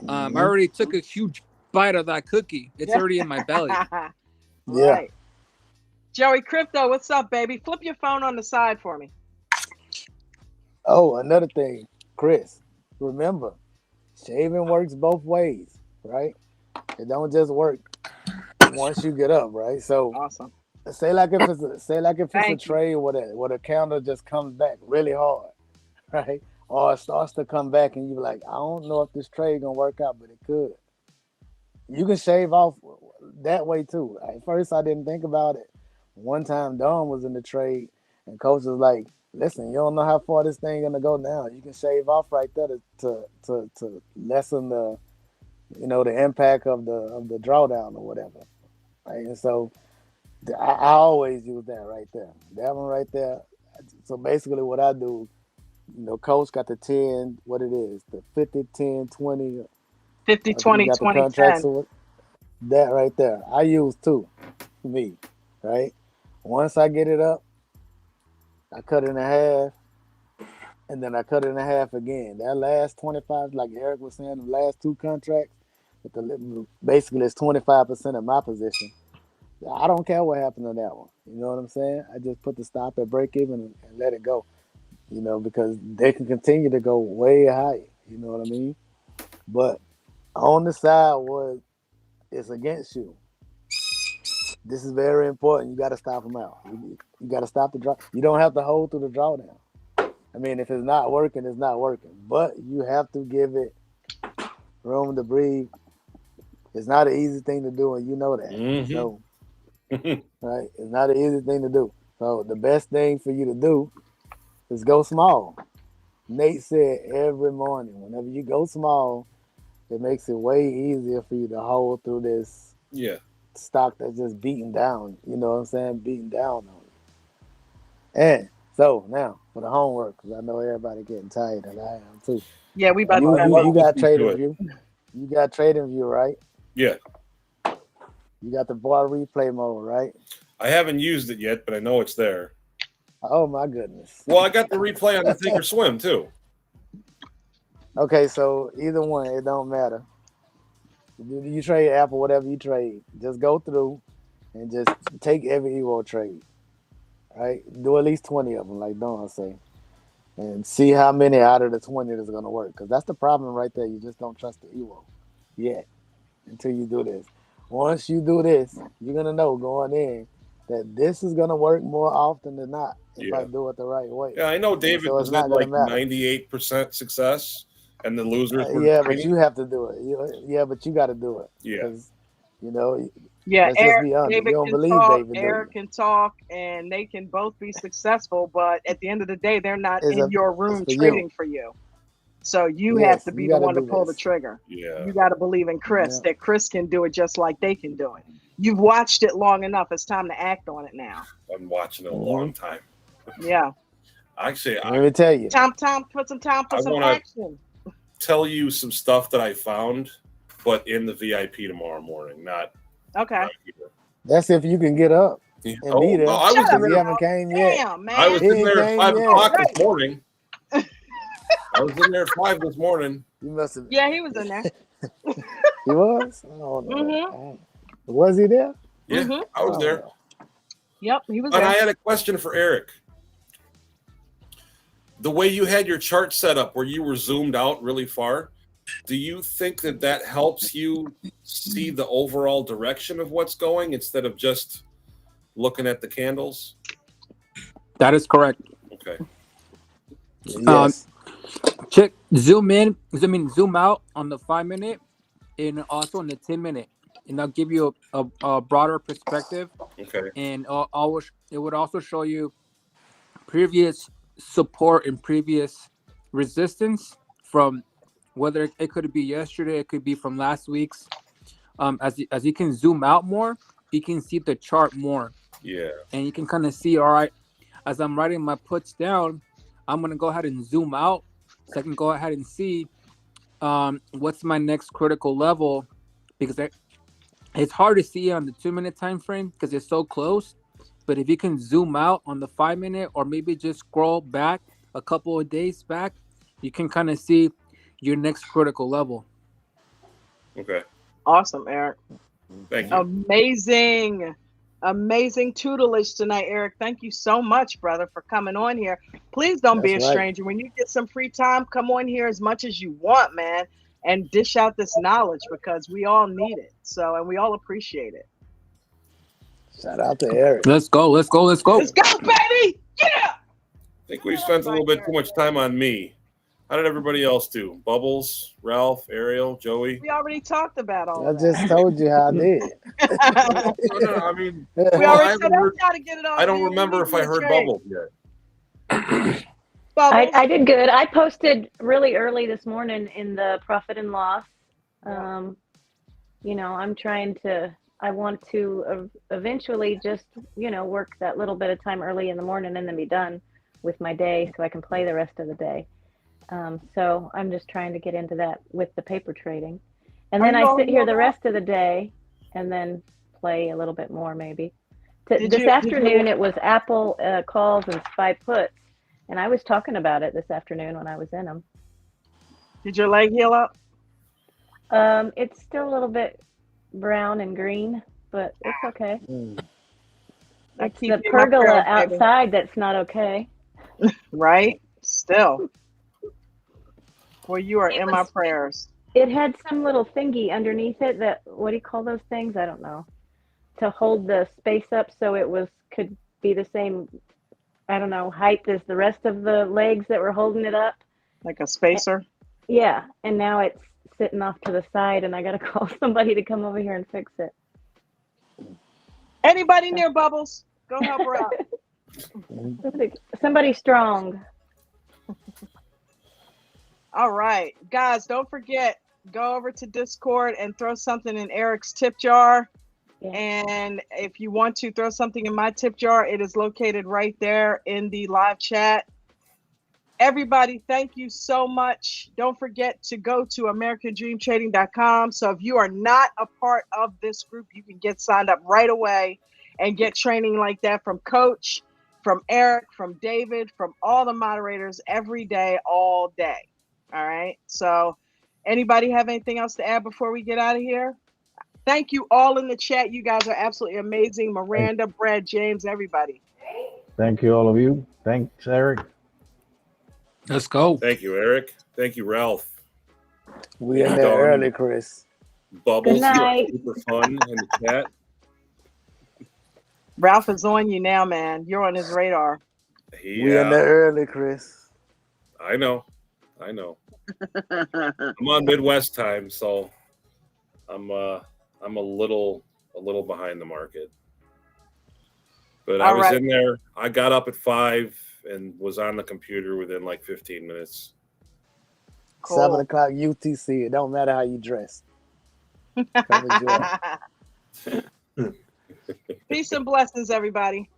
I already took a huge bite of that cookie. It's already in my belly. Right. Yeah. Joey Crypto, what's up, baby? Flip your phone on the side for me. Oh, another thing, Chris, remember, shaving works both ways, right? It don't just work once you get up, right? So awesome. Say like if it's a trade where the counter just comes back really hard, right? Or it starts to come back and you're like, I don't know if this trade gonna work out, but it could. You can shave off that way too. At first, I didn't think about it. One time, Don was in the trade, and coach was like, "Listen, you don't know how far this thing gonna go now. You can shave off right there to lessen the, the impact of the drawdown or whatever." Right, and so I always use that right there. That one right there. So basically, what I do, coach got the 10, what it is, the 50, 10, 20. 50, 20, 20, 10. So that right there. I use 2 for me, right? Once I get it up, I cut it in half, and then I cut it in half again. That last 25, like Eric was saying, the last 2 contracts, basically it's 25% of my position. I don't care what happened to that one. You know what I'm saying? I just put the stop at break even and let it go, because they can continue to go way higher. You know what I mean? But on the side where it's against you, this is very important. You got to stop them out. You got to stop the draw. You don't have to hold through the drawdown. I mean, if it's not working, it's not working. But you have to give it room to breathe. It's not an easy thing to do, and you know that. Mm-hmm. So, right? It's not an easy thing to do. So the best thing for you to do is go small. Nate said every morning, whenever you go small, it makes it way easier for you to hold through this stock that's just beating down. You know what I'm saying? Beating down on you. And so now for the homework, because I know everybody getting tired, and I am too. Yeah, we about you got Trading View. You got Trading View, right? Yeah. You got the bar replay mode, right? I haven't used it yet, but I know it's there. Oh my goodness. Well, I got the replay on the Thinkorswim too. Okay, so either one, it don't matter. You trade Apple, whatever you trade, just go through and just take every Evo trade, right? Do at least 20 of them, like Don say, and see how many out of the 20 is going to work. Because that's the problem right there. You just don't trust the Evo yet until you do this. Once you do this, you're going to know going in that this is going to work more often than not if I do it the right way. Yeah, I know David was at like 98% success. And the losers were but you have to do it. But you got to do it. Yeah. Because, yeah, Eric, David you don't can believe talk, David. Eric can talk, and they can both be successful, but at the end of the day, they're not in your room trading for you. So you have to be the one to pull the trigger. Yeah. You got to believe in Chris, that Chris can do it just like they can do it. You've watched it long enough. It's time to act on it now. I'm watching it a long time. Yeah. Actually, let me tell you. Put some action. Tell you some stuff that I found, but in the VIP tomorrow morning, not. Okay. That's if you can get up and be there. No, I was in there. You haven't came yet. Damn, man. I was in there at 5 o'clock this morning. I was in there at 5 this morning. You must have. Yeah, he was in there. He was? Oh, no. Mm-hmm. Was he there? Yeah, I was there. Yep, he was there. there. And I had a question for Eric. The way you had your chart set up where you were zoomed out really far, do you think that helps you see the overall direction of what's going instead of just looking at the candles? That is correct. Okay. Yes. Check zoom in, zoom out on the 5 minute and also on the 10 minute, and I'll give you a broader perspective. Okay. And it would also show you previous support and previous resistance from whether it could be yesterday, it could be from last week's. As you can zoom out more, you can see the chart more. Yeah. And you can kind of see, all right, as I'm writing my puts down, I'm gonna go ahead and zoom out so I can go ahead and see what's my next critical level, because it's hard to see on the 2 minute time frame because it's so close. But if you can zoom out on the 5 minute, or maybe just scroll back a couple of days back, you can kind of see your next critical level. Okay. Awesome, Eric. Thank you. Amazing tutelage tonight, Eric. Thank you so much, brother, for coming on here. Please don't be a stranger. When you get some free time, come on here as much as you want, man, and dish out this knowledge, because we all need it. So, and we all appreciate it. Shout out to Eric. Let's go, baby. Yeah. I think we spent a little bit too much time on me. How did everybody else do? Bubbles, Ralph, Ariel, Joey? We already talked about all I that. just told you how I did. No, I mean, we already said how to get it on. I don't remember if I heard Bubbles yet. I did good. I posted really early this morning in the profit and loss. You know, I want to eventually just, work that little bit of time early in the morning and then be done with my day so I can play the rest of the day. So I'm just trying to get into that with the paper trading. And then I sit here the rest of the day and then play a little bit more maybe. This afternoon it was Apple calls and SPY puts. And I was talking about it this afternoon when I was in them. Did your leg heal up? It's still a little bit brown and green, but it's okay. It's the pergola outside that's not okay. Right? Still. Well, you are in my prayers. It had some little thingy underneath it that, what do you call those things? I don't know. To hold the space up so it could be the same, I don't know, height as the rest of the legs that were holding it up. Like a spacer? Yeah. And now it's sitting off to the side and I got to call somebody to come over here and fix it. Anybody near Bubbles? Go help her out. Somebody strong. All right, guys, don't forget, go over to Discord and throw something in Eric's tip jar. Yeah. And if you want to throw something in my tip jar, it is located right there in the live chat. Everybody, thank you so much. Don't forget to go to AmericanDreamTrading.com. So if you are not a part of this group, you can get signed up right away and get training like that from Coach, from Eric, from David, from all the moderators every day, all day. All right. So anybody have anything else to add before we get out of here? Thank you all in the chat. You guys are absolutely amazing. Miranda, Brad, James, everybody. Thank you, all of you. Thanks, Eric. Let's go. Thank you, Eric. Thank you, Ralph. We in there early, Chris. Bubbles, super fun in the chat. Ralph is on you now, man. You're on his radar. Yeah. We in there early, Chris. I know. I'm on Midwest time, so I'm a little behind the market. But I was in there. I got up at 5 and was on the computer within like 15 minutes. Cool. 7 o'clock UTC. It don't matter how you dress. Peace and blessings, everybody.